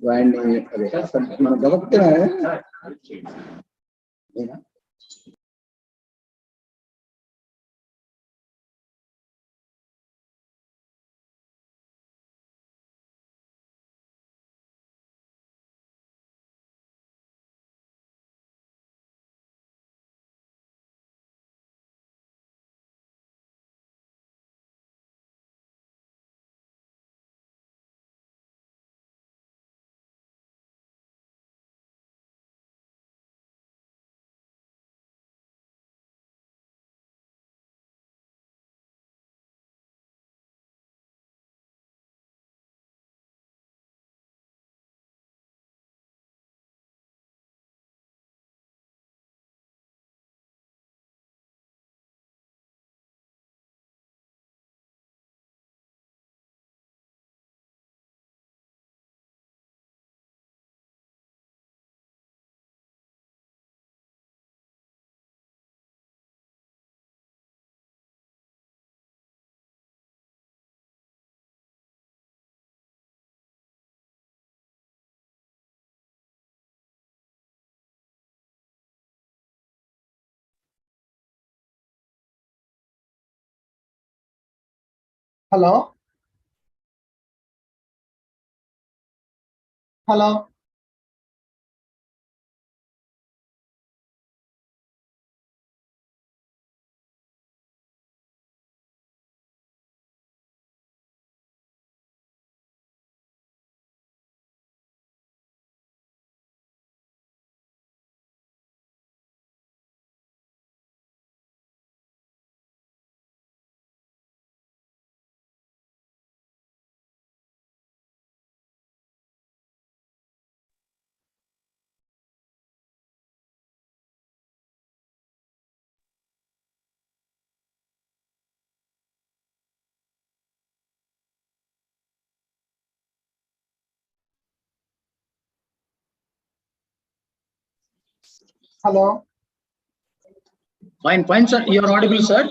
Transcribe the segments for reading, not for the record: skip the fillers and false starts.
వాడిని మన గబక్కిన Hello. Hello. Hello. Fine, fine, sir. You are audible, sir.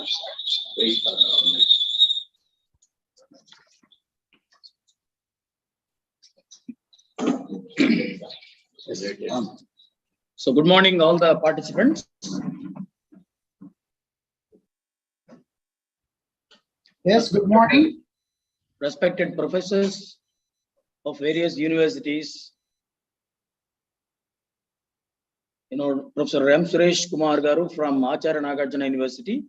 So, good morning, all the participants. Yes, good morning. Respected professors of various universities. Professor M. Suresh Kumar Garu from Acharya Nagarjuna University.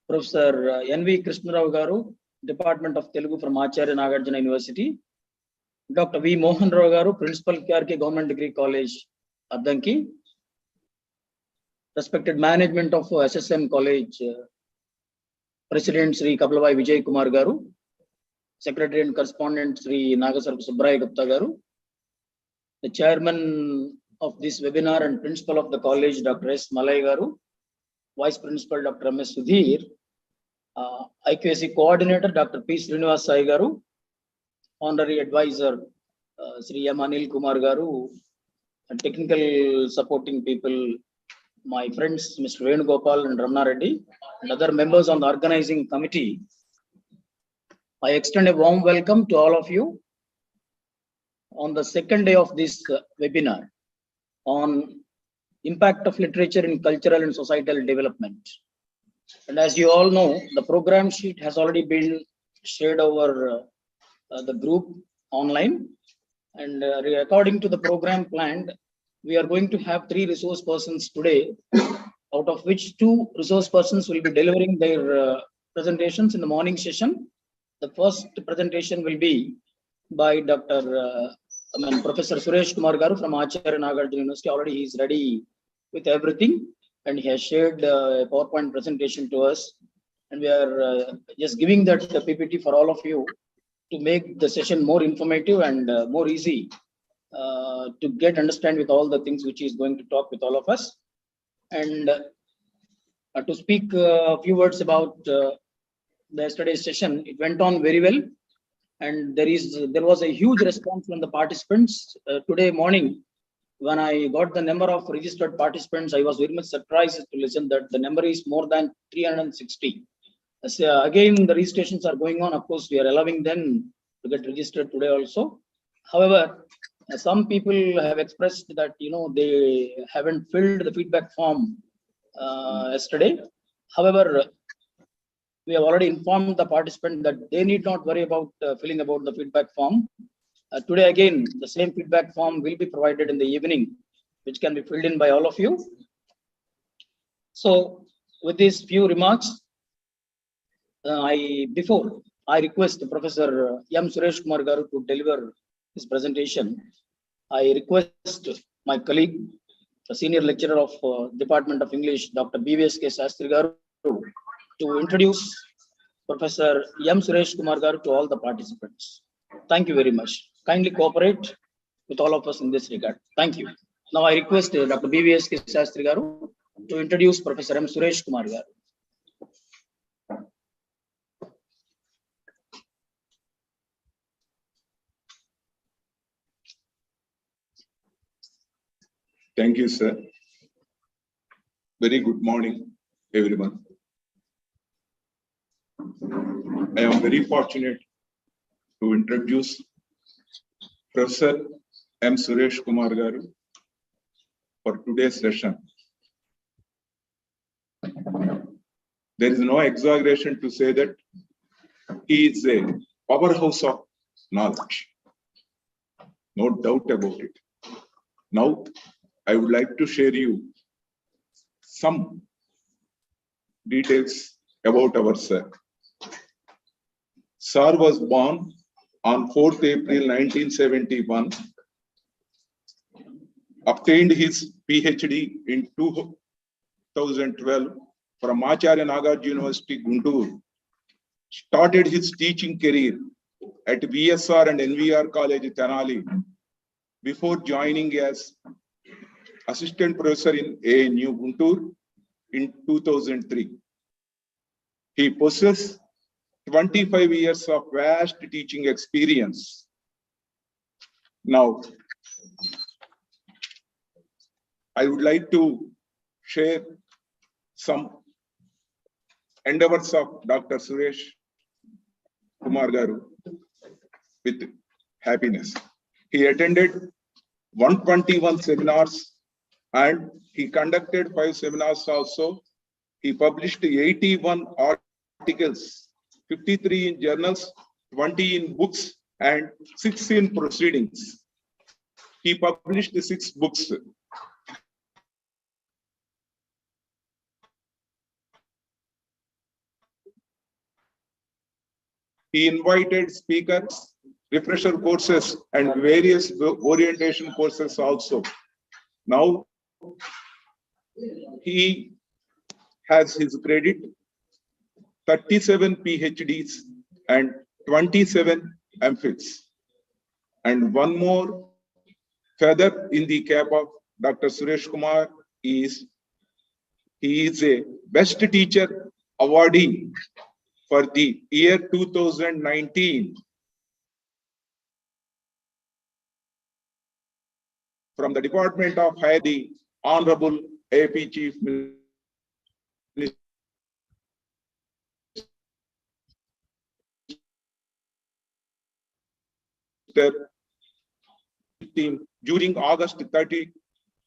Professor N.V. Krishnarao Garu, Department of Telugu from Acharya Nagarjuna University. Dr. V. Mohan Rao Garu, Principal KRK Government Degree College, Addanki. Respected management of SSM College, President Sri Kaplavai Vijay Kumar Garu, Secretary and Correspondent Sri Narasaraopet Subramanian Gupta Garu, the Chairman of this webinar and Principal of the College, Dr. S. Malay Garu, Vice Principal Dr. M.S. Sudhir, IQAC Coordinator Dr. P. Srinivas Sai Garu, Honorary Advisor Sri M. Anil Kumar Garu, and technical supporting people, my friends Mr. Venugopal and Ramna Reddy, and other members on the organizing committee. I extend a warm welcome to all of you on the second day of this webinar on impact of literature in cultural and societal development. And as you all know, the program sheet has already been shared over the group online. And according to the program planned, we are going to have 3 resource persons today, out of which 2 resource persons will be delivering their presentations in the morning session. The first presentation will be by Professor Suresh Kumar Garu from Acharya Nagarjuna University. Already he is ready with everything and he has shared a PowerPoint presentation to us. And we are just giving that PPT for all of you to make the session more informative and more easy to get understand with all the things which he is going to talk with all of us. And to speak a few words about the yesterday's session, it went on very well. And there was a huge response from the participants. Today morning, when I got the number of registered participants, I was very much surprised to listen that the number is more than 360. Again, the registrations are going on. Of course, we are allowing them to get registered today also. However, some people have expressed that they haven't filled the feedback form yesterday. However, we have already informed the participant that they need not worry about filling about the feedback form. Today again, the same feedback form will be provided in the evening, which can be filled in by all of you. So with these few remarks, I request Professor M. Suresh Kumar Garu to deliver his presentation. I request my colleague, the senior lecturer of Department of English, Dr. B.V.S.K. Sastry Garu, to introduce Professor M. Suresh Kumar Garu to all the participants. Thank you very much. Kindly cooperate with all of us in this regard. Thank you. Now I request Dr. B.V.S.K. Sastry Garu to introduce Professor M. Suresh Kumar Garu. Thank you, sir. Very good morning, everyone. I am very fortunate to introduce Professor M. Suresh Kumar Garu for today's session. There is no exaggeration to say that he is a powerhouse of knowledge. No doubt about it. Now, I would like to share you some details about our sir. Sir was born on 4th April 1971, obtained his PhD in 2012 from Acharya Nagarjuna University, Guntur, started his teaching career at VSR and NVR College, Tenali, before joining as assistant professor in ANU, Guntur in 2003. He possesses 25 years of vast teaching experience. Now, I would like to share some endeavors of Dr. Suresh Kumar Garu with happiness. He attended 121 seminars and he conducted 5 seminars also. He published 81 articles, 53 in journals, 20 in books, and 6 in proceedings. He published 6 books. He invited speakers, refresher courses, and various orientation courses also. Now, he has his credit 37 PhDs and 27 MPhils. And one more feather in the cap of Dr. Suresh Kumar is he is a best teacher awardee for the year 2019 from the Department of Higher, the Honorable AP Chief Minister team during August 30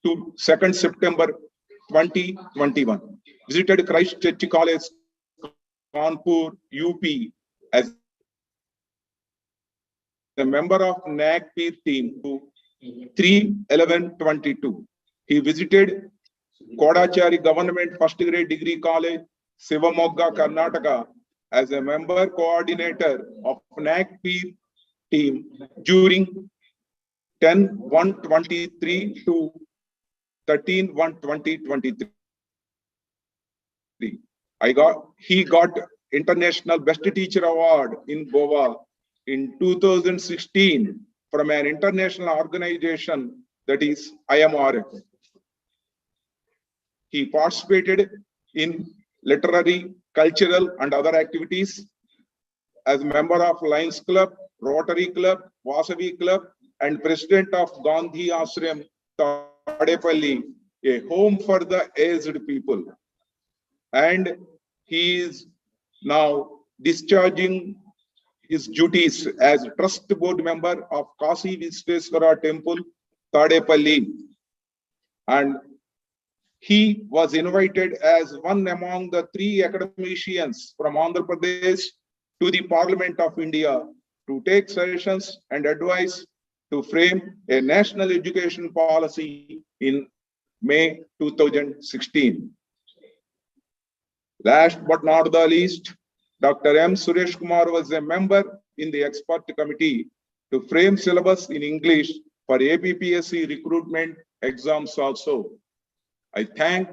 to 2nd September 2021. Visited Christ Church College, Kanpur, UP as a member of NAGPIR team to 3/11/22. He visited Kodachari Government First Grade Degree College, Shivamogga, Karnataka as a member coordinator of NAGPIR team during 10/1/23 to 13/1/2023. He got International Best Teacher Award in Goa in 2016 from an international organization, that is IMRF. He participated in literary, cultural, and other activities as a member of Lions Club, Rotary Club, Vasavi Club, and president of Gandhi Ashram, Tadepalli, a home for the aged people. And he is now discharging his duties as trust board member of Kasi Visveswara Temple, Tadepalli, and he was invited as one among the 3 academicians from Andhra Pradesh to the Parliament of India to take suggestions and advice to frame a national education policy in May 2016. Last but not the least, Dr. M. Suresh Kumar was a member in the expert committee to frame syllabus in English for APPSC recruitment exams also. I thank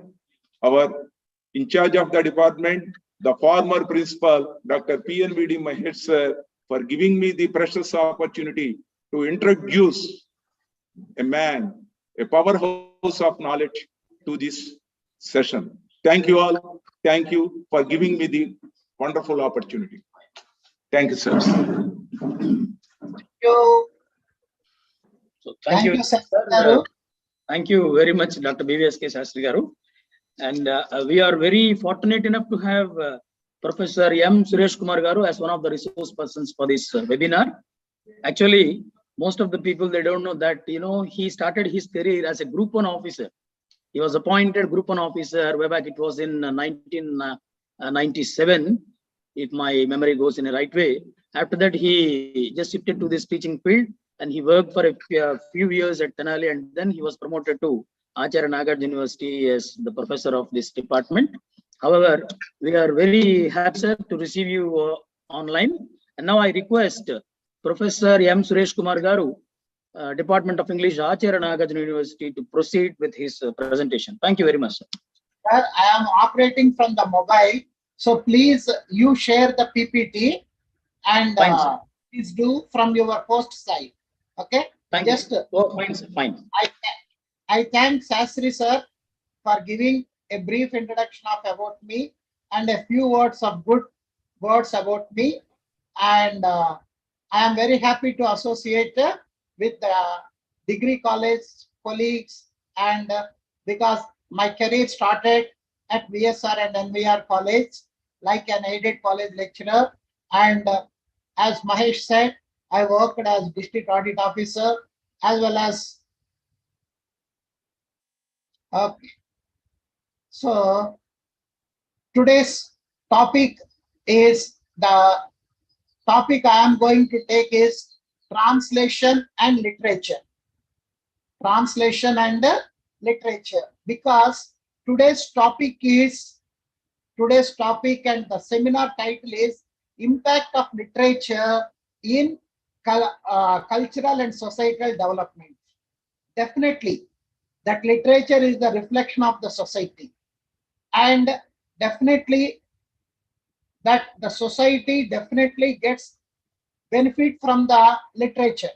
our in charge of the department, the former principal, Dr. PNVD Mahesh sir, for giving me the precious opportunity to introduce a man, a powerhouse of knowledge to this session. Thank you all. Thank you for giving me the wonderful opportunity. Thank you, sir. You. So thank you, sir. Thank you very much, Dr. BVSK Shastri Garu. And we are very fortunate enough to have Professor M. Suresh Kumar Garu as one of the resource persons for this webinar. Actually, most of the people, they don't know that, he started his career as a Group 1 officer. He was appointed Group 1 officer way back, it was in 1997, if my memory goes in the right way. After that, he just shifted to this teaching field and he worked for a few years at Tenali, and then he was promoted to Acharya Nagarjuna University as the professor of this department. However, we are very happy, sir, to receive you online. And now I request Professor M. Suresh Kumar Garu, Department of English, Acharya Nagarjuna University, to proceed with his presentation. Thank you very much, sir. Sir, I am operating from the mobile, so please you share the PPT and please do from your post side. Okay? Thank you. Oh, fine, sir. Fine. I thank Shastri sir for giving a brief introduction of about me and a few words of good words about me. And I am very happy to associate with the degree college colleagues, and because my career started at VSR and NVR College like an aided college lecturer, and as Mahesh said, I worked as district audit officer as well as okay. So today's topic is the topic I am going to take is translation and literature. Translation and literature, because today's topic and the seminar title is Impact of Literature in Cultural and Societal Development. Definitely, that literature is the reflection of the society, and definitely that the society definitely gets benefit from the literature.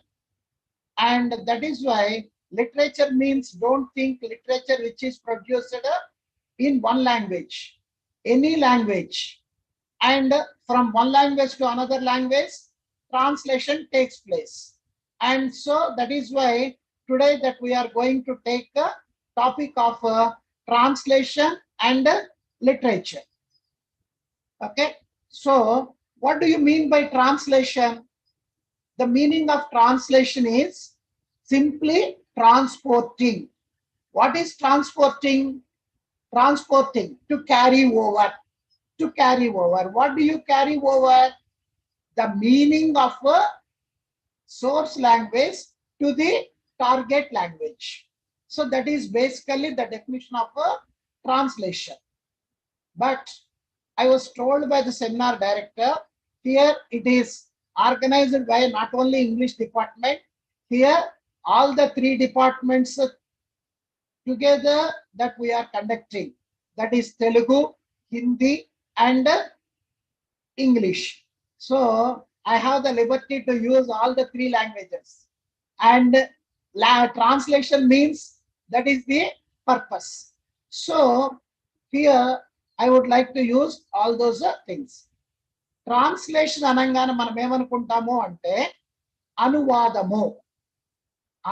And that is why literature means, don't think literature which is produced in one language, any language, and from one language to another language, translation takes place. And so that is why today that we are going to take the topic of translation and literature. Okay, so what do you mean by translation? The meaning of translation is simply transporting. What is transporting? Transporting, to carry over. To carry over. What do you carry over? The meaning of a source language to the target language. So that is basically the definition of a translation. But I was told by the seminar director, here it is organized by not only English department, here all the 3 departments together that we are conducting, that is Telugu, Hindi and English. So I have the liberty to use all the 3 languages, and translation means that is the purpose. So here I would like to use all those things. Translation anangana manam emanuntamu ante అనువాదము.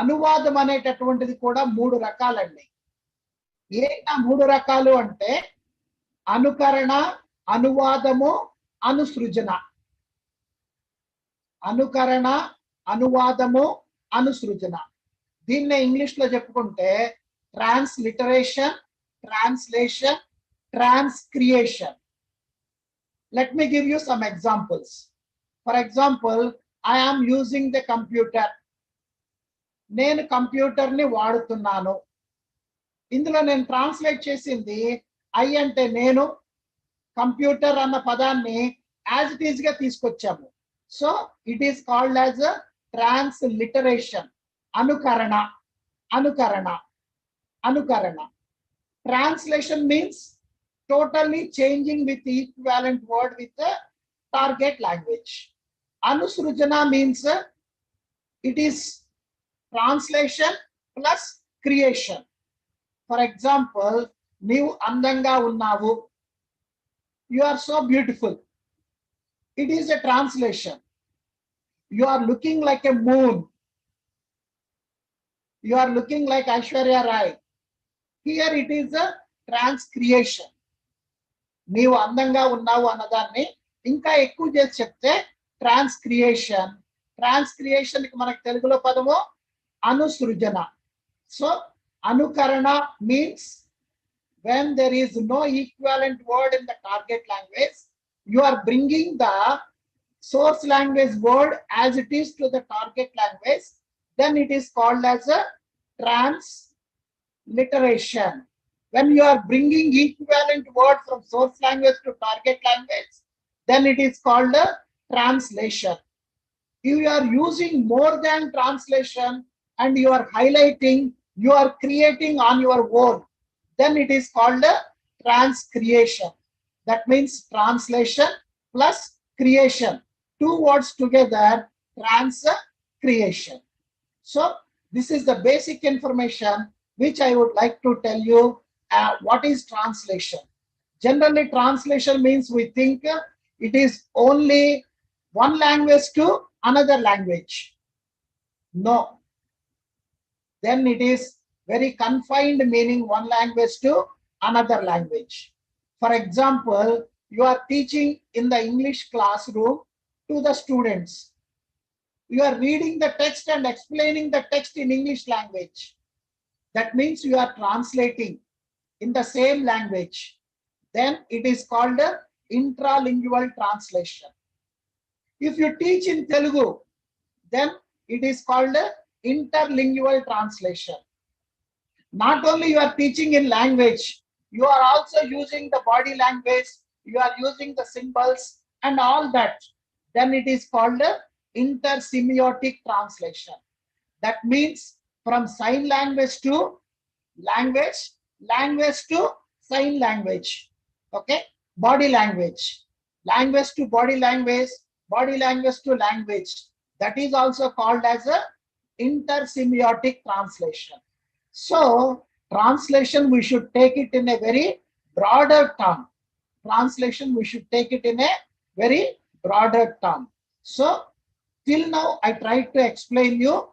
అనువాదం అనేటటువంటిది కూడా 3 రకాలండి. ఏంటి 3 రకాలు అంటే అనుకరణ, అనువాదము, అనుసృజన. అనుకరణ, అనువాదము, అనుసృజన. దీన్నే English లో చెప్పుకుంటే transliteration, translation, transcreation. Let me give you some examples. For example, I am using the computer. నేను కంప్యూటర్ ని వాడుతున్నాను. ఇందులో నేను ట్రాన్స్లేట్ చేసింది ఐ అంటే నేను, కంప్యూటర్ అన్న పదాన్ని యాజ్ ఇట్ ఈస్ గా తీసుకొచ్చాము. So it is called as transliteration. అనుకరణ, అనుకరణ, అనుకరణ. Translation means totally changing with the equivalent word with the target language. Anusrujana means it is translation plus creation. For example, నీవు అందంగా ఉన్నావు. You are so beautiful. It is a translation. You are looking like a moon. You are looking like Aishwarya Rai. Here it is a transcreation. నీవు అందంగా ఉన్నావు అన్నదాన్ని ఇంకా ఎక్కువ చేసి చెప్తే ట్రాన్స్క్రియేషన్. ట్రాన్స్క్రియేషన్ కి మనకు తెలుగులో పదము అనుసృజన. సో అనుకరణ means when there is no equivalent word in the target language, you are bringing the source language word as it is to the target language, then it is called as a transliteration. When you are bringing equivalent word from source language to target language, then it is called a translation. If you are using more than translation and you are highlighting, you are creating on your own, then it is called a transcreation. That means translation plus creation. Two words together, transcreation. So this is the basic information which I would like to tell you. What is translation? Generally, translation means we think it is only one language to another language. No. Then it is very confined, meaning one language to another language. For example, you are teaching in the English classroom to the students. You are reading the text and explaining the text in English language. That means you are translating in the same language. Then it is called a intralingual translation. If you teach in Telugu, then it is called a interlingual translation. Not only you are teaching in language, you are also using the body language, you are using the symbols and all that. Then it is called a intersemiotic translation. That means from sign language to language, language to sign language. Okay, body language, language to body language to language. That is also called as a intersemiotic translation. So translation, we should take it in a very broader term. Translation, we should take it in a very broader term. So till now I tried to explain you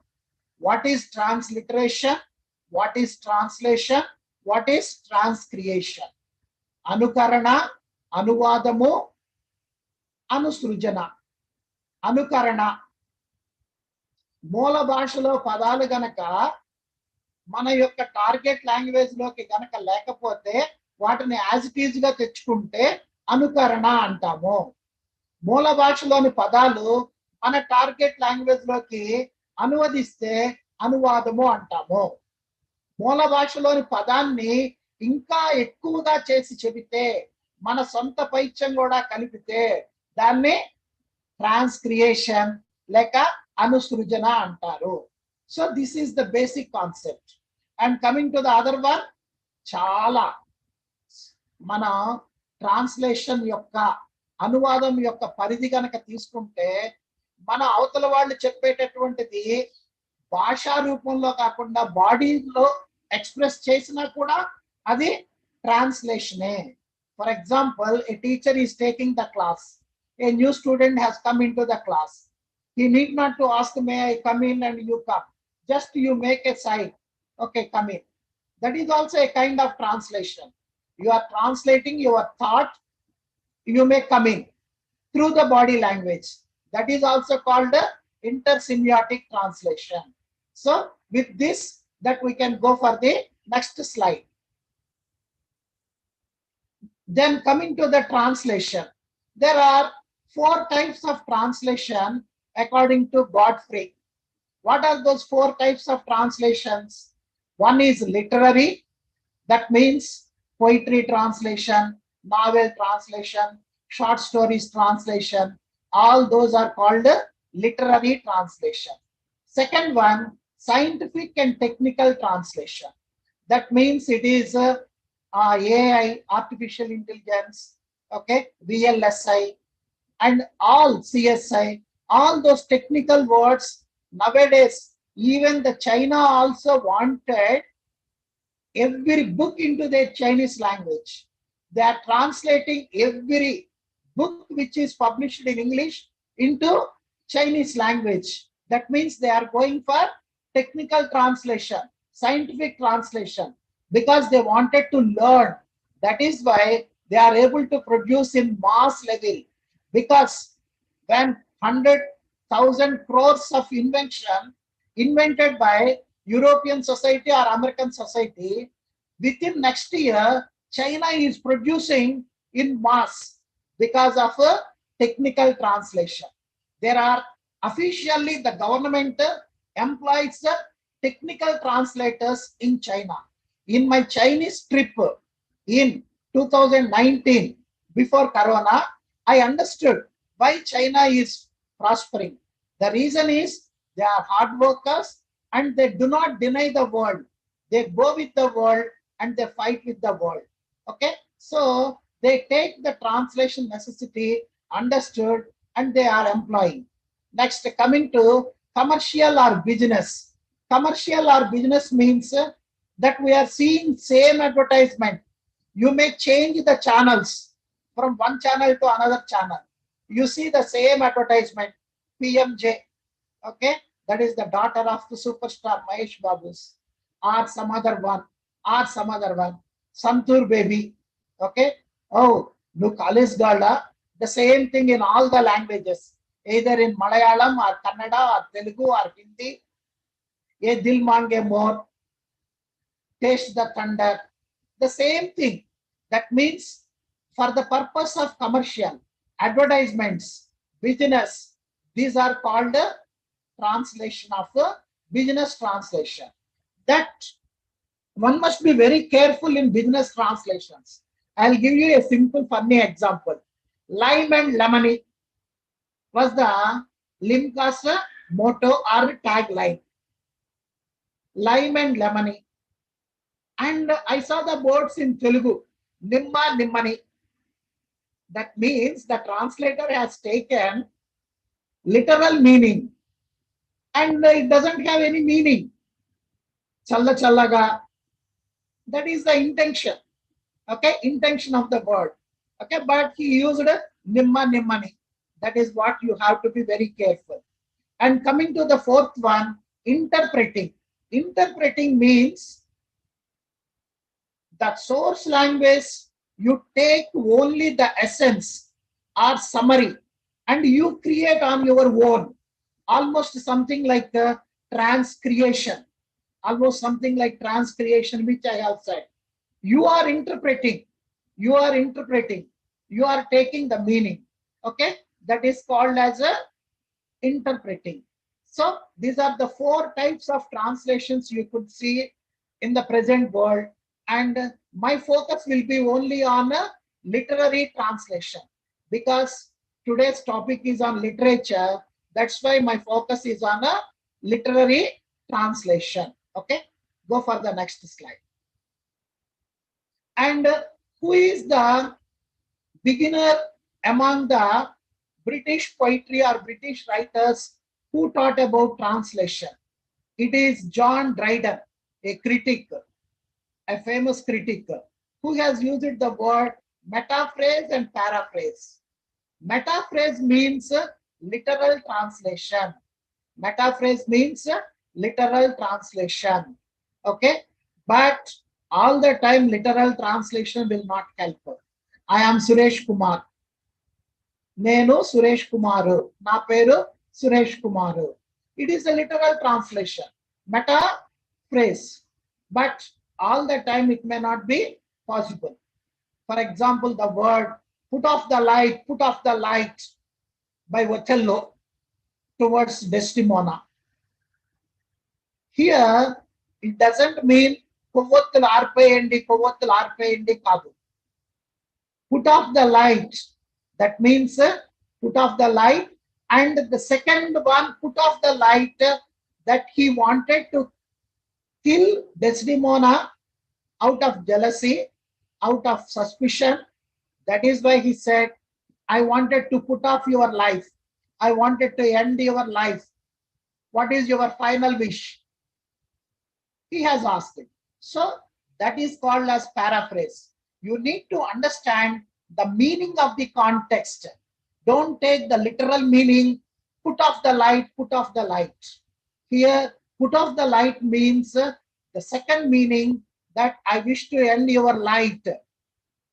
what is transliteration, what is translation, what is transcreation. Anukarana, అనువాదము, అనుసృజన. అనుకరణ మూల భాషలో పదాలు గనక మన యొక్క target language లోకి గనక లేకపోతే వాటిని యాజ్ ఇట్ ఈజ్ గా తెచ్చుకుంటే అనుకరణ అంటాము. మూల భాషలోని పదాలు మన టార్గెట్ లాంగ్వేజ్ లోకి అనువదిస్తే అనువాదము అంటాము. మూల భాషలోని పదాన్ని ఇంకా ఎక్కువగా చేసి చెబితే, మన సొంత పైత్యం కూడా కలిపితే దాన్ని ట్రాన్స్క్రియేషన్ లేక అనుసృజన అంటారు. So this is the basic concept. And coming to the other one, చాలా మన ట్రాన్స్లేషన్ యొక్క అనువాదం యొక్క పరిధి కనుక తీసుకుంటే, మన అవతల వాళ్ళు చెప్పేటటువంటిది భాషా రూపంలో కాకుండా బాడీలో ఎక్స్ప్రెస్ చేసినా కూడా అది ట్రాన్స్లేషనే. For example, a teacher is taking the class. A new student has come into the class. He need not to ask, may I come in, and you come. Just you make a sign, okay, come in. That is also a kind of translation. You are translating your thought, you may come in. through the body language. That is also called intersemiotic translation. So with this, that we can go for the next slide. Then coming to the translation, there are 4 types of translation according to Godfrey. What are those 4 types of translations? One is literary, that means poetry translation, novel translation, short stories translation. All those are called literary translation. Second one, scientific and technical translation. That means it is AI, artificial intelligence, okay, VLSI, and all CSI, all those technical words. Nowadays, even the China also wanted every book into their Chinese language. They are translating every book which is published in English into Chinese language. That means they are going for technical translation, scientific translation, because they wanted to learn. That is why they are able to produce in mass level. Because when 100,000 crores of invention invented by European society or American society, within next year, China is producing in mass because of a technical translation. There are officially the government employs technical translators in China. In my Chinese trip in 2019, before Corona, I understood why China is prospering. The reason is they are hard workers and they do not deny the world. They go with the world and they fight with the world. Okay, so they take the translation necessity understood and they are employing. Next, coming to commercial or business. Commercial or business means that we are seeing same advertisement. You may change the channels from one channel to another channel. You see the same advertisement, PMJ, okay, that is the daughter of the superstar Mahesh Babu's, or some other one, Santur baby, okay. Oh, N.College girl, the same thing in all the languages, either in Malayalam or Kannada or Telugu or Hindi. Ye dil mange more, taste the thunder, the same thing. That means for the purpose of commercial, advertisements, business, these are called translation of business translation. That one must be very careful in business translations. I'll give you a simple funny example. Lime and lemony was the Limca's motto or tagline. Lime and lemony. And I saw the words in Telugu, Nimma Nimmani. That means the translator has taken literal meaning and it doesn't have any meaning. Challa challaga. That is the intention. Okay, intention of the word. Okay, but he used Nimma Nimmani. That is what you have to be very careful. And coming to the fourth one, interpreting. Interpreting means the source language, you take only the essence or summary and you create on your own, almost something like the transcreation, which I have said. You are interpreting, you are taking the meaning. Okay, that is called as a interpreting. So these are the 4 types of translations you could see in the present world. And my focus will be only on a literary translation because today's topic is on literature. That's why my focus is on a literary translation. Okay, go for the next slide. And who is the beginner among the British poetry or British writers who taught about translation? It is John Dryden, a critic, a famous critic, who has used the word metaphrase and paraphrase. Metaphrase means literal translation. Metaphrase means literal translation. Okay, but all the time literal translation will not help. I am Suresh Kumar. Nenu Suresh Kumaru. Na peru Suresh Kumaru. It is a literal translation, meta phrase, but all the time it may not be possible. For example, the word put off the light by Othello towards Desdemona. Here, it doesn't mean కొవ్వొత్తులు ఆర్పేయండి కాదు. Put off the light. That means put off the light. And the second one, put off the light, that he wanted to kill Desdemona out of jealousy, out of suspicion. That is why he said, I wanted to put off your life. I wanted to end your life. What is your final wish? He has asked it. So that is called as paraphrase. You need to understand the meaning of the context. Don't take the literal meaning, put off the light, put off the light. Here, put off the light means the second meaning, that I wish to end your light.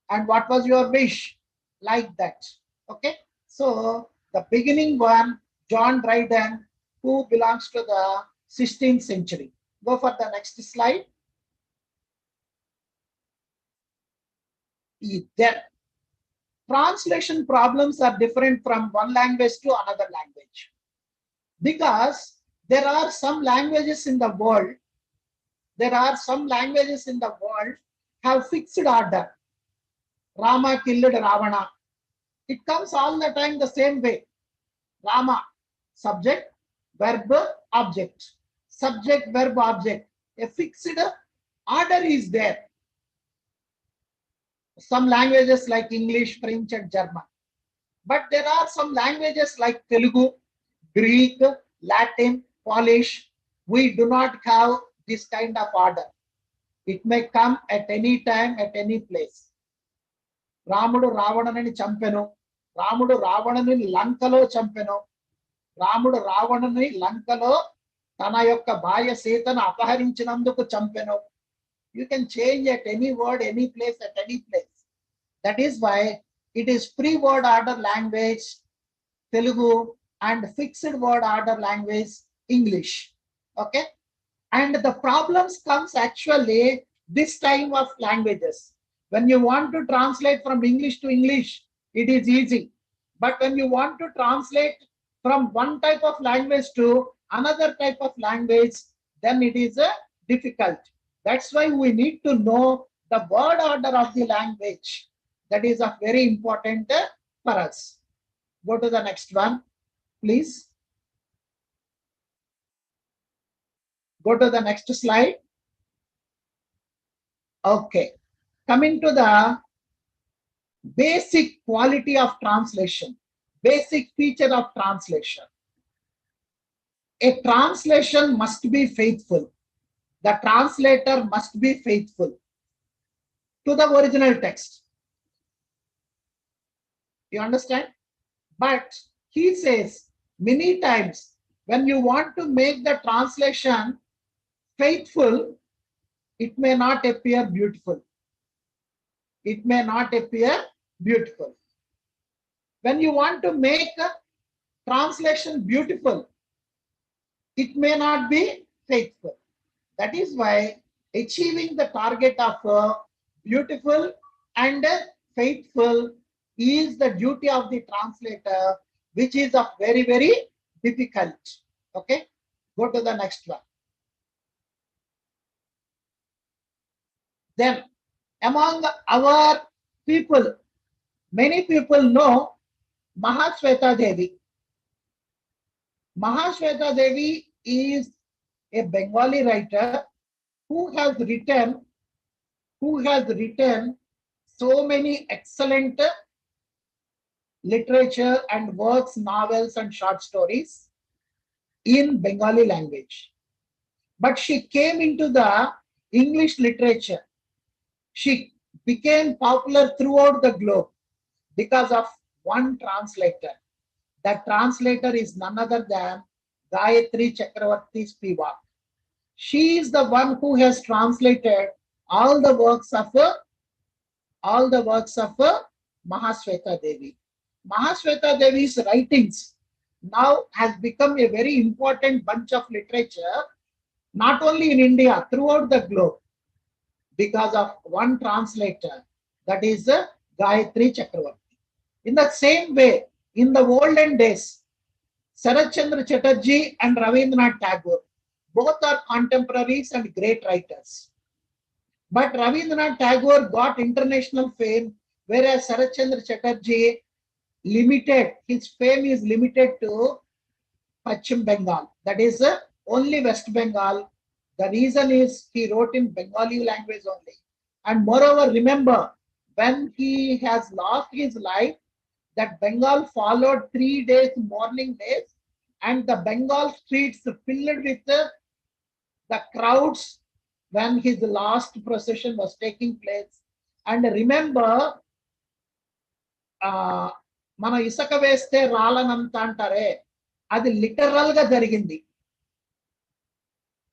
And what was your wish? Like that. Okay. So the beginning one, John Dryden, who belongs to the 16th century. Go for the next slide. There, translation problems are different from one language to another language, because there are some languages in the world, have fixed order. Rama killed Ravana. It comes all the time the same way. Rama, subject, verb, object. Subject, verb, object. A fixed order is there. Some languages like English, French, and German. But there are some languages like Telugu, Greek, Latin, Polish. We do not have this kind of order. It may come at any time, at any place. రాముడు రావణుని చంపెను. రాముడు రావణుని లంకలో చంపెను. రాముడు రావణుని లంకలో తన యొక్క భార్య సీతను అపహరించినందుకు చంపెను. You can change at any word, any place, at any place. That is why it is free word order language, Telugu, and fixed word order language, English. Okay. And the problems comes actually this time of languages. When you want to translate from English to English, it is easy. But when you want to translate from one type of language to another type of language, then it is difficult. That's why we need to know the word order of the language. That is very important for us. Go to the next one, please. Go to the next slide. Okay. Coming to the basic quality of translation, basic feature of translation. A translation must be faithful. The translator must be faithful to the original text. You understand? But he says many times, when you want to make the translation faithful, it may not appear beautiful. It may not appear beautiful. When you want to make a translation beautiful, it may not be faithful. That is why achieving the target of beautiful and faithful is the duty of the translator, which is of very, very difficult. Okay, go to the next one. Then among our people, many people know Mahashweta Devi. Mahashweta Devi is a Bengali writer who has written so many excellent literature and works, novels and short stories in Bengali language. But she came into the English literature. She became popular throughout the globe because of one translator. That translator is none other than Gayatri Chakravarti Spivak. She is the one who has translated all the works of Mahashweta Devi. Mahasweta Devi's writings now has become a very important bunch of literature, not only in India, throughout the globe, because of one translator, that is Gayatri Chakravarti. In the same way, in the olden days, Sarat Chandra Chatterjee and Rabindranath Tagore, both are contemporaries and great writers. But Rabindranath Tagore got international fame, whereas Sarat Chandra Chatterjee his fame is limited to Pachim Bengal, that is only West Bengal. The reason is he wrote in Bengali language only. And moreover, remember, when he has lost his life, that Bengal followed 3 days, mourning days, and the Bengal streets filled with the crowds when his last procession was taking place. And remember, మన ఇసుక వేస్తే రాలనంత అంటారే, అది literal గా జరిగింది.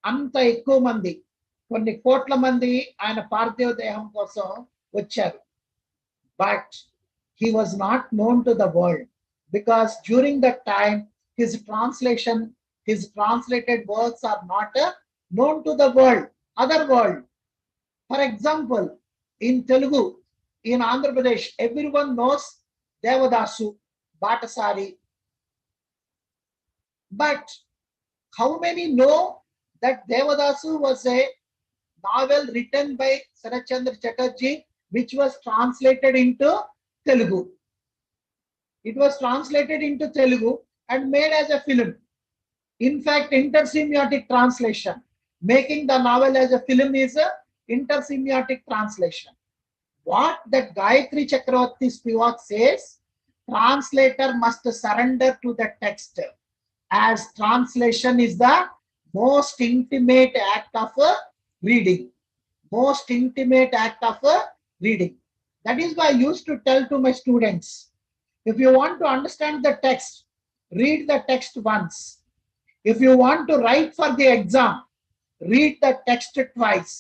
అంత ఎక్కువ మంది, కొన్ని కోట్ల మంది ఆయన పార్థివ దేహం కోసం వచ్చారు. But he was not known to the world, because during that time his translated works are not known to the other world. For example, in Telugu, in Andhra Pradesh, everyone knows Devadasu, Bhattasari. But how many know that Devadasu was a novel written by Sarat Chandra Chatterjee, which was translated into Telugu? It was translated into Telugu and made as a film. In fact, intersemiotic translation. Making the novel as a film is a intersemiotic translation. What that Gayatri Chakravarti Spivak says, translator must surrender to the text, as translation is the most intimate act of reading. Most intimate act of reading. That is why I used to tell to my students, if you want to understand the text, read the text once. If you want to write for the exam, read the text twice.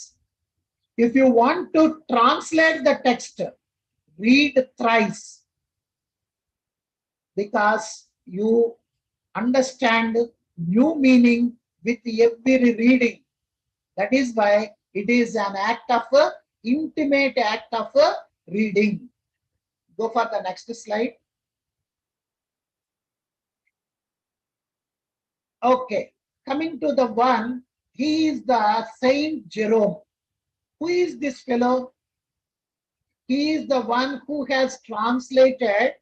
If you want to translate the text, read thrice, because you understand new meaning with every reading. That is why it is an act of intimate act of reading. Go for the next slide. Okay, coming to the one, he is the Saint Jerome. Who is this fellow? He is the one who has translated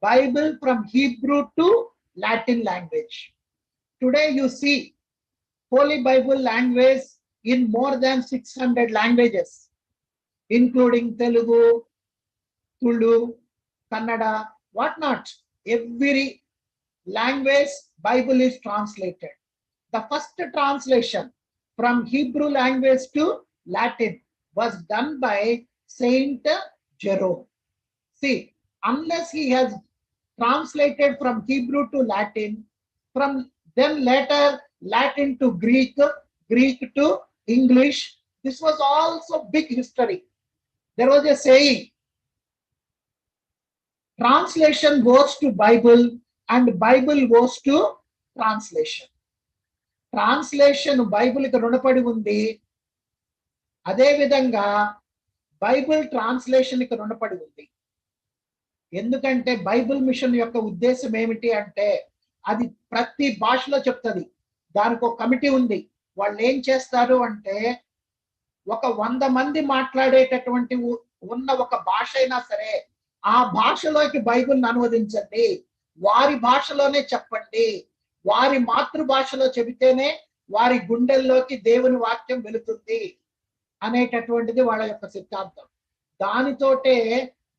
Bible from Hebrew to Latin language. Today you see Holy Bible language in more than 600 languages, including Telugu, Tulu, Kannada, whatnot. Every language Bible is translated. The first translation from Hebrew language to Latin was done by Saint Jerome. See, unless he has translated from Hebrew to Latin, from then later Latin to Greek, Greek to English, this was also big history. There was a saying, translation goes to Bible and Bible goes to translation. Translation Bible కి రుణపడి ఉంది, అదే విధంగా Bible translation కి రుణపడి ఉంది. ఎందుకంటే Bible machine యొక్క ఉద్దేశం ఏమిటి అంటే, అది ప్రతి భాషలో చెప్తుంది. దానికి ఒక కమిటీ ఉంది. వాళ్ళు ఏం చేస్తారు అంటే, ఒక 100 మంది మాట్లాడేటటువంటి ఉన్న ఒక భాష అయినా సరే, ఆ భాషలోకి బైబిల్ని అనువదించండి, వారి భాషలోనే చెప్పండి, వారి మాతృభాషలో చెబితేనే వారి గుండెల్లోకి దేవుని వాక్యం వెళుతుంది అనేటటువంటిది వాళ్ళ యొక్క సిద్ధాంతం. దానితోటే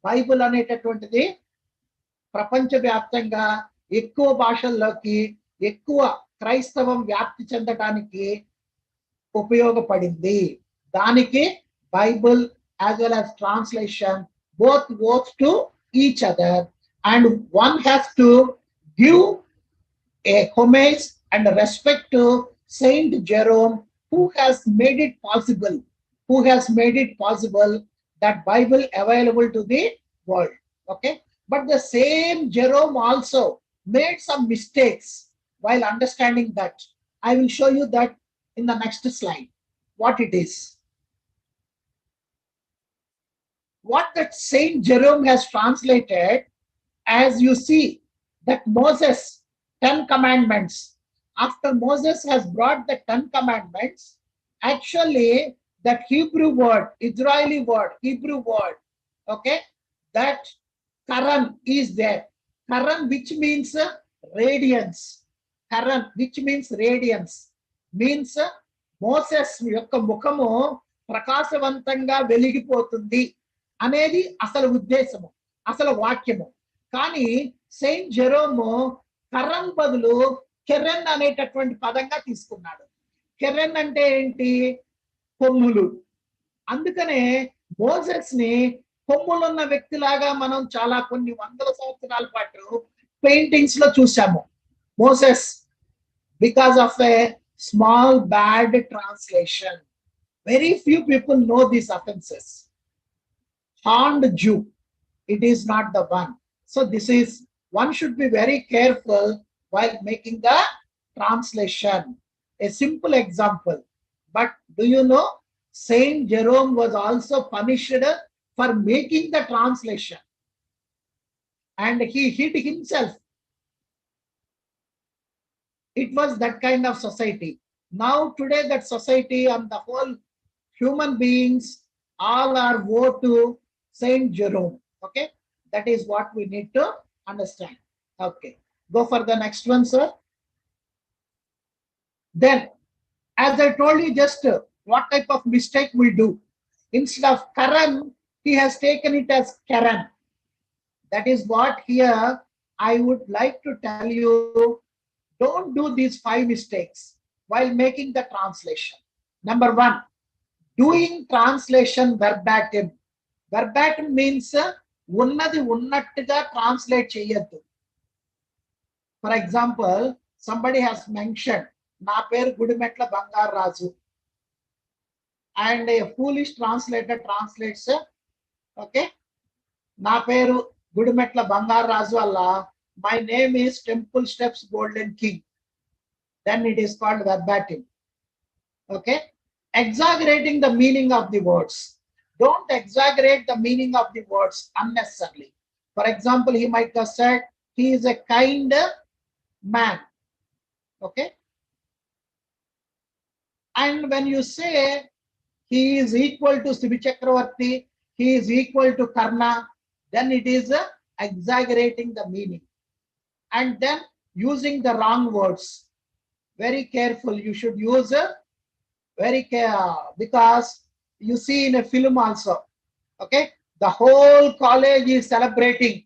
బైబిల్ అనేటటువంటిది ప్రపంచవ్యాప్తంగా ఎక్కువ భాషల్లోకి ఎక్కువ క్రైస్తవం వ్యాప్తి చెందడానికి ఉపయోగపడింది. దానికి Bible as well as translation both goes to each other, and one has to give a homage and respect to Saint Jerome, who has made it possible that Bible available to the world. Okay, But the same Jerome also made some mistakes while understanding that. I will show you that in the next slide, what it is. What that Saint Jerome has translated, as you see, that Moses, 10 commandments. After Moses has brought the 10 commandments, actually that Hebrew word, Israeli word, Hebrew word, okay, that Karan is there. Karan, which means radiance. Karan, which means radiance, means Moses యొక్క ముఖము ప్రకాశవంతంగా వెలిగిపోతుంది అనేది అసలు ఉద్దేశము, అసలు వాక్యము. కానీ Saint జెరోము కరన్ బదులు కెరెన్ అనేటటువంటి పదంగా తీసుకున్నాడు. కెరెన్ అంటే ఏంటి? కొమ్ములు. అందుకనే మోసెస్ ని కొమ్ములున్న వ్యక్తిలాగా మనం చాలా కొన్ని వందల సంవత్సరాల పాటు పెయింటింగ్స్ లో చూసాము. Moses, because of A small bad translation. Very few people know these offenses. Horned Jew, it is not the one. So this is, one should be very careful while making the translation. A simple example. But do you know, Saint Jerome was also punished for making the translation. And he hid himself. It was that kind of society. Now today that society and the whole human beings all are woe to Saint Jerome. Okay, that is what we need to understand. Okay, go for the next one, sir. Then, as I told you just what type of mistake we do. Instead of Karan, he has taken it as Karan. That is what here I would like to tell you. Don't do these 5 mistakes while making the translation. Number 1, doing translation verbatim. Verbatim means unnadi unnattuga translate cheyaddu. For example, somebody has mentioned na peru Gudimetla Bangar Raju, and a foolish translator translates, okay, na peru Gudimetla Bangar Raju alla, my name is Temple Steps Golden King. Then it is called verbatim. Okay, exaggerating the meaning of the words. Don't exaggerate the meaning of the words unnecessarily. For example, he might have said he is a kind man. Okay, and when you say he is equal to Sibi Chakravarti, he is equal to Karna, then it is exaggerating the meaning. And then using the wrong words. Very careful, you should use very careful, because you see in a film also, okay, the whole college is celebrating,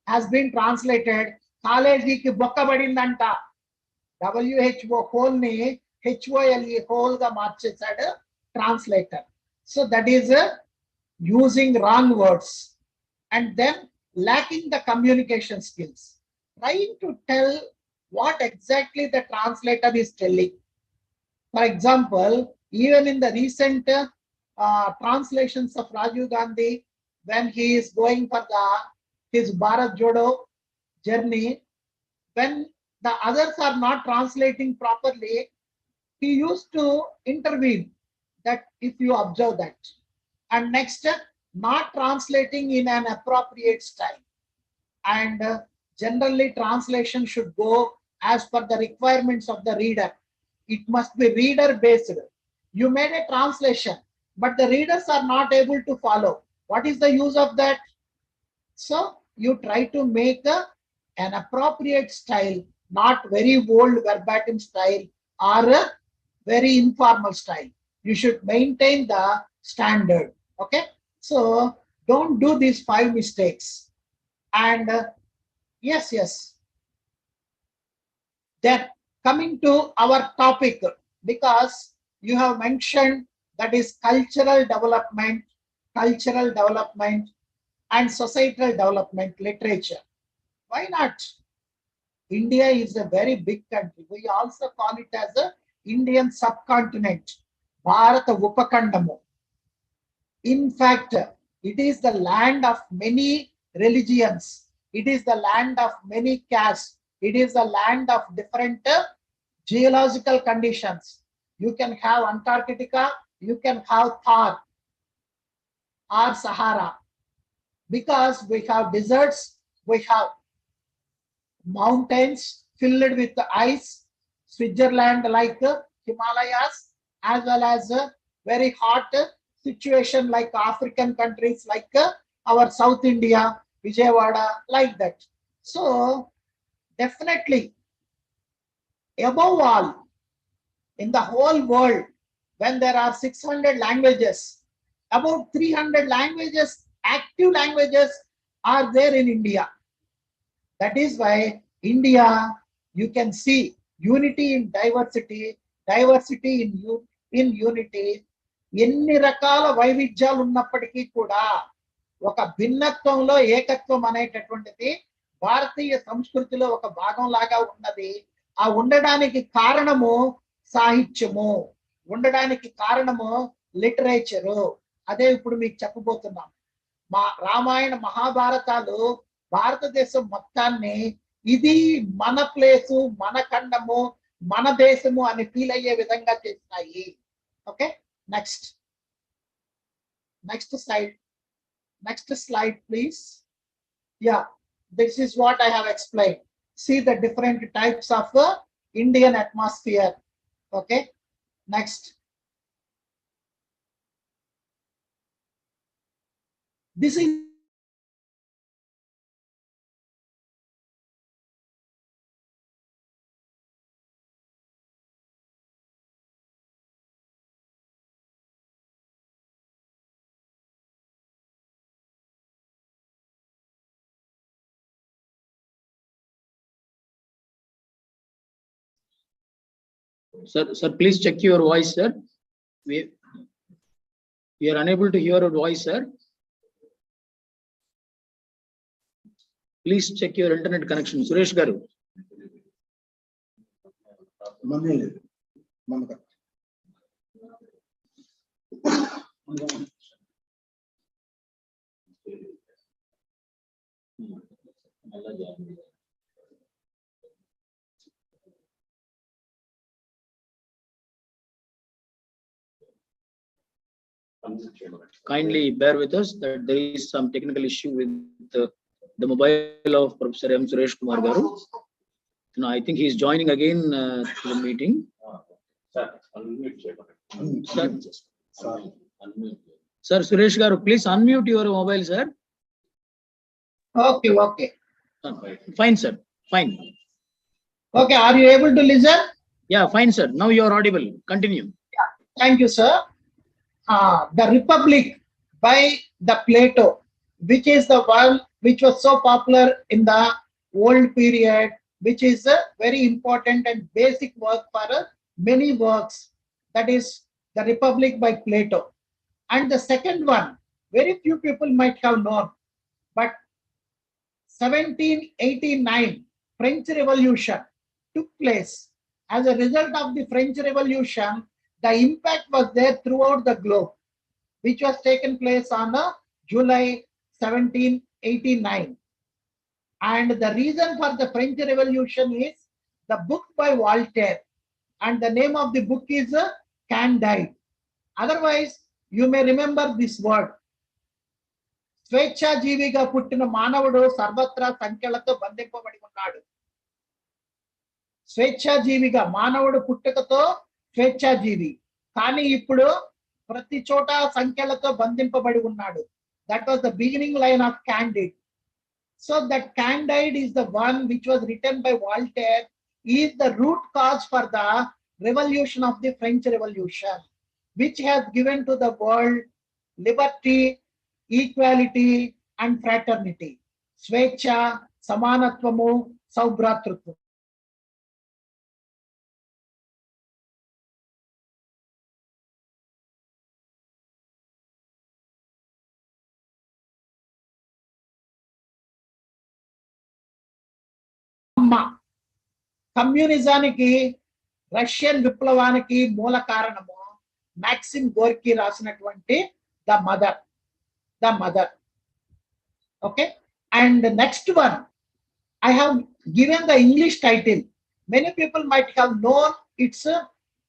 has been translated, college ki bokka badindanta, WHO whole ni HOLE whole ga marchesadu translator. So that is using wrong words, and then lacking the communication skills, trying to tell what exactly the translator is telling. For example, even in the recent translations of Rajiv Gandhi, when he is going for his Bharat Jodo journey, when the others are not translating properly, he used to intervene, that if you observe that. And next, not translating in an appropriate style. And generally translation should go as per the requirements of the reader. It must be reader based. You made a translation, but the readers are not able to follow. What is the use of that? So you try to make an appropriate style, not very old verbatim style or a very informal style. You should maintain the standard. Okay, so don't do these 5 mistakes. And yes. Then coming to our topic, because you have mentioned that is cultural development and societal development literature. Why not? India is a very big country. We also call it as a Indian subcontinent, Bharata Upakandamu. In fact, it is the land of many religions. It is the land of many castes. It is the land of different geological conditions. You can have Antarctica, you can have Thar or Sahara, because we have deserts, we have mountains filled with ice, Switzerland like Himalayas, as well as very hot situation like African countries like our South India, Vijayawada, like that. So definitely, above all, in the whole world, when there are 600 languages, about 300 languages, active languages are there in India. That is why India, you can see unity in diversity, diversity in unity. ఎన్ని రకాల వైవిధ్యాలు ఉన్నప్పటికీ కూడా ఒక భిన్నత్వంలో ఏకత్వం అనేటటువంటిది భారతీయ సంస్కృతిలో ఒక భాగం లాగా ఉన్నది. ఆ ఉండడానికి కారణము సాహిత్యము, ఉండడానికి కారణము లిటరేచరు. అదే ఇప్పుడు మీకు చెప్పబోతున్నాం. మా రామాయణ మహాభారతాలు భారతదేశం మొత్తాన్ని ఇది మన ప్లేసు, మన ఖండము, మన దేశము అని ఫీల్ అయ్యే విధంగా చేస్తాయి. Okay, next slide please. Yeah, this is what I have explained. See the different types of Indian atmosphere. Okay, next. This is Sir, please check your voice, sir. We are unable to hear your voice, sir. Please check your internet connection. Suresh garu. Kindly bear with us that there is some technical issue with the mobile of Professor M. Suresh Kumar garu. Now, I think he is joining again to the meeting. Sir, Suresh garu, please unmute your mobile, sir. okay. Fine, sir. Fine. Okay, are you able to listen? Yeah, fine, sir. Now you are audible. Continue. Yeah, thank you, sir. The Republic by the Plato, which is the one which was so popular in the old period, which is a very important and basic work for many works. That is the Republic by Plato. And the second one, very few people might have known, but 1789 French Revolution took place. As a result of the French Revolution, the impact was there throughout the globe, which was taken place on July 1789. And the reason for the French Revolution is the book by Voltaire, and the name of the book is Candide. Otherwise, you may remember this word. స్వేచ్ఛాజీవిగా పుట్టిన మానవుడు సర్వత్రా సంఖ్యలతో బంధింపబడి ఉన్నాడు. స్వేచ్ఛాజీవిగా మానవుడు పుట్టుకతో స్వేచ్ఛాజీవి, కానీ ఇప్పుడు ప్రతి చోట సంఖ్యలతో బంధింపబడి ఉన్నాడు. That was the beginning line of Candide. So that Candide is the one which was written by Voltaire, is the root cause for the revolution of the French Revolution, which has given to the world liberty, equality and fraternity. Swecha, Samanatvamu, Saubhratrutvam. కమ్యూనిజానికి, Russian విప్లవానికి మూల కారణము Maxim Gorky రాసినటువంటి the Mother. Okay, And the next one, I have given the English title. Many people might have known its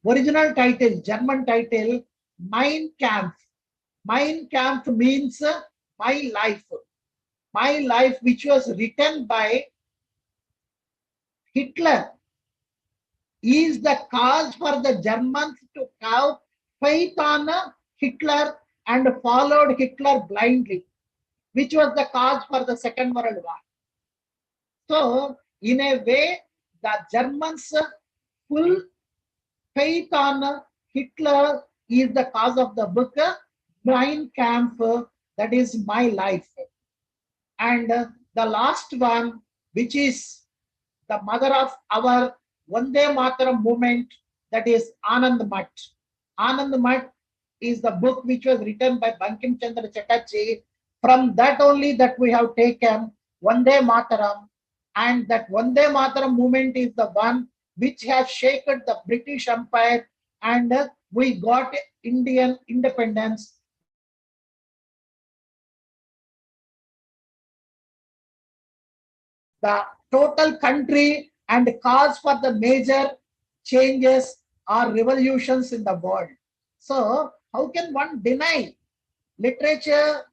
original title, German title, Mein Kampf. Mein Kampf means my life. My life, which was written by Hitler, is the cause for the Germans to have faith on Hitler and followed Hitler blindly, which was the cause for the Second World War. So, in a way, the Germans' full faith on Hitler is the cause of the book Mein Kampf, that is my life. And the last one, which is the mother of our Vande Mataram movement, that is Anand Mat. Anand Mat is the book which was written by Bankim Chandra Chatterjee. From that only that we have taken Vande Mataram, and that Vande Mataram movement is the one which has shaken the British Empire, and we got Indian independence. The total country and cause for the major changes or revolutions in the world. So how can one deny literature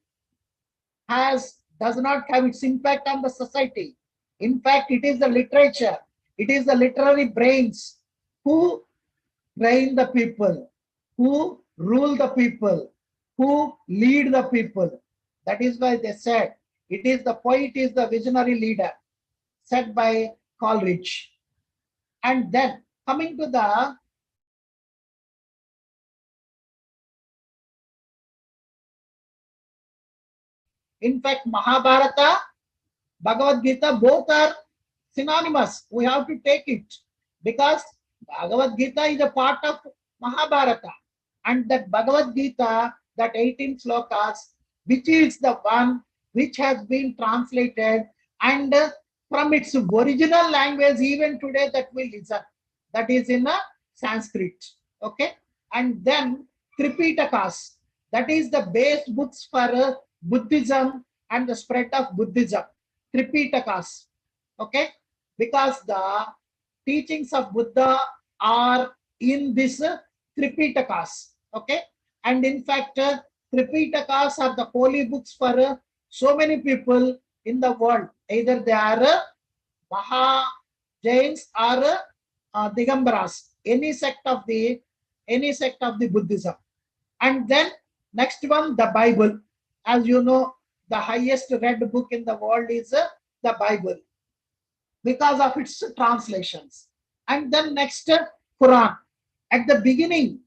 does not have its impact on the society? In fact, it is the literature, it is the literary brains who train the people, who rule the people, who lead the people. That is why they said it is the poet is the visionary leader, said by Coleridge. And then coming to the in fact, Mahabharata, Bhagavad Gita, both are synonymous. We have to take it because Bhagavad Gita is a part of Mahabharata, and that Bhagavad Gita, that 18 slokas, which is the one which has been translated and from its original language, even today that we listen, that is in a Sanskrit. Okay, and then Tripitakas, that is the base books for Buddhism and the spread of Buddhism. Tripitakas. Okay, because the teachings of Buddha are in this Tripitakas. Okay, and in fact, Tripitakas are the holy books for so many people in the world. Either they are Maha Jains or Digambaras, any sect of the Buddhism. And then next one, the Bible. As you know, the highest read book in the world is the Bible because of its translations. And then next, Quran. At the beginning,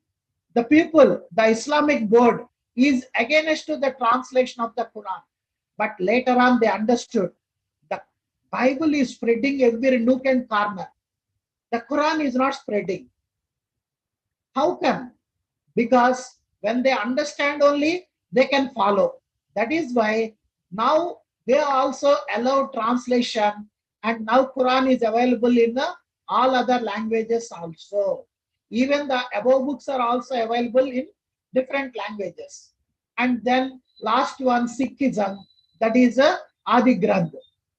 the people, the Islamic board is against the translation of the Quran. But later on, they understood the Bible is spreading every nook and corner. The Quran is not spreading. How come? Because when they understand only, they can follow. That is why now they also allow translation, and now Quran is available in all other languages also. Even the above books are also available in different languages. And then last one, Sikhism, that is Adi Granth.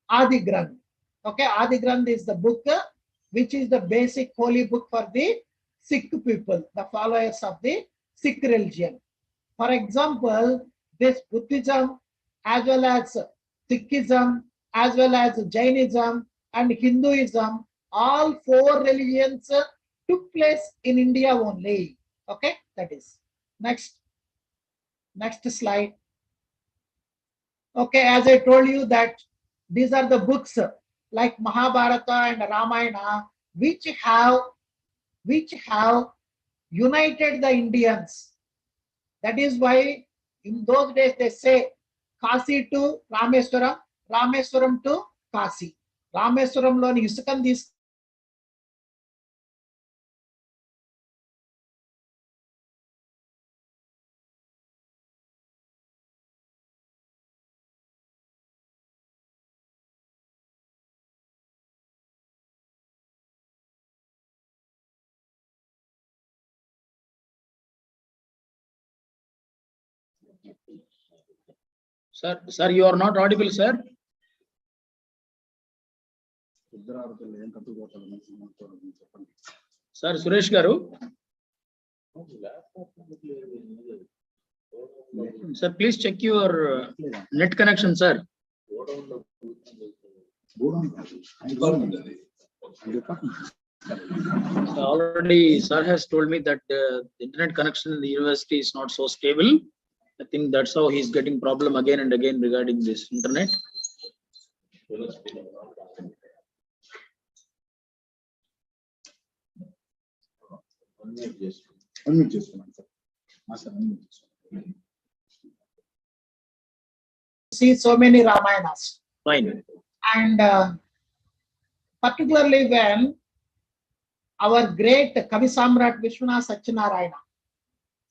Adi Granth. Okay, Adi Granth is the book which is the basic holy book for the Sikh people, the followers of the Sikh religion. For example, this Buddhism as well as Sikhism as well as Jainism and Hinduism, all four religions took place in India only. Okay, that is next slide. Okay, as I told you that these are the books like Mahabharata and Ramayana which have united the Indians. That is why in those days they say Kasi to Rameswaram, Rameswaram to Kasi. Rameswaram loni Isukam this. Sir, you are not audible, sir. Sir, Suresh Garu. Sir, please check your net connection, sir. Already, sir has told me that the internet connection in the university is not so stable. I think that's how he's getting problem again and again regarding this internet. See so many Ramayanas. Fine. And particularly when our great Kavi Samrat Vishwanath Satyanarayana,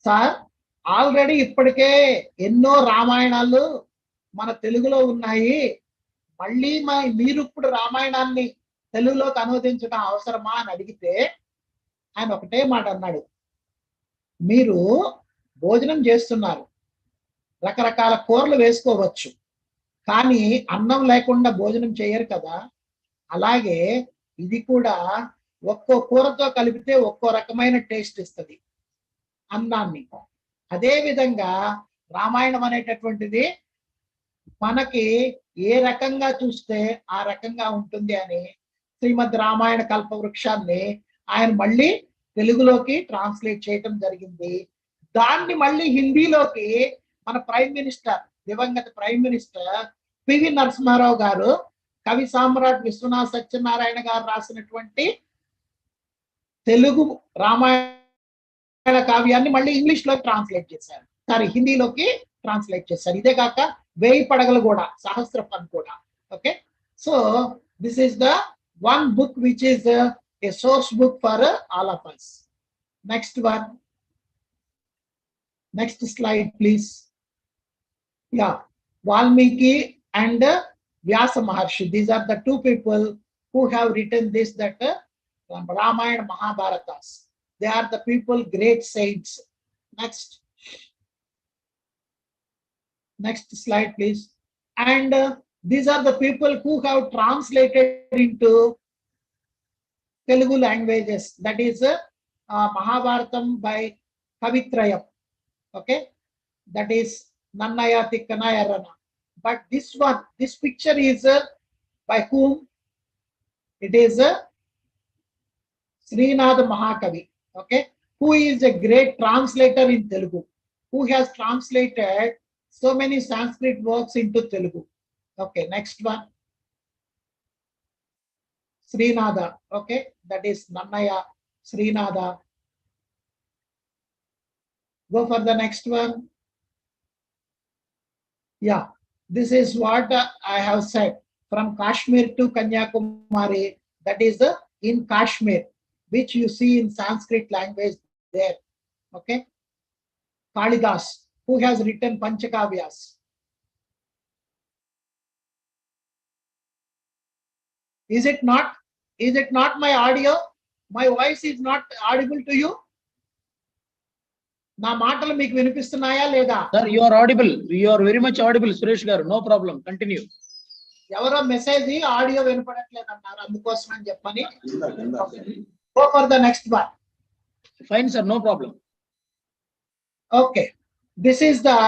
sir, already ఇప్పటికే ఎన్నో రామాయణాలు మన తెలుగులో ఉన్నాయి. మళ్ళీ మీరు ఇప్పుడు రామాయణాన్ని తెలుగులోకి అనువదించడం అవసరమా అని అడిగితే ఆయన ఒకటే మాట అన్నాడు, మీరు భోజనం చేస్తున్నారు, రకరకాల కూరలు వేసుకోవచ్చు, కానీ అన్నం లేకుండా భోజనం చేయరు కదా. అలాగే ఇది కూడా ఒక్కో కూరతో కలిపితే ఒక్కో రకమైన టేస్ట్ ఇస్తుంది అన్నాన్ని. అదే విధంగా రామాయణం అనేటటువంటిది మనకి ఏ రకంగా చూస్తే ఆ రకంగా ఉంటుంది అని శ్రీమద్ రామాయణ కల్పవృక్షాన్ని ఆయన మళ్ళీ తెలుగులోకి ట్రాన్స్లేట్ చేయటం జరిగింది. దాన్ని మళ్ళీ హిందీలోకి మన ప్రైమ్ మినిస్టర్, దివంగత ప్రైమ్ మినిస్టర్ పివి నరసింహారావు గారు కవి సామ్రాట్ విశ్వనాథ సత్యనారాయణ గారు రాసినటువంటి తెలుగు రామాయణ కావ్యాన్ని మళ్ళీ ఇంగ్లీష్ లో ట్రాన్స్లేట్ చేశారు, సారీ హిందీలోకి ట్రాన్స్లేట్ చేశారు. ఇదే కాక 1000 పడగలు కూడా, సహస్రపన్ కూడా. Okay, so this is the one book which is a source book for all of us. Next one, next slide please. Yeah, Valmiki and Vyasa Maharshi, these are the two people who have written this, that Ramayana Mahabharatas. They are the people, great saints. Next slide please. And these are the people who have translated into Telugu languages, that is Mahabharatam by Kavitrayam. Okay, that is Nannaya Tikkana Errana. But this one, this picture is by whom? It is Srinada Mahakavi. Okay, who is a great translator in Telugu, who has translated so many Sanskrit works into Telugu. Okay, next one, Srinada. Okay, that is Nannaya Srinada. Go for the next one. Yeah, this is what I have said, from Kashmir to Kanyakumari, that is in Kashmir, which you see in Sanskrit language there. Okay, Kalidas, who has written Panchakavyas. Is it not my audio? My voice is not audible to you? నా మాటలు మీకు వినిపిస్తున్నాయా లేదా? Sir, you are audible. You are very much audible, Suresh Garu. No problem. Continue. ఎవరో message audio వినపడట్లేదు అన్నారు, అందుకోసం అని చెప్పని. Go for the next one. Fine, sir. No problem. Okay, this is the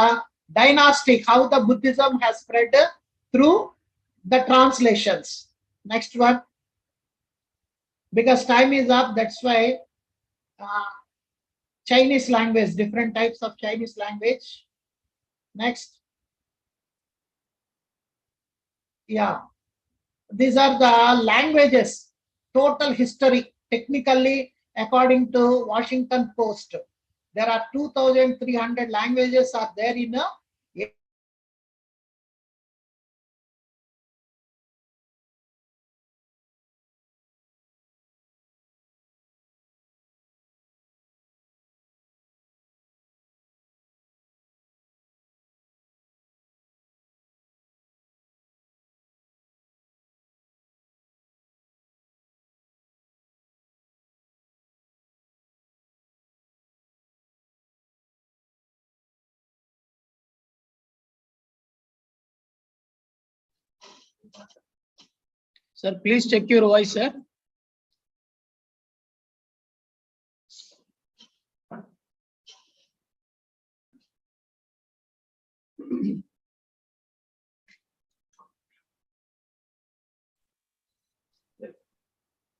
dynastic, how the Buddhism has spread through the translations. Next one, because time is up, that's why Chinese language, different types of Chinese language. Next, yeah, these are the languages, total history. Technically, according to Washington Post, there are 2,300 languages are there in a Sir, please check your voice, sir.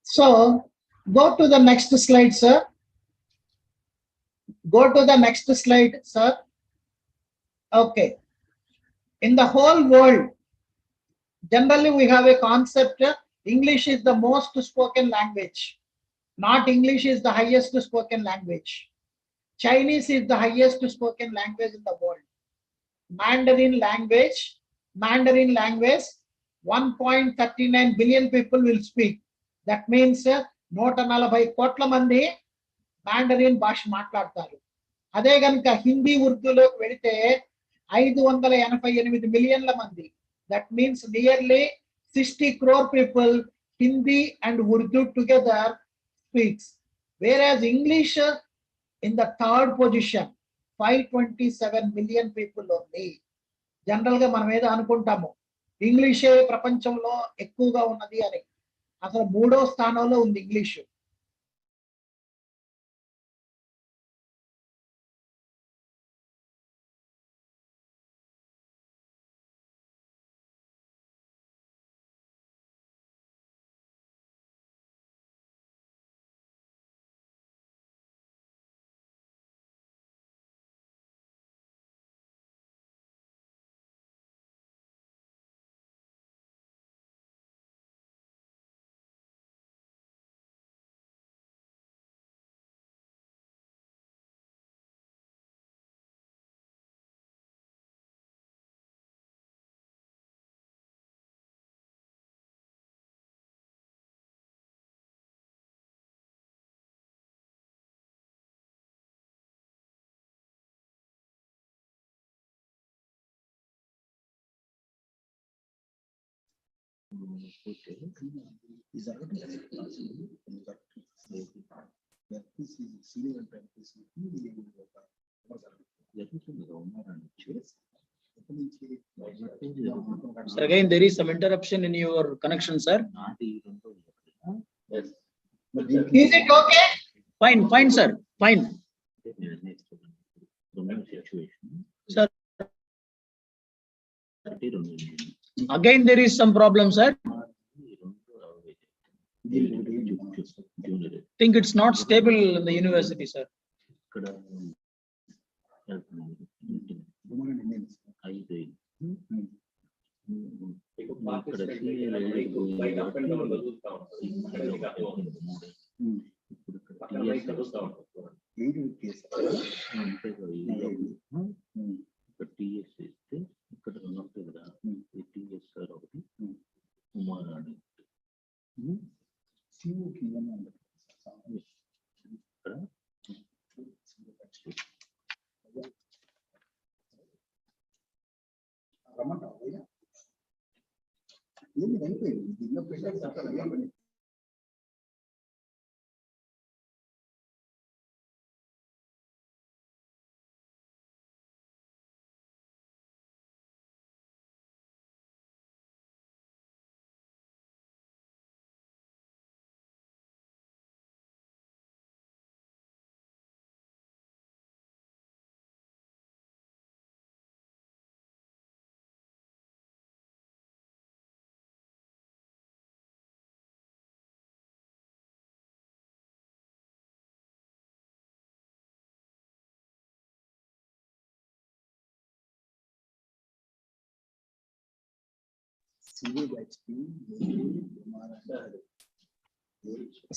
So go to the next slide, sir. Go to the next slide, sir. Okay. In the whole world, generally we have a concept, English is the most spoken language. Not English is the highest spoken language. Chinese is the highest spoken language in the world. Mandarin language, 1.39 billion people will speak. That means 140 కోట్ల మంది Mandarin భాష మాట్లాడతారు. అదే గనుక హిందీ ఉర్దూలోకి వెళితే 588 మిలియన్ల మంది. That means nearly 60 crore people Hindi and Urdu together speaks. Whereas English in the third position, 527 million people only. General గా మనం ఏదో అనుకుంటాము ఇంగ్లీషే ప్రపంచంలో ఎక్కువగా ఉన్నది అని. అసలు 3వ స్థానంలో ఉంది English. Sir, again there is some interruption in your connection, sir. Is it okay? Fine, sir. Fine. Sir, again there is some problem, sir. Think it's not stable in the university, sir.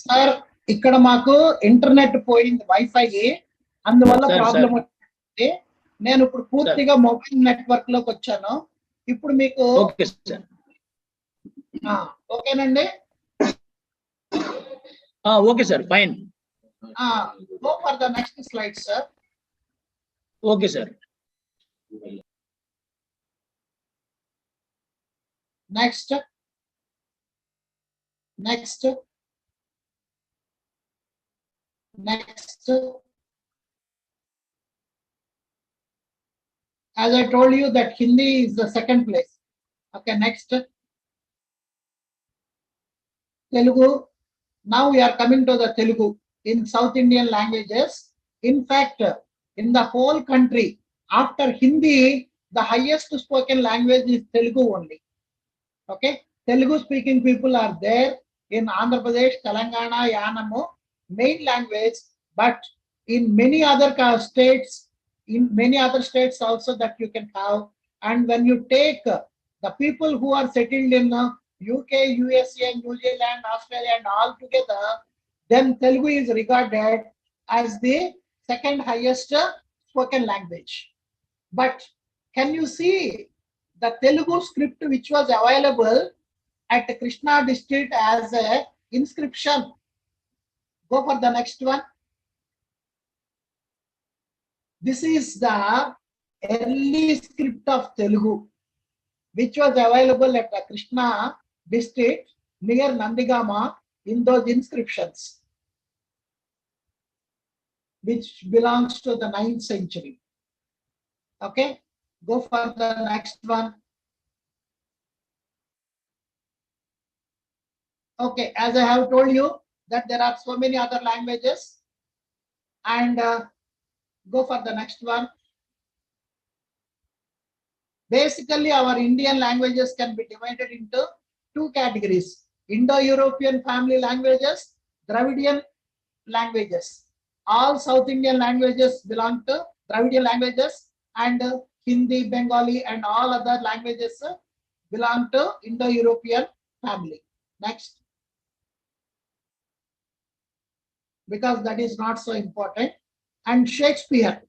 Sir ఇక్కడ మాకు internet పోయింది wifi, అందువల్ల problem వచ్చింది. నేను ఇప్పుడు పూర్తిగా mobile network లోకి వచ్చాను. ఇప్పుడు మీకు ఓకేనండి? Okay sir, fine. Go for the next slide sir. Okay sir. Next. As I told you that Hindi is the second place. Okay, next. Telugu. Now we are coming to the Telugu in South Indian languages. In fact, in the whole country, after Hindi, the highest spoken language is Telugu only. Okay, Telugu speaking people are there in Andhra Pradesh, Telangana, Yanamu, main language, but in many other states, in many other states also that you can have. And when you take the people who are settled in UK, USA, New Zealand, Australia, and all together, then Telugu is regarded as the second highest spoken language. But can you see the Telugu script which was available at Krishna district as a inscription? Go for the next one. This is the early script of Telugu which was available at the Krishna district near Nandigama in those inscriptions, which belongs to the 9th century. Okay, go for the next one. Okay, as I have told you that there are so many other languages, and go for the next one. Basically, our Indian languages can be divided into two categories: Indo-European family languages, Dravidian languages. All South Indian languages belong to Dravidian languages, and Hindi, Bengali, and all other languages belong to Indo-European family. Next. Because that is not so important. And Shakespeare,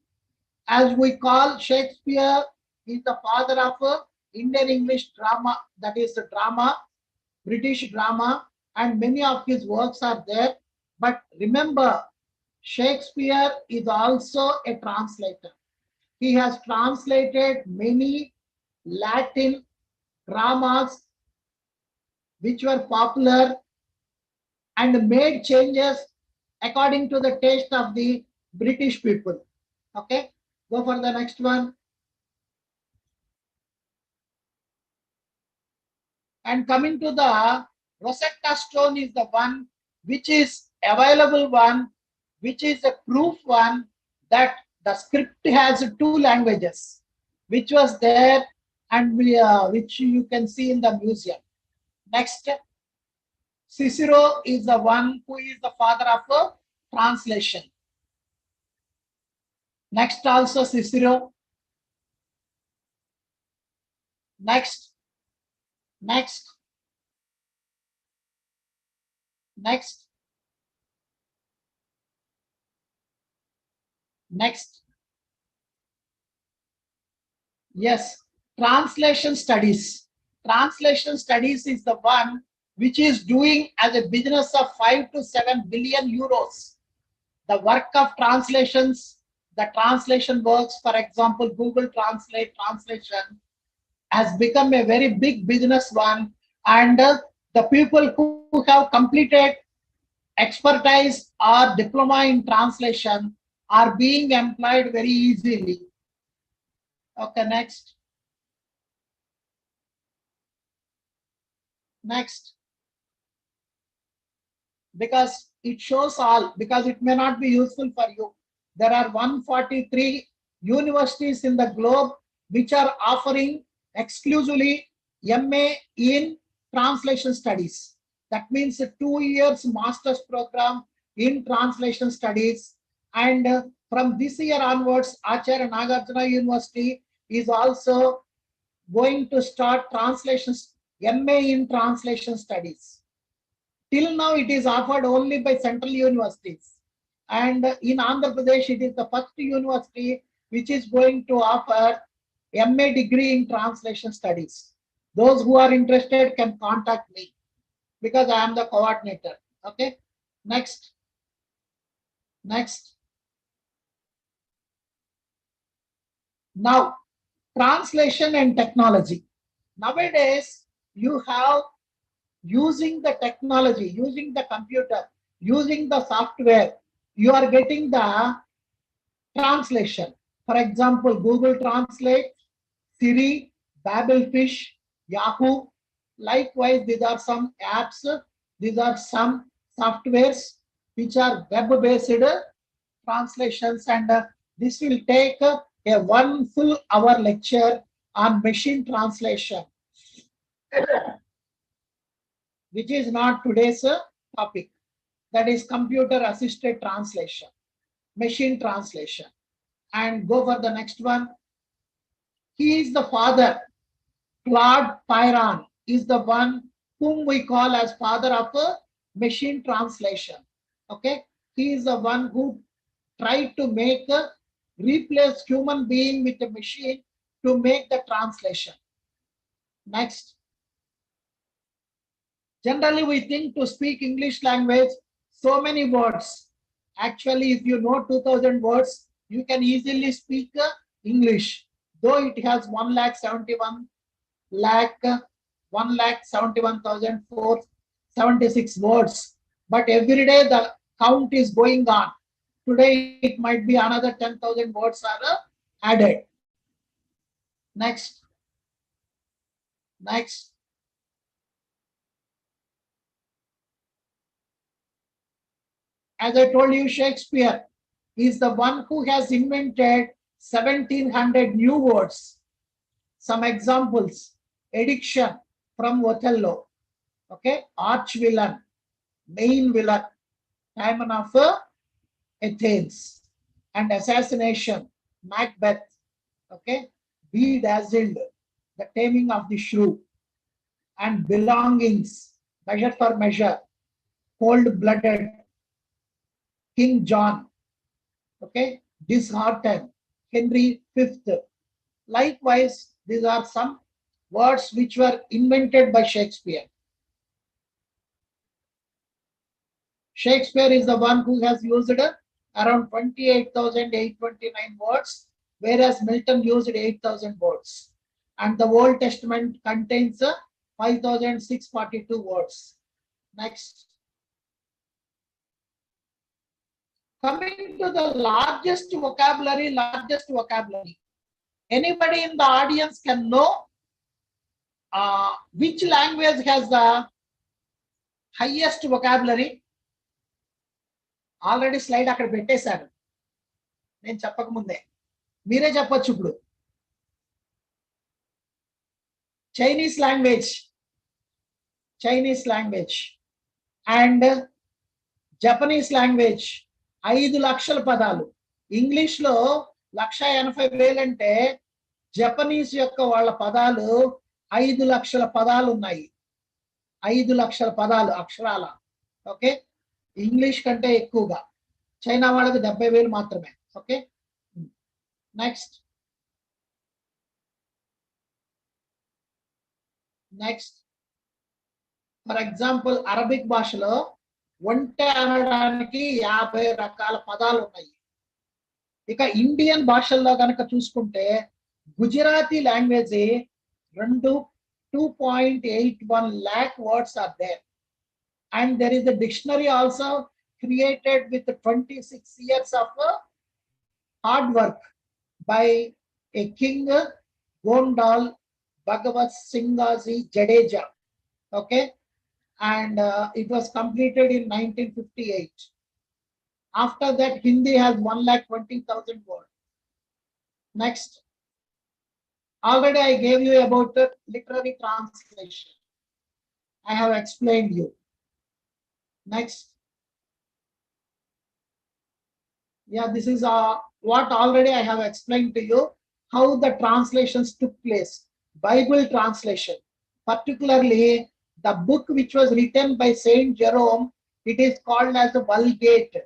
as we call Shakespeare, is the father of Indian English drama, that is the drama, British drama, and many of his works are there. But remember, Shakespeare is also a translator. He has translated many Latin dramas which were popular and made changes according to the taste of the British people. Okay, go for the next one. And coming to the Rosetta Stone is the one which is available one, which is a proof one that the script has two languages, which was there and which you can see in the museum. Next, Cicero is the one who is the father of translation. Next, also Cicero. Next, next, next, next. Yes, translation studies. Translation studies is the one which is doing as a business of 5 to 7 billion euros. The work of translations, the translation works, for example, Google Translate translation has become a very big business one, and the people who have completed expertise or diploma in translation are being employed very easily. Okay, next. Next. Because it shows all, because it may not be useful for you. There are 143 universities in the globe which are offering exclusively MA in translation studies. That means a 2 years master's program in translation studies. And from this year onwards, Acharya Nagarjuna University is also going to start translations, MA in translation studies. Till now, it is offered only by central universities. And in Andhra Pradesh, it is the first university which is going to offer MA degree in translation studies. Those who are interested can contact me because I am the coordinator. Okay, next. Next. Now, translation and technology. Nowadays, you have using the technology, using the computer, using the software, you are getting the translation. For example, Google Translate, Siri, Babelfish, Yahoo. Likewise, these are some apps These are some softwares which are web-based translations, and this will take a 1 full hour lecture on machine translation, which is not today's topic. That is computer assisted translation, machine translation. And go for the next one. He is the father. Claude Pyron is the one whom we call as father of machine translation. Okay, he is the one who tried to make replace human being with a machine to make the translation. Next. Generally, we think to speak English language, so many words. Actually, if you know 2000 words, you can easily speak English, though it has 1,71,476 words. But every day the count is going on. Today it might be another 10,000 words are added. Next. Next. As I told you, Shakespeare is the one who has invented 1700 new words. Some examples: addiction from Othello, okay, arch villain, main villain, Timon of Athens, and assassination, Macbeth, okay, be dazzled, the taming of the shrew, and belongings, measure for measure, cold-blooded, King John, okay, disheartened, Henry V. Likewise, these are some words which were invented by Shakespeare. Shakespeare is the one who has used around 28,829 words, whereas Milton used 8,000 words. And the Old Testament contains 5,642 words. Next. Coming to the largest vocabulary. Anybody in the audience can know which language has the highest vocabulary? Already slide అక్కడ పెట్టేశారు, నేను చెప్పక ముందే మీరే చెప్పొచ్చు ఇప్పుడు. Chinese language and Japanese language 5 లక్షల పదాలు. ఇంగ్లీష్ లో 1,80,000 అంటే జపనీస్ యొక్క వాళ్ళ పదాలు 5 లక్షల పదాలు ఉన్నాయి. 5 లక్షల పదాలు అక్షరాల. ఓకే, ఇంగ్లీష్ కంటే ఎక్కువగా. చైనా వాళ్ళది 70,000 మాత్రమే. Okay, next. For example Arabic భాషలో ఒంటె అనడానికి 50 రకాల పదాలు ఉన్నాయి. ఇక ఇండియన్ భాషల్లో కనుక చూసుకుంటే Gujarati language 2.81 lakh words are there, and there is a dictionary also created with 26 years of hard work by a king, Gondal Bhagavat Singhaji Jadeja. Okay, and it was completed in 1958. After that, Hindi has 1,20,000 words. Next. Already I gave you about the literary translation. I have explained you. Next. Yeah, this is what already I have explained to you, how the translations took place. Bible translation, particularly the book which was written by Saint Jerome, it is called as the Vulgate,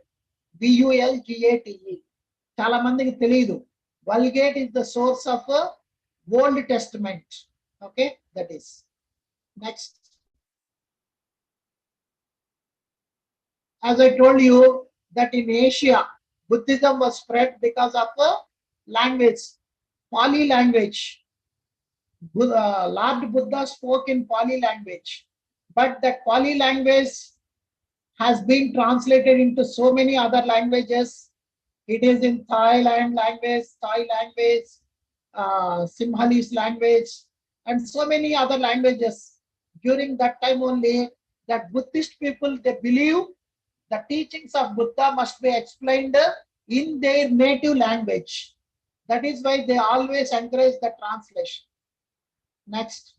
Vulgate. Chala mandiki teliyadu. Vulgate is the source of Old Testament. Okay, that is. Next. As I told you that in Asia, Buddhism was spread because of language, Pali language. Lord Buddha spoke in Pali language, but that Pali language has been translated into so many other languages. It is in Thai language, Sinhalese language, and so many other languages. During that time only, that Buddhist people, they believe the teachings of Buddha must be explained in their native language. That is why they always encourage the translation. Next.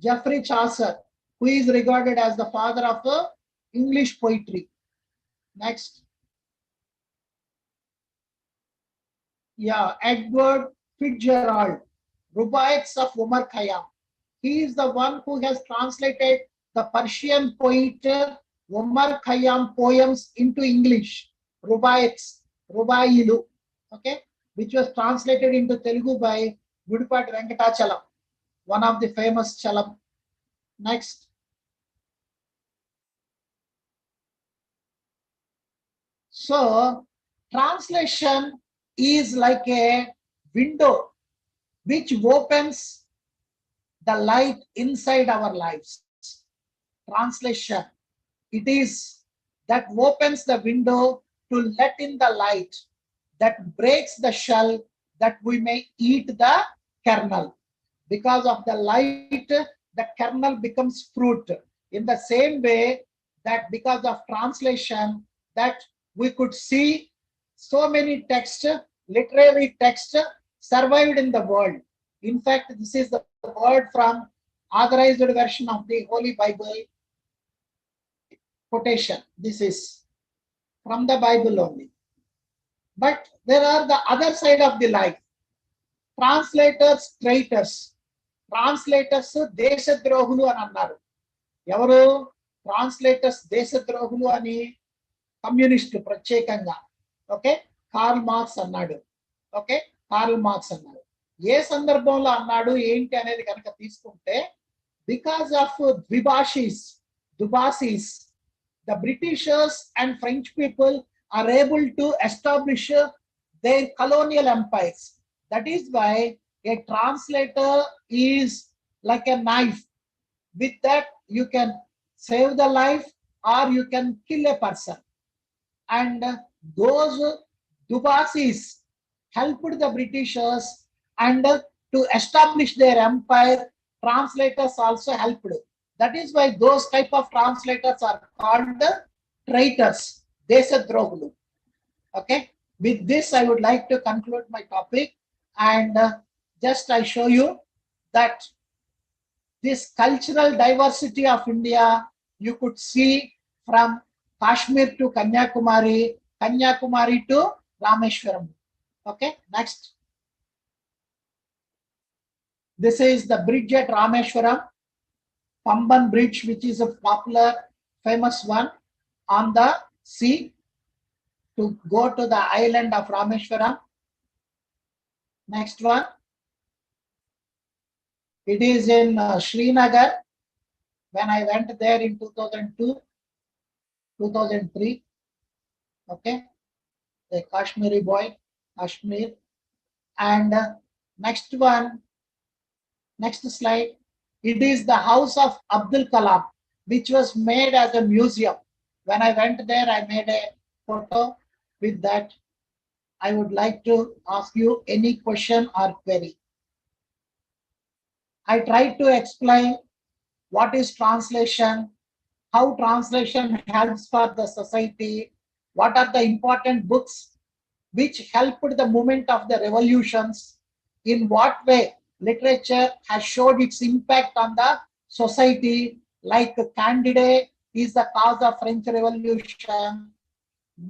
Geoffrey Chaucer, who is regarded as the father of English poetry. Next. Yeah, Edward Fitzgerald, Rubaiyats of Umar Khayyam. He is the one who has translated the Persian poet Umar Khayyam poems into English. Rubaiyats, Rubaiyilu, okay, which was translated into Telugu by Gudipati Venkatachalam, one of the famous Chalam. Next. So, translation is like a window which opens the light inside our lives. Translation, it is that opens the window to let in the light, that breaks the shell, that we may eat the kernel. Because of the light, the kernel becomes fruit. In the same way, that because of translation, that we could see so many texts, literary texts survived in the world. In fact, this is the word from authorized version of the Holy Bible quotation. This is from the Bible only. But there are the other side of the life. Translators, traitors. Translators, దేశద్రోహులు అని అన్నారు. ఎవరు? Translators దేశద్రోహులు అని కమ్యూనిస్టులు ప్రత్యేకంగా. Okay, Karl Marx అన్నాడు. Okay, Karl Marx అన్నాడు. ఏ సందర్భంలో అన్నాడు ఏంటి అనేది కనుక తీసుకుంటే, because of Dubasis, the Britishers and French people are able to establish their colonial empires. That is why a translator is like a knife. With that, you can save the life or you can kill a person. And those Dubasis helped the Britishers, and to establish their empire, translators also helped. That is why those type of translators are called traitors, desadrohulu. Okay, with this I would like to conclude my topic, and just I show you that this cultural diversity of India you could see from Kashmir to Kanyakumari, Kanyakumari to Rameshwaram. Okay, next. This is the bridge at Rameshwaram, Pamban Bridge, which is a popular, famous one on the sea to go to the island of Rameshwaram. Next one. It is in Srinagar. When I went there in 2002, 2003. Okay, a Kashmiri boy, Kashmir. And next one, next slide. It is the house of Abdul Kalam, which was made as a museum. When I went there, I made a photo with that. I would like to ask you any question or query. I tried to explain what is translation, how translation helps for the society, what are the important books which helped the movement of the revolutions, in what way literature has showed its impact on the society, like Candide is the cause of French Revolution,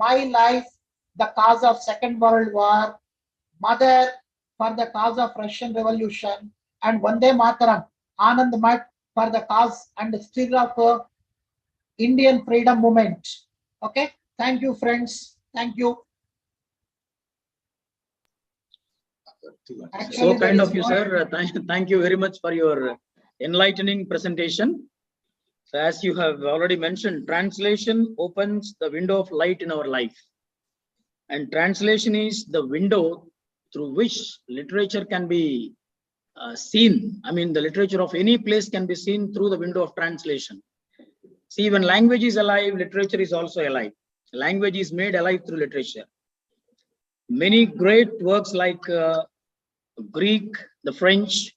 My Life, the cause of Second World War, Mother for the cause of Russian Revolution, and Vande Mataram, Anand Mat for the cause and still of Indian freedom movement. Okay, thank you friends, thank you. So kind of you, sir. Thank you very much for your enlightening presentation. So as you have already mentioned, translation opens the window of light in our life. And translation is the window through which literature can be seen. I mean, the literature of any place can be seen through the window of translation. See, when language is alive, literature is also alive. Language is made alive through literature. Many great works like Greek, the French,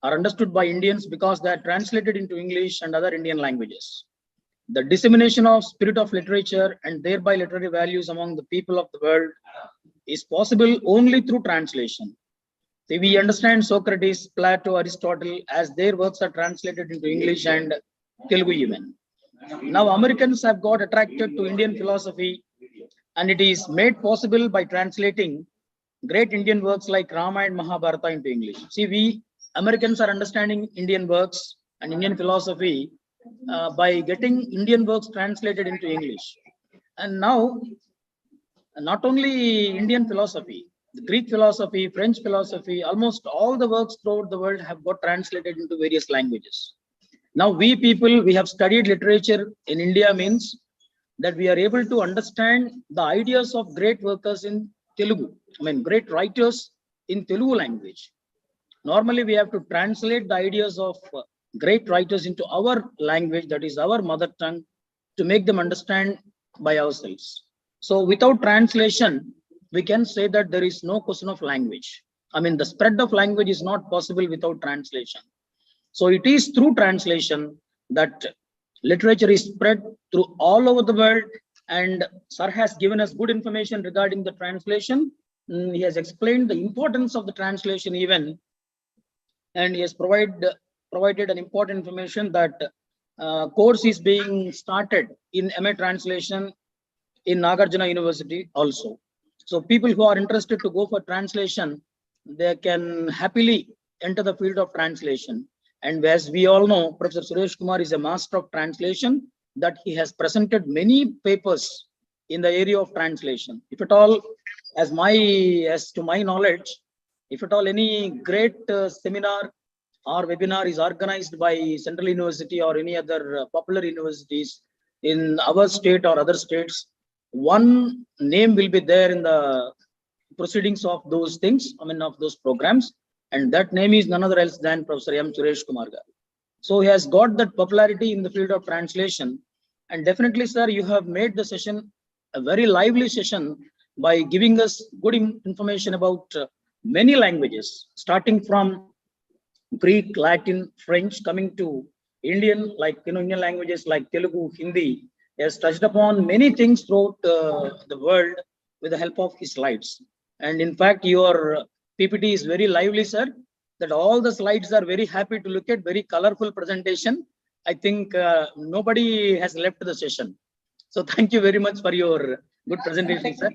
are understood by Indians because they are translated into English and other Indian languages. The dissemination of spirit of literature and thereby literary values among the people of the world is possible only through translation. See, we understand Socrates, Plato, Aristotle as their works are translated into English and Telugu even. Now Americans have got attracted to Indian philosophy, and it is made possible by translating great Indian works like Rama and Mahabharata into English. See, we Americans are understanding Indian works and Indian philosophy by getting Indian works translated into English. And now, not only Indian philosophy, the Greek philosophy, French philosophy, almost all the works throughout the world have got translated into various languages. Now, we people, we have studied literature in India means that we are able to understand the ideas of great workers in Telugu. I mean, great writers in Telugu language. Normally, we have to translate the ideas of great writers into our language, that is our mother tongue, to make them understand by ourselves. So without translation, we can say that there is no question of language. I mean, the spread of language is not possible without translation. So it is through translation that literature is spread through all over the world. And Sir has given us good information regarding the translation. He has explained the importance of the translation even, and he has provided an important information that course is being started in MA translation in Nagarjuna University also. So people who are interested to go for translation, they can happily enter the field of translation. And as we all know, Professor Suresh Kumar is a master of translation, that he has presented many papers in the area of translation. If at all, as to my knowledge, if at all any great seminar or webinar is organized by Central University or any other popular universities in our state or other states, one name will be there in the proceedings of those things, I mean of those programs, and that name is none other else than Professor M. Suresh Kumar Garu. So he has got that popularity in the field of translation, and definitely, sir, you have made the session a very lively session by giving us good information about many languages, starting from Greek, Latin, French, coming to Indian, like Indian languages like Telugu, Hindi. He has touched upon many things throughout the world with the help of his slides. And in fact, your PPT is very lively, sir, that all the slides are very happy to look at, very colorful presentation. I think nobody has left the session. So thank you very much for your good presentation, sir.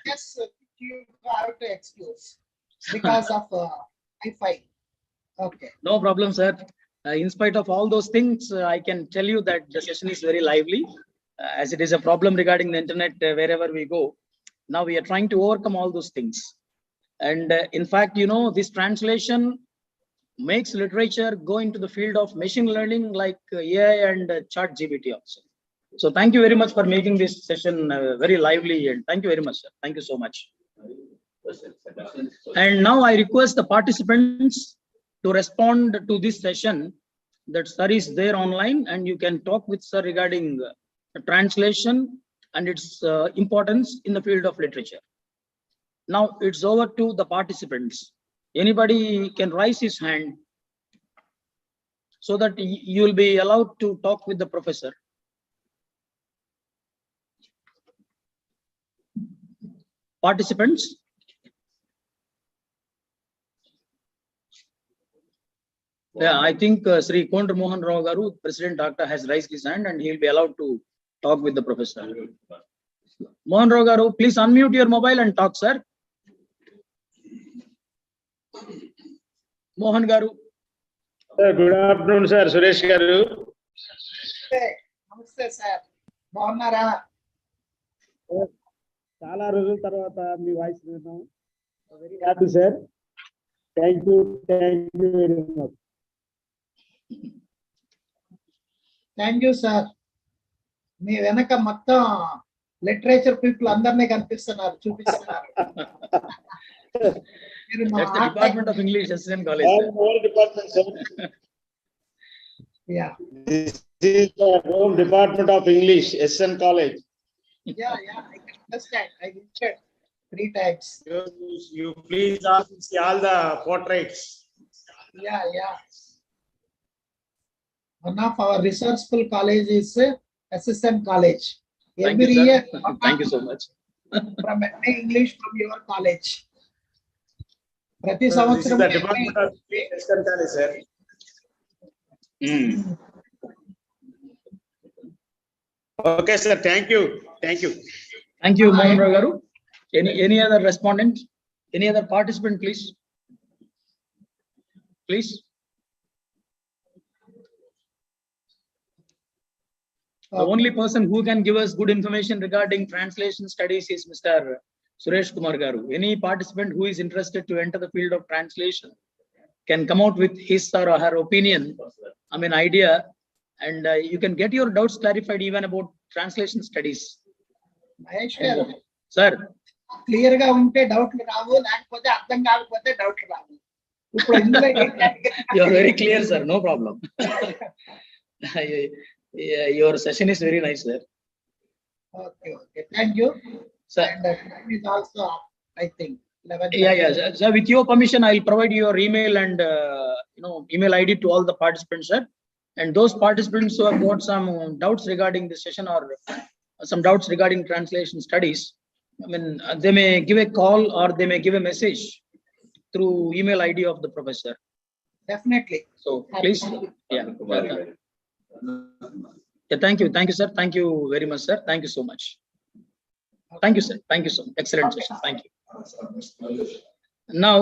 Yes, you have to excuse because of Wi-Fi. Okay. No problem, sir. In spite of all those things, I can tell you that the session is very lively, as it is a problem regarding the internet wherever we go. Now we are trying to overcome all those things. And in fact, this translation makes literature go into the field of machine learning like AI and ChatGPT also. So thank you very much for making this session very lively, and thank you very much, sir. Thank you so much. And now I request the participants to respond to this session, that sir is there online and you can talk with sir regarding translation and its importance in the field of literature. Now it's over to the participants. Anybody can raise his hand so that you will be allowed to talk with the professor. Participants? Yeah, I think Sri Kondra Mohan Rao Garu, President Doctor, has raised his hand and he will be allowed to talk with the professor. Mohan Rao Garu, please unmute your mobile and talk, sir. Mohan Garu. Sir, good afternoon, sir. Suresh Garu. Namaste, sir. Bagunnara? చాలా రోజుల తర్వాత మీ voice విన్నాం. Very happy sir. Thank you very much. Thank you sir. మీ వెనక మొత్తం literature people అందరినీ కనిపిస్తున్నారు, చూపిస్తున్నారు. That's the Department of English, N.College. Home department, sir. Yeah. This is the home department of English, N.College. Yeah, I can understand. I visited 3 times. You please see all the portraits. Yeah. One of our resourceful college is SSM College. Thank you, Every sir. year, Thank you so much. from English from your college. ప్రతి This is సంవత్సరం the department of Western College, sir. Okay, sir. Thank you. Thank you. Thank you, Mohan Rao garu. Any other respondent? Any other participant, please? Please. The only person who can give us good information regarding translation studies is Mr. Suresh Kumar garu. Any participant who is interested to enter the field of translation can come out with his or her opinion, idea, and you can get your doubts clarified even about translation studies. Mahesh గారు Sir, clear గా ఉంటే డౌట్లు రావు, లేకపోతే అర్థం కాకపోతే డౌట్లు రావు. ఇప్పుడు ఇందులో you are very clear, sir. No problem. Your session is very nice, sir. Okay. Thank you. Sir. And time is also up, I think. 11. Yeah. So with your permission, I'll provide your email and email ID to all the participants, sir. And those participants who have got some doubts regarding this session or some doubts regarding translation studies, they may give a call or they may give a message through email ID of the professor. Definitely. So please, yeah. Thank you, sir. Thank you very much, sir. Thank you so much. Thank you, sir. Thank you so much. Excellent session. Thank you. Now,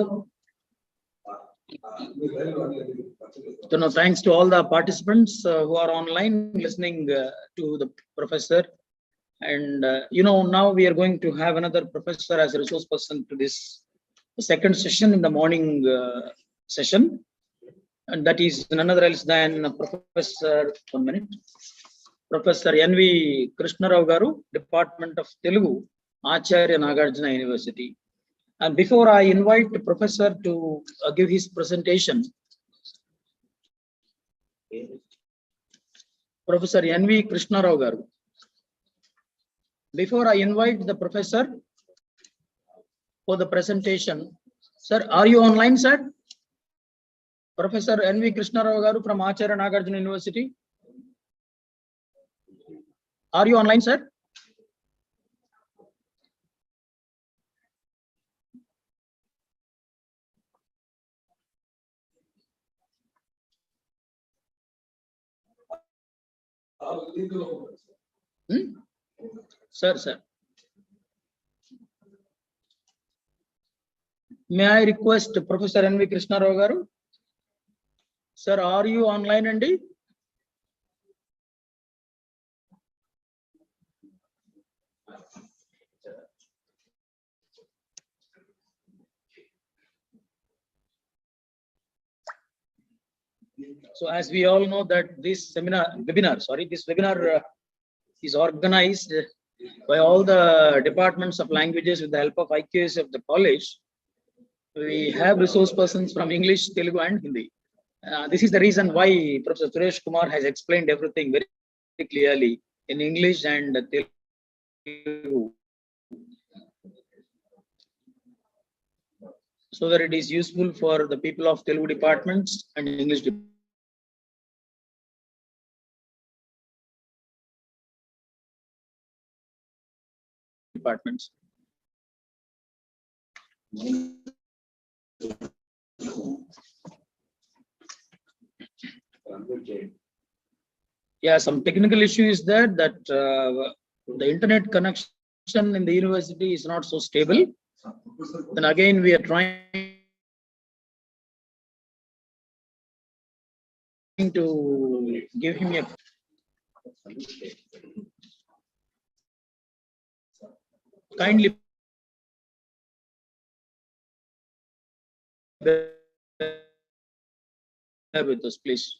thanks to all the participants who are online listening to the professor. And now we are going to have another professor as a resource person to this second session in the morning session. And that is none other else than Professor N.V. Krishnarao garu, Department of Telugu, Acharya Nagarjuna University. And before I invite the professor to give his presentation, Professor N.V. Krishnarao garu. Before I invite the professor for the presentation, sir, are you online, sir? Professor N.V. Krishnarao garu from Acharya Nagarjuna University. Are you online, sir? Sir. May I request Professor N.V. Krishnarao garu? Sir, are you online, Andy? So as we all know that this webinar is organized by all the departments of languages with the help of IQS of the college. We have resource persons from English, Telugu and Hindi. This is the reason why Professor Suresh Kumar has explained everything very clearly in English and Telugu, so that it is useful for the people of Telugu departments and English departments. Yeah, some technical issue is there that the internet connection in the university is not so stable. Then again, we are trying to give him a kindly bear with us, please.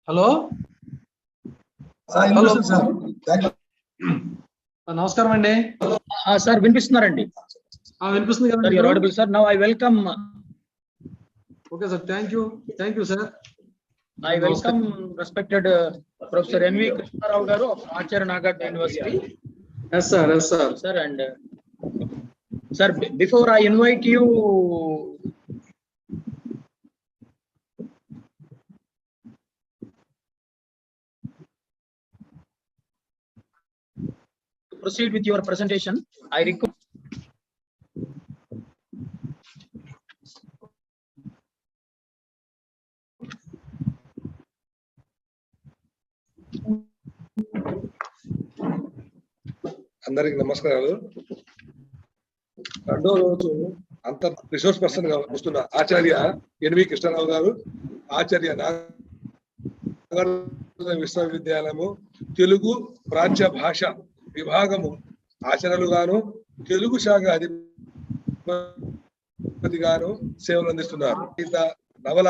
Hello hello నమస్కారం అండి. Sir వినిపిస్తున్నారండి? వినిపిస్తుంది sir కదండి? You're audible sir. Now I welcome. Okay sir, thank you sir. I welcome respected Professor N.V. Krishnarao garu of Acharya Nagarjuna University. Yes sir, yes sir. Sir, and sir, before I invite you to proceed with your presentation, I request అందరికి నమస్కారాలు. రెండో రోజు అంతర్ resource person గా వస్తున్న ఆచార్య N V Krishnarao గారు, ఆచార్య నాగార్జున విశ్వవిద్యాలయము తెలుగు ప్రాచ్య భాష విభాగము ఆచార్యులుగాను, తెలుగు శాఖ అధిపతిగాను సేవలు అందిస్తున్నారు. నవల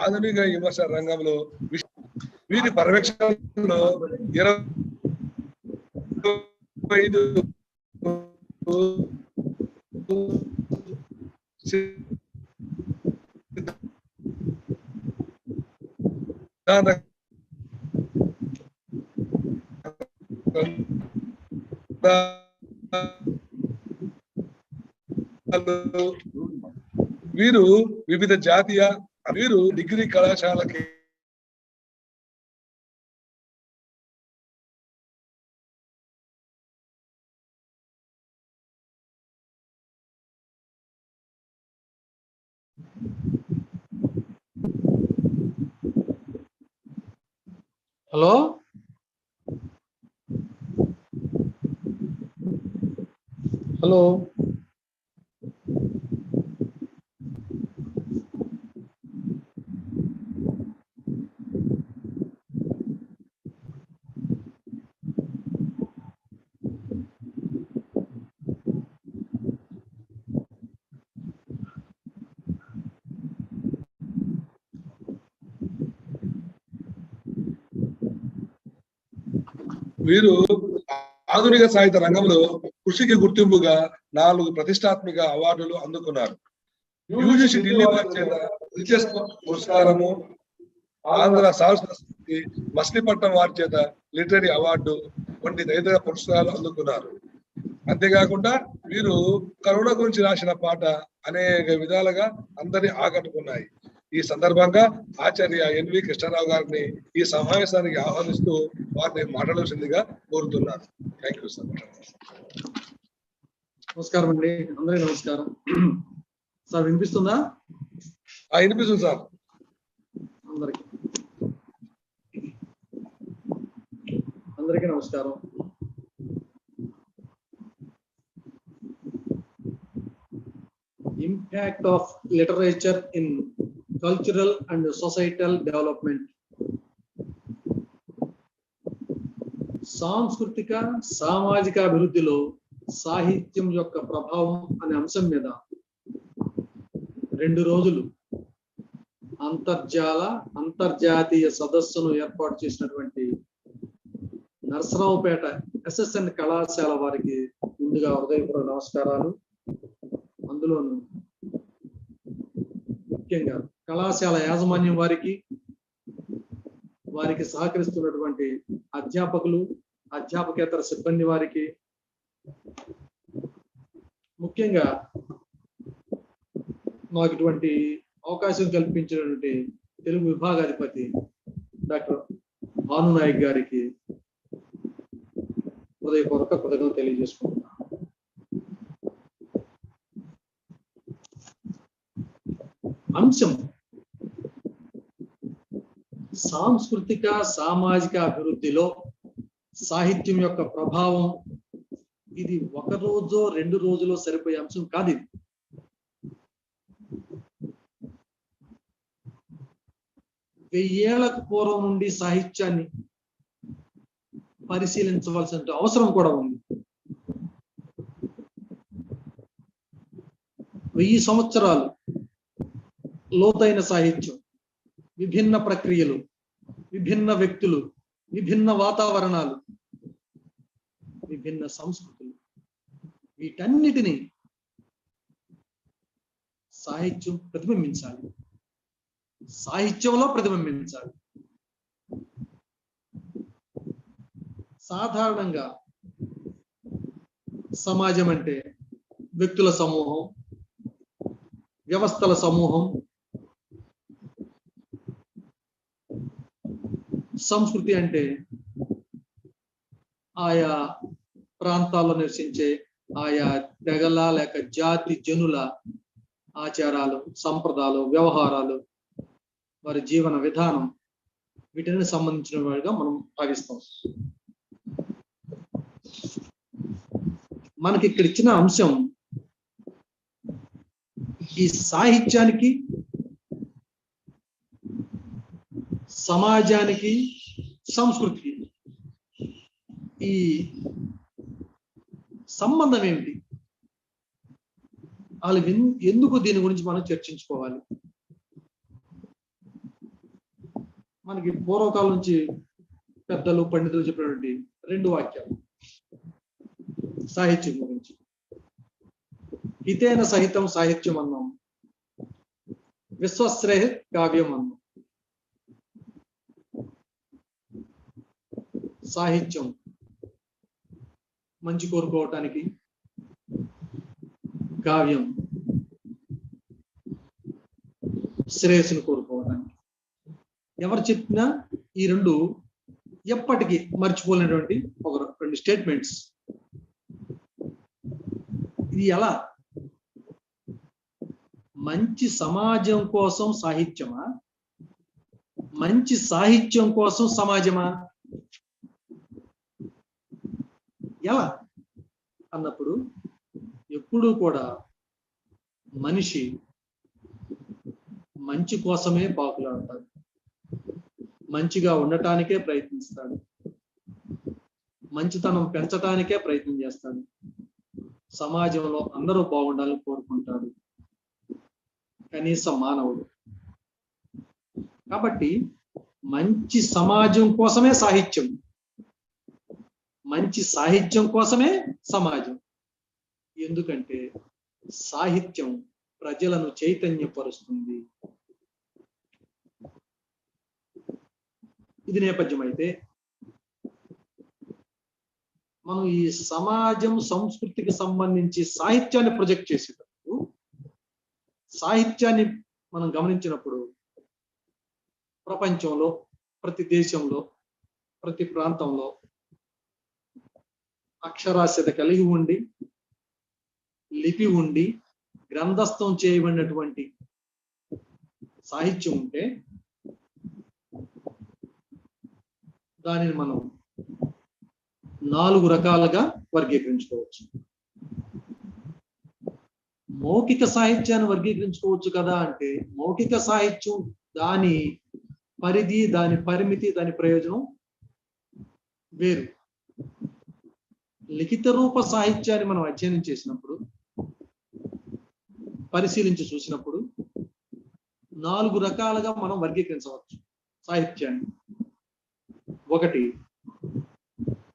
ఆధునిక విమర్శ రంగంలో వీరి పర్యవేక్షణలో 25 వీరు వివిధ జాతీయ డిగ్రీ కళాశాలకి హలో హలో వీరు ఆధునిక సాహిత్య రంగంలో కృషికి గుర్తింపుగా 4 ప్రతిష్టాత్మక అవార్డులు అందుకున్నారు. యూజీసీ ఢిల్లీ వారి చేత రిచెస్ పురస్కారము, ఆంధ్ర సాంస్కృతిక మచిలీపట్నం వారి చేత లిటరీ అవార్డు వంటి తదితర పురస్కారాలు అందుకున్నారు. అంతేకాకుండా వీరు కరోనా గురించి రాసిన పాట అనేక విధాలుగా అందరినీ ఆకట్టుకున్నాయి. ఈ సందర్భంగా ఆచార్య ఎన్వి కృష్ణారావు గారిని ఈ సమావేశానికి ఆహ్వానిస్తూ వారిని మాట్లాడాల్సిందిగా కోరుతున్నారు. Thank you sir. నమస్కారం అండి, అందరికీ నమస్కారం. సార్ వినిపిస్తుందా? వినిపిస్తుంది సార్. అందరికీ నమస్కారం. Impact of literature in cultural and societal development. సాంస్కృతిక సామాజిక అభివృద్ధిలో సాహిత్యం యొక్క ప్రభావం అనే అంశం మీద 2 రోజులు అంతర్జాతీయ సదస్సును ఏర్పాటు చేసినటువంటి నరసరావుపేట SSN కళాశాల వారికి ముందుగా హృదయపూర్వక నమస్కారాలు. అందులోను ముఖ్యంగా కళాశాల యాజమాన్యం వారికి సహకరిస్తున్నటువంటి అధ్యాపకులు, అధ్యాపకేతర సిబ్బంది వారికి, ముఖ్యంగా మాకు ఇటువంటి అవకాశం కల్పించినటువంటి తెలుగు విభాగాధిపతి డాక్టర్ భాను నాయక్ గారికి హృదయపూర్వక కృతజ్ఞతలు తెలియజేసుకుంటున్నాను. అంశం సాంస్కృతిక సామాజిక అభివృద్ధిలో సాహిత్యం యొక్క ప్రభావం. ఇది 1 రోజో 2 రోజులో సరిపోయే అంశం కాదు. ఇది వెయ్యేళ్లకు పూర్వం నుండి సాహిత్యాన్ని పరిశీలించవలసిన అవసరం కూడా ఉంది. 1000 సంవత్సరాలు లోతైన సాహిత్యం, విభిన్న ప్రక్రియలు, విభిన్న వ్యక్తులు, విభిన్న వాతావరణాలు, విభిన్న సంస్కృతులు, వీటన్నిటినీ సాహిత్యం ప్రతిబింబించాలి, సాహిత్యంలో ప్రతిబింబించాలి. సాధారణంగా సమాజం అంటే వ్యక్తుల సమూహం, వ్యవస్థల సమూహం. సంస్కృతి అంటే ఆయా ప్రాంతాల్లో నివసించే ఆయా తెగల లేక జాతి జనుల ఆచారాలు, సంప్రదాయాలు, వ్యవహారాలు, వారి జీవన విధానం, వీటిని సంబంధించిన వాడిగా మనం భావిస్తాం. మనకి ఇక్కడ ఇచ్చిన అంశం ఈ సాహిత్యానికి, సమాజానికి, సంస్కృతికి ఈ సంబంధం ఏమిటి, వాళ్ళు ఎందుకు దీని గురించి మనం చర్చించుకోవాలి. మనకి పూర్వకాలం నుంచి పెద్దలు పండితులు చెప్పినటువంటి 2 వాక్యాలు సాహిత్యం గురించి. హితేన సహితం సాహిత్యం అన్నాం, విశ్వశ్రేయ కావ్యం అన్నాం. సాహిత్యం మంచి కోరుకోవటానికి, కావ్యం శ్రేయస్సును కోరుకోవటానికి. ఎవరు చెప్పినా ఈ 2 ఎప్పటికీ మర్చిపోలేనటువంటి ఒక 2 స్టేట్మెంట్స్. ఇది ఎలా? మంచి సమాజం కోసం సాహిత్యమా, మంచి సాహిత్యం కోసం సమాజమా? ఎలా అన్నప్పుడు ఎప్పుడూ కూడా మనిషి మంచి కోసమే పాకులాడతాడు, మంచిగా ఉండటానికే ప్రయత్నిస్తాడు, మంచితనం పెంచటానికే ప్రయత్నం చేస్తాడు, సమాజంలో అందరూ బాగుండాలని కోరుకుంటాడు, కనీస మానవుడు. కాబట్టి మంచి సమాజం కోసమే సాహిత్యం, మంచి సాహిత్యం కోసమే సమాజం. ఎందుకంటే సాహిత్యం ప్రజలను చైతన్యపరుస్తుంది. ఇది నేపథ్యం అయితే, మనం ఈ సమాజం సంస్కృతికి సంబంధించి సాహిత్యాన్ని ప్రొజెక్ట్ చేసేటప్పుడు, సాహిత్యాన్ని మనం గమనించినప్పుడు ప్రపంచంలో ప్రతి దేశంలో ప్రతి ప్రాంతంలో అక్షరాస్యత కలిగి ఉండి, లిపి ఉండి, గ్రంథస్థం చేయబడినటువంటి సాహిత్యం ఉంటే దానిని మనం 4 రకాలుగా వర్గీకరించుకోవచ్చు. మౌఖిక సాహిత్యాన్ని వర్గీకరించుకోవచ్చు కదా అంటే, మౌఖిక సాహిత్యం దాని పరిధి, దాని పరిమితి, దాని ప్రయోజనం వేరు. లిఖిత రూప సాహిత్యాన్ని మనం అధ్యయనం చేసినప్పుడు, పరిశీలించి చూసినప్పుడు 4 రకాలుగా మనం వర్గీకరించవచ్చు సాహిత్యాన్ని. 1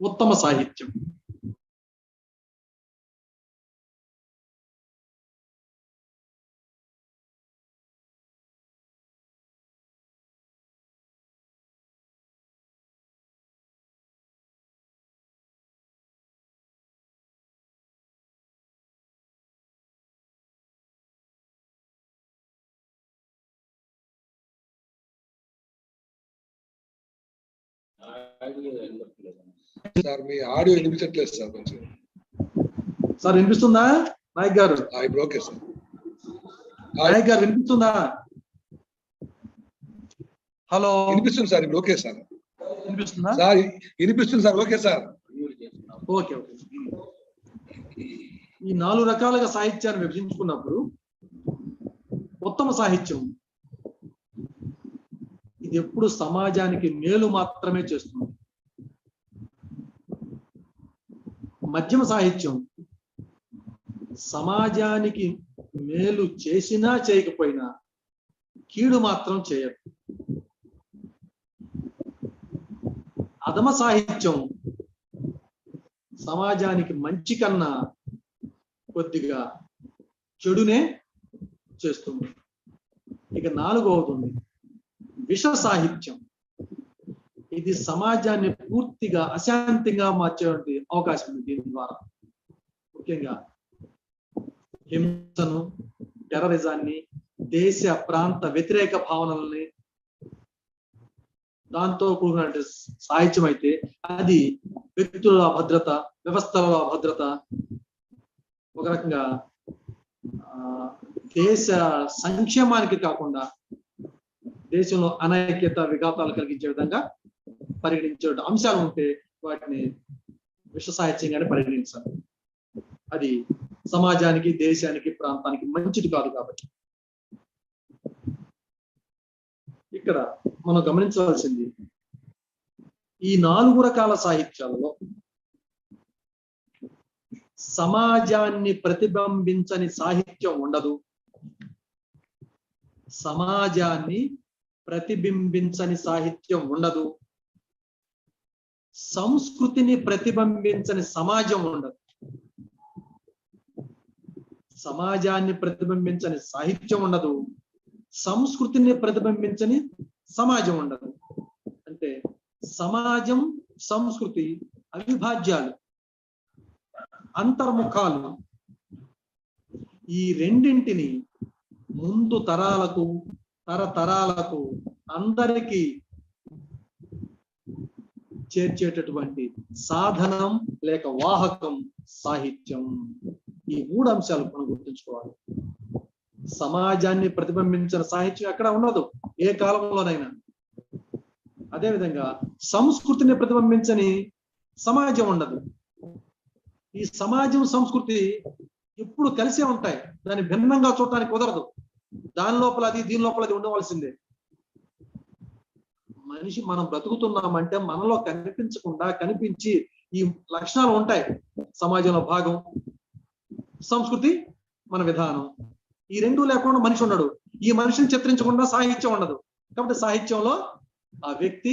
ఉత్తమ సాహిత్యం. సార్ మీ ఆడియో వినిపించట్లేదు సార్ కొంచెం. సార్ వినిపిస్తుందా నాయక్ గారు? ఇప్పుడు ఓకే సార్. నాయక్ గారు వినిపిస్తుందా? హలో, వినిపిస్తుంది సార్, ఇప్పుడు ఓకే సార్. వినిపిస్తుందా సార్? వినిపిస్తుంది sir, okay sir. Okay okay. ఈ 4 రకాలుగా సాహిత్యాన్ని విభజించుకున్నప్పుడు ఉత్తమ సాహిత్యం ఇది ఎప్పుడు సమాజానికి మేలు మాత్రమే చేస్తుంది. మధ్యమ సాహిత్యం సమాజానికి మేలు చేసినా చేయకపోయినా కీడు మాత్రం చేయదు. అధమ సాహిత్యం సమాజానికి మంచి కన్నా కొద్దిగా చెడునే చేస్తుంది. ఇక 4వది విష సాహిత్యం. ఇది సమాజాన్ని పూర్తిగా అశాంతిగా మార్చేటువంటి అవకాశం ఉంది. దీని ద్వారా ముఖ్యంగా హింసను, టెర్రరిజాన్ని, దేశ ప్రాంత వ్యతిరేక భావనల్ని దాంతో కూడిన సాహిత్యం అయితే అది వ్యక్తుల భద్రత, వ్యవస్థల భద్రత, ఒక రకంగా దేశ సంక్షేమానికి కాకుండా దేశంలో అనైక్యత, విఘాతాలు కలిగించే విధంగా పరిగణించే అంశాలు ఉంటే వాటిని విష సాహిత్యంగానే పరిగణించాలి. అది సమాజానికి, దేశానికి, ప్రాంతానికి మంచిది కాదు. కాబట్టి ఇక్కడ మనం గమనించవలసింది ఈ 4 రకాల సాహిత్యాలలో సమాజాన్ని ప్రతిబింబించని సాహిత్యం ఉండదు. సమాజాన్ని ప్రతిబింబించని సాహిత్యం ఉండదు. సంస్కృతిని ప్రతిబింబించని సమాజం ఉండదు. సమాజాన్ని ప్రతిబింబించని సాహిత్యం ఉండదు. సంస్కృతిని ప్రతిబింబించని సమాజం ఉండదు. అంటే సమాజం, సంస్కృతి అవిభాజ్యాలు, అంతర్ముఖాలు. ఈ రెండింటిని ముందు తరాలకు, తరతరాలకు అందరికీ చేర్చేటటువంటి సాధనం లేక వాహకం సాహిత్యం. ఈ 3 అంశాలు మనం గుర్తుంచుకోవాలి. సమాజాన్ని ప్రతిబింబించిన సాహిత్యం ఎక్కడ ఉండదు, ఏ కాలంలోనైనా. అదేవిధంగా సంస్కృతిని ప్రతిబింబించని సమాజం ఉండదు. ఈ సమాజం, సంస్కృతి ఎప్పుడు కలిసే ఉంటాయి. దాన్ని భిన్నంగా చూడటానికి కుదరదు. దాని లోపల అది, దీని లోపల అది ఉండవలసిందే. మనిషి మనం బ్రతుకుతున్నామంటే మనలో కనిపించకుండా కనిపించి ఈ లక్షణాలు ఉంటాయి. సమాజంలో భాగం సంస్కృతి, మన విధానం. ఈ 2 లేకుండా మనిషి ఉండడు. ఈ మనిషిని చిత్రించకుండా సాహిత్యం ఉండదు. కాబట్టి సాహిత్యంలో ఆ వ్యక్తి,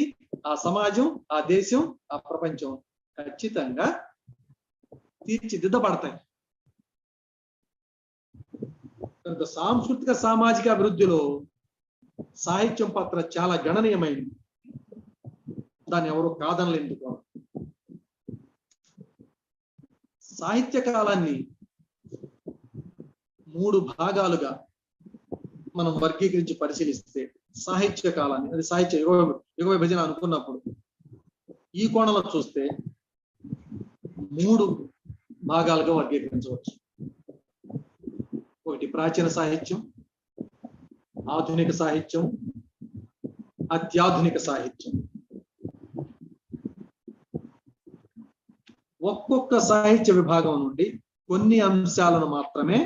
ఆ సమాజం, ఆ దేశం, ఆ ప్రపంచం ఖచ్చితంగా తీర్చిదిద్దబడతాయి. కనుక సాంస్కృతిక, సామాజిక అభివృద్ధిలో సాహిత్యం పాత్ర చాలా గణనీయమైనది. దాన్ని ఎవరు కాదనలేందుకు. సాహిత్య కాలాన్ని 3 భాగాలుగా మనం వర్గీకరించి పరిశీలిస్తే సాహిత్య కాలాన్ని, అది సాహిత్య యుగ విభజన అనుకున్నప్పుడు ఈ కోణంలో చూస్తే 3 భాగాలుగా వర్గీకరించవచ్చు. ఒకటి ప్రాచీన సాహిత్యం, ఆధునిక సాహిత్యం, అత్యాధునిక సాహిత్యం. ఒక్కొక్క సాహిత్య విభాగం నుండి కొన్ని అంశాలను మాత్రమే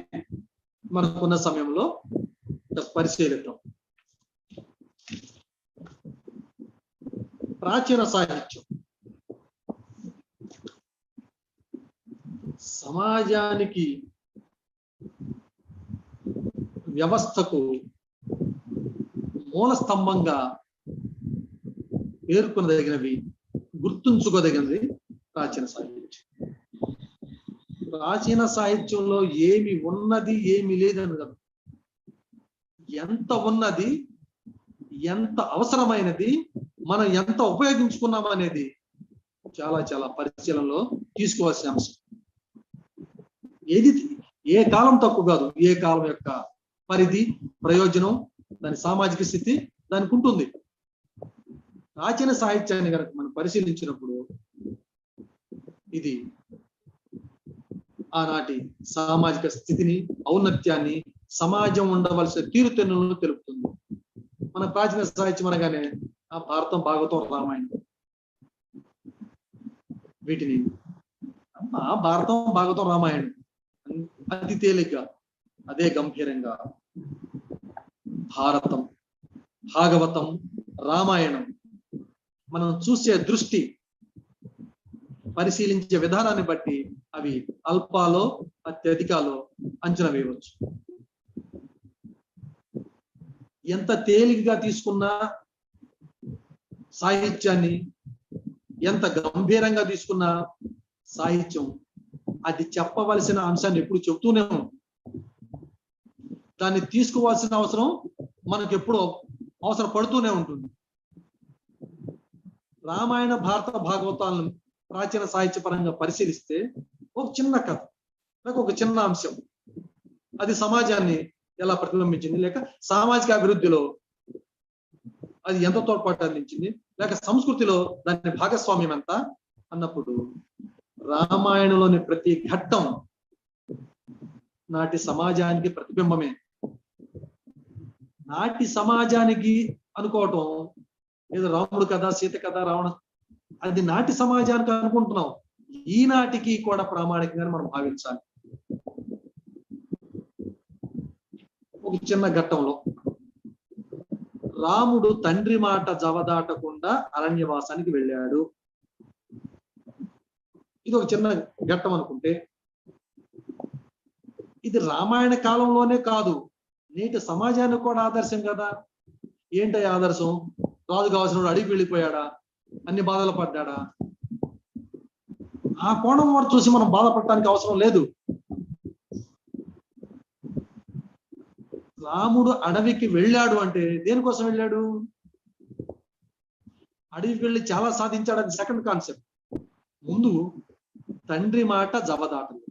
మనకున్న సమయంలో పరిశీలిద్దాం. ప్రాచీన సాహిత్యం సమాజానికి, వ్యవస్థకు మూల స్తంభంగా పేర్కొనదగినవి, గుర్తుంచుకోదగినది ప్రాచీన సాహిత్యం. ప్రాచీన సాహిత్యంలో ఏమి ఉన్నది, ఏమి లేదని కాదు, ఎంత ఉన్నది, ఎంత అవసరమైనది, మనం ఎంత ఉపయోగించుకున్నాం అనేది చాలా చాలా పరిశీలనలో తీసుకోవాల్సిన అంశం. ఏది, ఏ కాలం తక్కువ కాదు. ఏ కాలం యొక్క పరిధి, ప్రయోజనం, దాని సామాజిక స్థితి దానికి ఉంటుంది. ప్రాచీన సాహిత్యాన్ని కనుక మనం పరిశీలించినప్పుడు ఇది ఆనాటి సామాజిక స్థితిని, ఔన్నత్యాన్ని, సమాజం ఉండవలసిన తీరుతెన్నులను తెలుపుతుంది. మన ప్రాచీన సాహిత్యం అనగానే ఆ భారతం, భాగవతం, రామాయణం, వీటిని భారతం, భాగవతం, రామాయణం అతి తేలిగ్గా, అదే గంభీరంగా భారతం, భాగవతం, రామాయణం మనం చూసే దృష్టి, పరిశీలించే విధానాన్ని బట్టి అవి అల్పాలో అత్యధికాలో అంచనా వేయవచ్చు. ఎంత తేలికగా తీసుకున్నా సాహిత్యాన్ని, ఎంత గంభీరంగా తీసుకున్న సాహిత్యం అది చెప్పవలసిన అంశాన్ని ఎప్పుడు చెబుతూనే ఉంది. దాన్ని తీసుకోవాల్సిన అవసరం మనకు ఎప్పుడు అవసరం పడుతూనే ఉంటుంది. రామాయణ భారత భాగవతాలను ప్రాచీన సాహిత్య పరంగా పరిశీలిస్తే ఒక చిన్న కథ లేక ఒక చిన్న అంశం అది సమాజాన్ని ఎలా ప్రతిబింబించింది, లేక సామాజిక అభివృద్ధిలో అది ఎంత తోడ్పాటు అందించింది, లేక సంస్కృతిలో దాని భాగస్వామ్యం ఎంత అన్నప్పుడు రామాయణంలోని ప్రతి ఘట్టం నాటి సమాజానికి ప్రతిబింబమే. నాటి సమాజానికి అనుకోవటం ఏదో రాముడు కదా, సీత కదా, రావణ, అది నాటి సమాజానికి అనుకుంటున్నాం. ఈనాటికి కూడా ప్రామాణికంగా మనం భావించాలి. ఒక చిన్న ఘట్టంలో రాముడు తండ్రి మాట జవదాటకుండా అరణ్యవాసానికి వెళ్ళాడు. ఇది ఒక చిన్న ఘట్టం అనుకుంటే, ఇది రామాయణ కాలంలోనే కాదు, నేటి సమాజానికి కూడా ఆదర్శం కదా. ఏంటి ఆదర్శం? రాజు కావాల్సిన అడిగి వెళ్ళిపోయాడా, అన్ని బాధలు పడ్డాడా? ఆ కోణం వారు చూసి మనం బాధపడటానికి అవసరం లేదు. రాముడు అడవికి వెళ్ళాడు అంటే దేనికోసం వెళ్ళాడు? అడవికి వెళ్ళి చాలా సాధించాడు, అది సెకండ్ కాన్సెప్ట్. ముందు తండ్రి మాట జవదాటలు,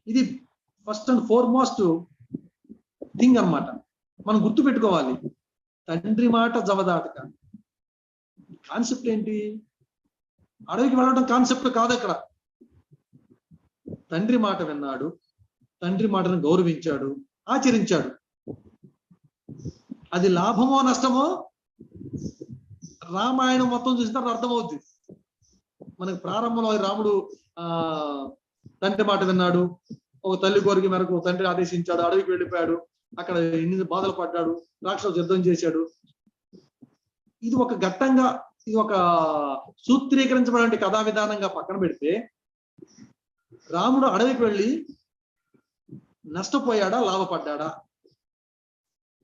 ఇది ఫస్ట్ అండ్ ఫోర్మోస్ట్ థింగ్ అన్నమాట. మనం గుర్తు పెట్టుకోవాలి. తండ్రి మాట జవదాటక కాన్సెప్ట్ ఏంటి? అడవికి వెళ్ళడం కాన్సెప్ట్ కాదు అక్కడ. తండ్రి మాట విన్నాడు, తండ్రి మాటను గౌరవించాడు, ఆచరించాడు. అది లాభమో నష్టమో రామాయణం మొత్తం చూసిన అర్థమవుద్ది మనకు. ప్రారంభంలో రాముడు తండ్రి మాట విన్నాడు, ఒక తల్లి కోరిక మేరకు తండ్రి ఆదేశించాడు, అడవికి వెళ్ళిపోయాడు, అక్కడ ఎన్ని బాధలు పడ్డాడు, రాక్షసు యుద్ధం చేశాడు. ఇది ఒక ఘట్టంగా, ఇది ఒక సూత్రీకరించబడిన కథా విధానంగా పక్కన పెడితే, రాముడు అడవికి వెళ్ళి నష్టపోయాడా, లాభపడ్డాడా?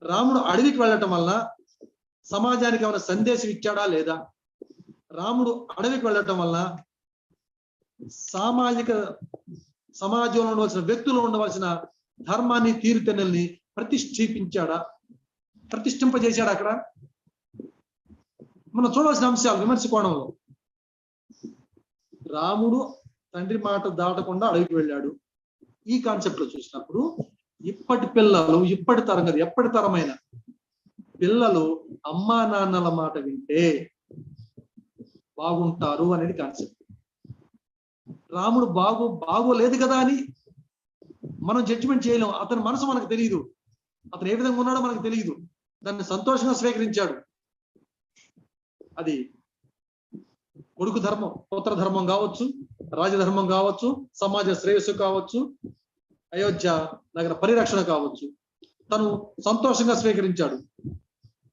రాముడు అడవికి వెళ్ళటం వల్ల సమాజానికి ఏమైనా సందేశం ఇచ్చాడా లేదా? రాముడు అడవికి వెళ్ళటం వల్ల సమాజంలో ఉండవలసిన వ్యక్తులు ఉండవలసిన ధర్మాన్ని, తీరుతెన్నుల్ని ప్రతిష్ఠింపజేశాడు. అక్కడ మనం చూడవలసిన అంశాలు విమర్శ కోణంలో. రాముడు తండ్రి మాట దాటకుండా అడవికి వెళ్ళాడు. ఈ కాన్సెప్ట్ లో చూసినప్పుడు ఇప్పటి పిల్లలు, ఇప్పటి తరం కదా, ఎప్పటి తరమైన పిల్లలు అమ్మా నాన్నల మాట వింటే బాగుంటారు అనేది కాన్సెప్ట్. రాముడు బాగోలేదు కదా అని మనం జడ్జిమెంట్ చేయలేం. అతని మనసు మనకు తెలియదు, అతను ఏ విధంగా ఉన్నాడో మనకు తెలియదు. దాన్ని సంతోషంగా స్వీకరించాడు. అది కొడుకు ధర్మం, పుత్ర ధర్మం కావచ్చు, రాజధర్మం కావచ్చు, సమాజ శ్రేయస్సు కావచ్చు, అయోధ్య నగర పరిరక్షణ కావచ్చు, తను సంతోషంగా స్వీకరించాడు.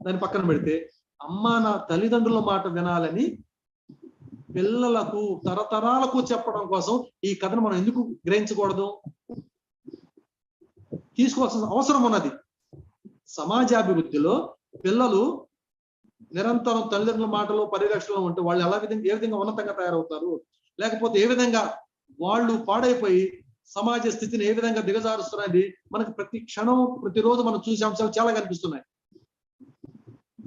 దాన్ని పక్కన పెడితే అమ్మా నా తల్లిదండ్రుల మాట వినాలని పిల్లలకు తరతరాలకు చెప్పడం కోసం ఈ కథను మనం ఎందుకు గ్రహించకూడదు? తీసుకోవాల్సిన అవసరం ఉన్నది. సమాజాభివృద్ధిలో పిల్లలు నిరంతరం తల్లిదండ్రుల మాటలో పరిరక్షణలో ఉంటే వాళ్ళు ఏ విధంగా ఉన్నతంగా తయారవుతారు, లేకపోతే ఏ విధంగా వాళ్ళు పాడైపోయి సమాజ స్థితిని ఏ విధంగా దిగజారుస్తున్నది మనకు ప్రతి క్షణం, ప్రతిరోజు మనం చూసే అంశాలు చాలా కనిపిస్తున్నాయి.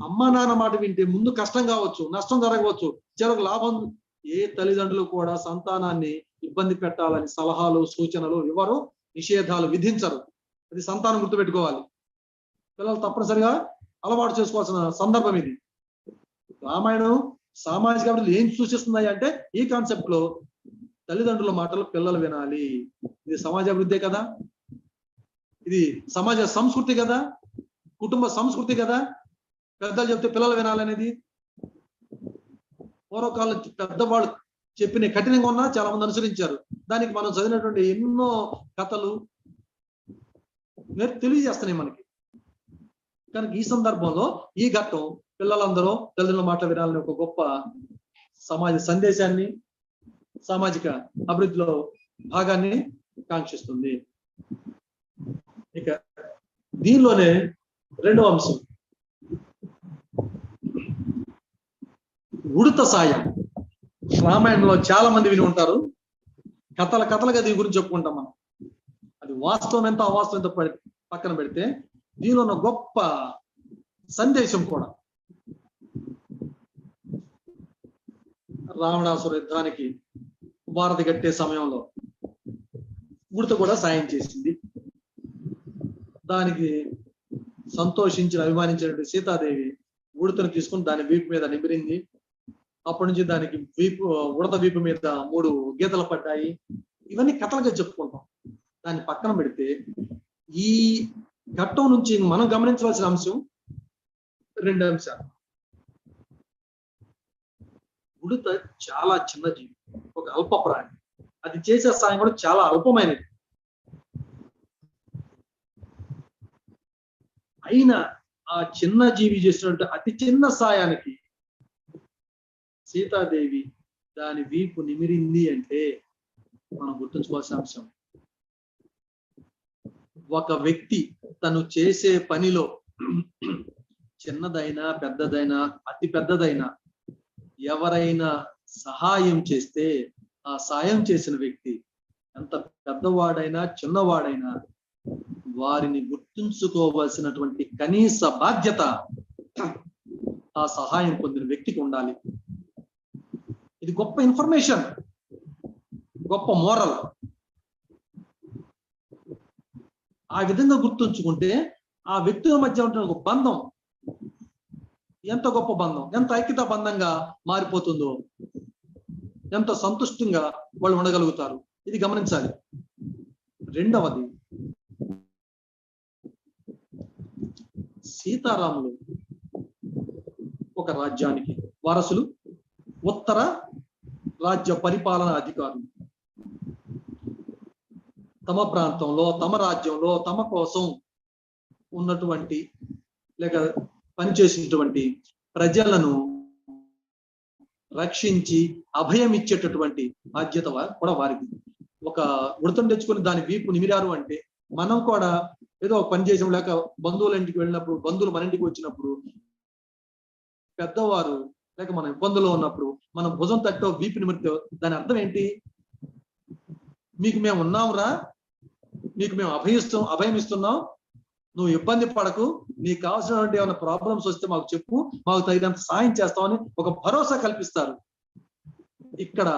అమ్మా నాన్న మాట వింటే ముందు కష్టం కావచ్చు, నష్టం జరగవచ్చు, చివరికి లాభం. ఏ తల్లిదండ్రులు కూడా సంతానాన్ని ఇబ్బంది పెట్టాలని సలహాలు, సూచనలు ఇవ్వరు, నిషేధాలు విధించరు. అది సంతానం గుర్తుపెట్టుకోవాలి. పిల్లలు తప్పనిసరిగా అలవాటు చేసుకోవాల్సిన సందర్భం ఇది. రామాయణం సామాజిక అభివృద్ధి ఏం సూచిస్తున్నాయి అంటే ఈ కాన్సెప్ట్ లో తల్లిదండ్రుల మాటలు పిల్లలు వినాలి. ఇది సమాజ అభివృద్ధే కదా, ఇది సమాజ సంస్కృతి కదా, కుటుంబ సంస్కృతి కదా. పెద్దలు చెప్తే పిల్లలు వినాలనేది పూర్వకాలం పెద్దవాళ్ళు చెప్పిన కఠినంగా ఉన్నా చాలా మంది అనుసరించారు. దానికి మనం చదివినటువంటి ఎన్నో కథలు తెలియజేస్తున్నాయి మనకి. కనుక ఈ సందర్భంలో ఈ ఘట్టం పిల్లలందరూ తల్లిదండ్రుల మాట వినాలని ఒక గొప్ప సమాజ సందేశాన్ని, సామాజిక అభివృద్ధిలో భాగాన్ని కాంక్షిస్తుంది. ఇక దీనిలోనే రెండవ అంశం ఉడత సాయం. రామాయణంలో చాలా మంది విని ఉంటారు. కథలుగా దీని గురించి చెప్పుకుంటాం మనం. అది వాస్తవం ఎంత అవాస్తవం ఎంత పక్కన పెడితే దీనిలో ఉన్న గొప్ప సందేశం కూడా. రావణాసుర యుద్ధానికి వారధి కట్టే సమయంలో ఉడత కూడా సాయం చేసింది. దానికి సంతోషించిన అభిమానించినటువంటి సీతాదేవి ఉడతను తీసుకుని దాని వీపు మీద నిమిరింది. అప్పటి నుంచి దానికి ఉడత వీపు మీద 3 గీతలు పడ్డాయి. ఇవన్నీ కథలుగా చెప్పుకుంటాం. దాన్ని పక్కన పెడితే ఈ ఘట్టం నుంచి మనం గమనించవలసిన అంశం 2 అంశాలు. ఉడత చాలా చిన్న జీవి, ఒక అల్ప ప్రాణి. అది చేసే సాయం కూడా చాలా అల్పమైనది. అయినా ఆ చిన్న జీవి చేసినట్టు అతి చిన్న సాయానికి సీతాదేవి దాని వీపు నిమిరింది అంటే మనం గుర్తుంచుకోవాల్సిన అంశం. ఒక వ్యక్తి తను చేసే పనిలో చిన్నదైనా పెద్దదైనా అతి పెద్దదైనా ఎవరైనా సహాయం చేస్తే ఆ సాయం చేసిన వ్యక్తి ఎంత పెద్దవాడైనా చిన్నవాడైనా వారిని గుర్తుంచుకోవాల్సినటువంటి కనీస బాధ్యత ఆ సహాయం పొందిన వ్యక్తికి ఉండాలి. ఇది గొప్ప ఇన్ఫర్మేషన్, గొప్ప మోరల్. ఆ విధంగా గుర్తుంచుకుంటే ఆ వ్యక్తుల మధ్య ఉంటున్న ఒక బంధం ఎంత గొప్ప బంధం, ఎంత ఐక్యత బంధంగా మారిపోతుందో, ఎంత సంతుష్టంగా వాళ్ళు ఉండగలుగుతారు. ఇది గమనించాలి. రెండవది, సీతారాములు ఒక రాజ్యానికి వారసులు, ఉత్తర రాజ్య పరిపాలన అధికారులు. తమ ప్రాంతంలో, తమ రాజ్యంలో, తమ కోసం ఉన్నటువంటి లేక పనిచేసినటువంటి ప్రజలను రక్షించి అభయం ఇచ్చేటటువంటి బాధ్యత కూడా వారికి. ఒక ఉడతను తెచ్చుకొని దాని వీపు నిమిరారు అంటే మనం కూడా ఏదో ఒక పని చేసాం, లేక బంధువుల ఇంటికి వెళ్ళినప్పుడు, బంధువులు మన ఇంటికి వచ్చినప్పుడు, పెద్దవారు లేక మన ఇబ్బందుల్లో ఉన్నప్పుడు మనం భుజం తట్టో వీపు నిమిరితే దాని అర్థం ఏంటి? మీకు మేము ఉన్నాంరా, మీకు మేము అభయం ఇస్తున్నాం, నువ్వు ఇబ్బంది పడకు, నీకు కావాల్సినటువంటి ఏమైనా ప్రాబ్లమ్స్ వస్తే మాకు చెప్పు, మాకు తగినంత సాయం చేస్తామని ఒక భరోసా కల్పిస్తారు. ఇక్కడ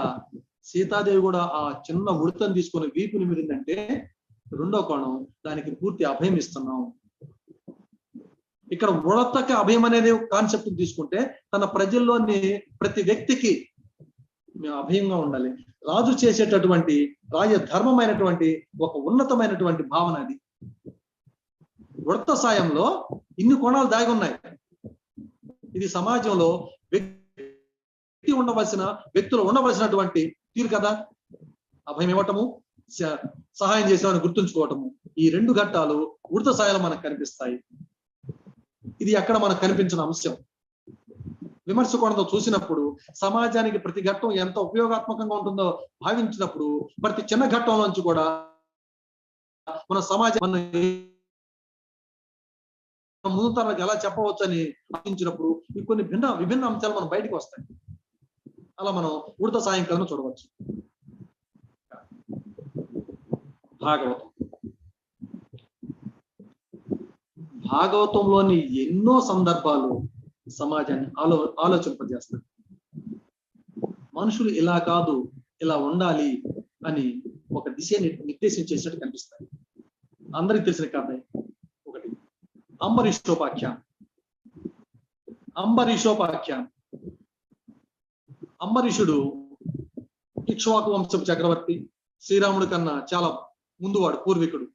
సీతాదేవి కూడా ఆ చిన్న ఉడతను తీసుకొని వీపు నిమిరిందంటే రెండో కోణం, దానికి పూర్తి అభయం ఇస్తున్నాం. ఇక్కడ ఉడతకి అభయం అనేది కాన్సెప్ట్ తీసుకుంటే తన ప్రజల్లోని ప్రతి వ్యక్తికి మేము అభయంగా ఉండాలి. రాజు చేసేటటువంటి రాజధర్మమైనటువంటి ఒక ఉన్నతమైనటువంటి భావన అది. ఉడత సాయంలో ఇన్ని కోణాలు దాగి ఉన్నాయి. ఇది సమాజంలో వ్యక్తులు ఉండవలసినటువంటి తీరు కదా. అభయం ఇవ్వటము, సహాయం చేసేవాడిని గుర్తుంచుకోవటము, ఈ 2 ఘట్టాలు ఉడత సాయాలు మనకు కనిపిస్తాయి. ఇది అక్కడ మనకు కనిపించిన అంశం. విమర్శ కోణంతో చూసినప్పుడు సమాజానికి ప్రతి ఘట్టం ఎంత ఉపయోగాత్మకంగా ఉంటుందో భావించినప్పుడు ప్రతి చిన్న ఘట్టం నుంచి కూడా మన సమాజం ముందు తరాలకు ఎలా చెప్పవచ్చు అని ఆలోచించినప్పుడు కొన్ని విభిన్న అంశాలు మనం బయటకు వస్తాయి. అలా మనం ఉడత సాయం కథను చూడవచ్చు. భాగవతంలోని ఎన్నో సందర్భాలు సమాజాన్ని ఆలోచింపజేస్తాయి. మనుషులు ఇలా కాదు, ఇలా ఉండాలి అని ఒక దిశ నిర్దేశం చేసినట్టు కనిపిస్తాయి. అందరికి తెలిసిన కథ ఒకటి, అంబరీషోపాఖ్యానం. అంబరీషుడు ఇక్ష్వాకు వంశపు చక్రవర్తి, శ్రీరాముడి కన్నా చాలా ముందువాడు, పూర్వీకుడు.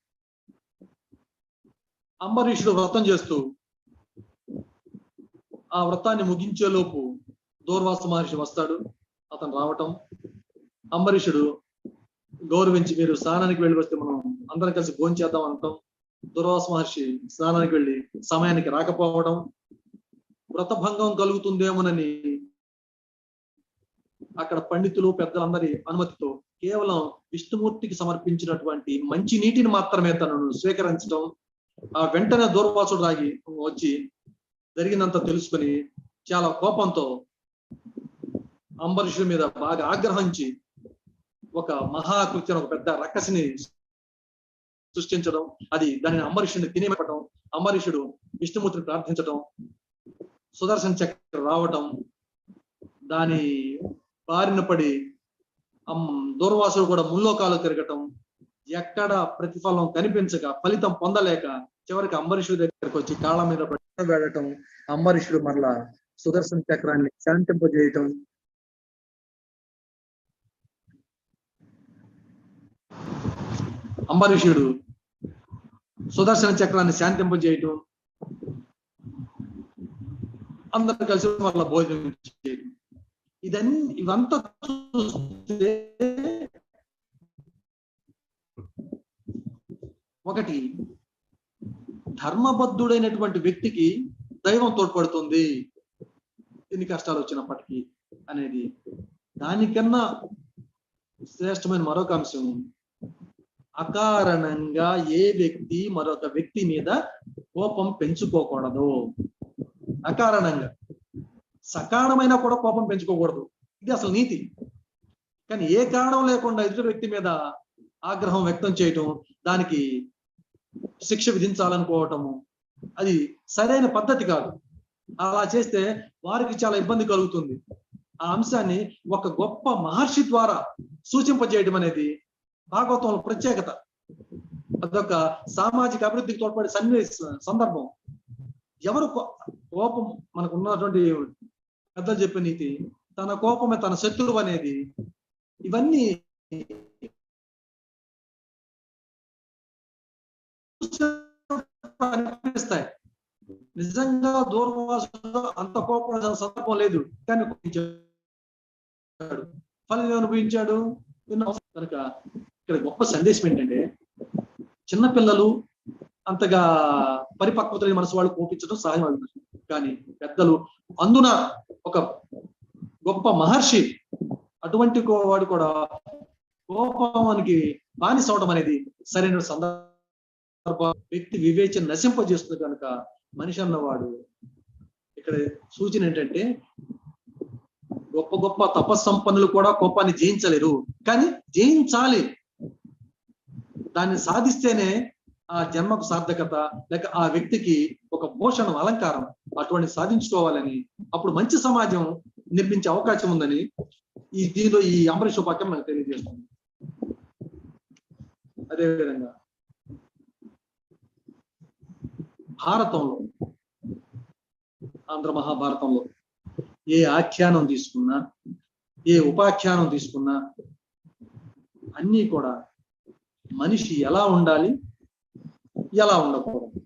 అంబరీషుడు వ్రతం చేస్తూ ఆ వ్రతాన్ని ముగించేలోపు దూర్వాస మహర్షి వస్తాడు. అతను రావటం, అంబరీషుడు గౌరవించి మీరు స్నానానికి వెళ్ళి వస్తే మనం అందరం కలిసి భోజనం చేద్దాం అంటాం. దూర్వాస మహర్షి స్నానానికి వెళ్ళి సమయానికి రాకపోవడం, వ్రతభంగం కలుగుతుందేమోనని అక్కడ పండితులు పెద్దలందరి అనుమతితో కేవలం విష్ణుమూర్తికి సమర్పించినటువంటి మంచి నీటిని మాత్రమే తనను స్వీకరించడం, ఆ వెంటనే దూర్వాసుడు రాగి వచ్చి జరిగినంత తెలుసుకుని చాలా కోపంతో అంబరీషుడి మీద బాగా ఆగ్రహించి ఒక మహాకృత్యం, ఒక పెద్ద రక్కసిని సృష్టించడం, అది దానిని అంబరీషుడిని తినేయడం, అంబరీషుడు విష్ణుమూర్తిని ప్రార్థించడం, సుదర్శన చక్రం రావటం, దాని బారిన పడి దూర్వాసుడు కూడా ముల్లోకాలు తిరగటం, ఎక్కడ ప్రతిఫలం కనిపించక ఫలితం పొందలేక చివరికి అంబరీషుడి దగ్గరికి వచ్చి కాళ్ళ మీద వెళ్ళటం, అంబరీషుడు మరలా సుదర్శన చక్రాన్ని శాంతింపజేయటం, అంబరీషుడు సుదర్శన చక్రాన్ని శాంతింపజేయటం, అందరు కలిసి వాళ్ళ భోజనం చేయడం, ఇవంతా చూస్తే ఒకటి ధర్మబద్ధుడైనటువంటి వ్యక్తికి దైవం తోడ్పడుతుంది ఎన్ని కష్టాలు వచ్చినప్పటికీ అనేది. దానికన్నా శ్రేష్టమైన మరొక అంశం, అకారణంగా ఏ వ్యక్తి మరొక వ్యక్తి మీద కోపం పెంచుకోకూడదు. అకారణంగా, సకారణమైన కూడా కోపం పెంచుకోకూడదు, ఇది అసలు నీతి. కానీ ఏ కారణం లేకుండా ఎదుటి వ్యక్తి మీద ఆగ్రహం వ్యక్తం చేయటం, దానికి శిక్ష విధించాలనుకోవటము, అది సరైన పద్ధతి కాదు. అలా చేస్తే వారికి చాలా ఇబ్బంది కలుగుతుంది. ఆ అంశాన్ని ఒక గొప్ప మహర్షి ద్వారా సూచింపజేయడం అనేది భాగవతంలో ప్రత్యేకత. అదొక సామాజిక అభివృద్ధికి తోడ్పడే సందర్భం. ఎవరు కోపం, మనకు ఉన్నటువంటి పెద్దలు చెప్పే నీతి, తన కోపమే తన శత్రువు అనేది, ఇవన్నీ అనిపిస్తాయి. నిజంగా దూర్వాసుడు అంత కోపం సందర్భం లేదు, కానీ ఫలితం అనుభవించాడు. కనుక ఇక్కడ గొప్ప సందేశం ఏంటంటే, చిన్నపిల్లలు అంతగా పరిపక్వత లేని మనసు వాళ్ళు కోపించడం సహజం. కానీ పెద్దలు, అందున ఒక గొప్ప మహర్షి అటువంటి వాడు కూడా కోపానికి బానిస అవడం అనేది సరైన సందర్భం. వ్యక్తి వివేచన నశింపజేస్తుంది. కనుక మనిషి అన్నవాడు ఇక్కడ సూచన ఏంటంటే, గొప్ప గొప్ప తపస్సంపన్నులు కూడా కోపాన్ని జయించలేరు, కానీ జయించాలి. దాన్ని సాధిస్తేనే ఆ జన్మకు సార్థకత, లేక ఆ వ్యక్తికి ఒక భూషణం, అలంకారం అటువంటి సాధించుకోవాలని, అప్పుడు మంచి సమాజం నిర్మించే అవకాశం ఉందని దీనిలో ఈ అంబరీష్ వాక్యం మనకు తెలియజేస్తుంది. అదేవిధంగా భారతంలో, ఆంధ్ర మహాభారతంలో ఏ ఆఖ్యానం తీసుకున్నా, ఏ ఉపాఖ్యానం తీసుకున్నా, అన్నీ కూడా మనిషి ఎలా ఉండాలి, ఎలా ఉండకూడదు,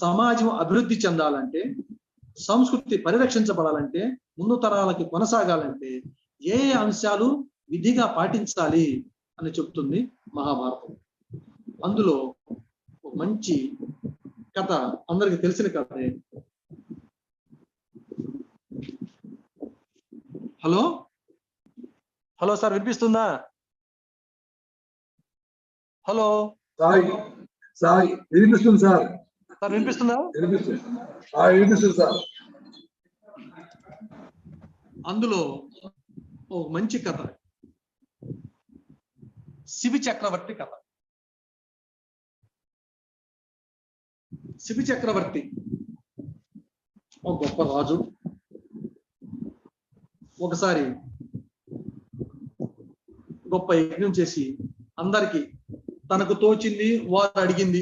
సమాజం అభివృద్ధి చెందాలంటే, సంస్కృతి పరిరక్షించబడాలంటే, ముందు తరాలకి కొనసాగాలంటే ఏ అంశాలు విధిగా పాటించాలి అని చెప్తుంది మహాభారతం. అందులో ఒక మంచి కథ, అందరికి తెలిసిన కథే. హలో హలో సార్, వినిపిస్తుందా? హలో సార్ వినిపిస్తుంది సార్. సార్ వినిపిస్తుందా? వినిపిస్తుంది సార్. అందులో ఓ మంచి కథ, శిబి చక్రవర్తి కథ. శిబి చక్రవర్తి ఒక గొప్ప రాజు. ఒకసారి గొప్ప యజ్ఞం చేసి అందరికి తనకు తోచింది, వారు అడిగింది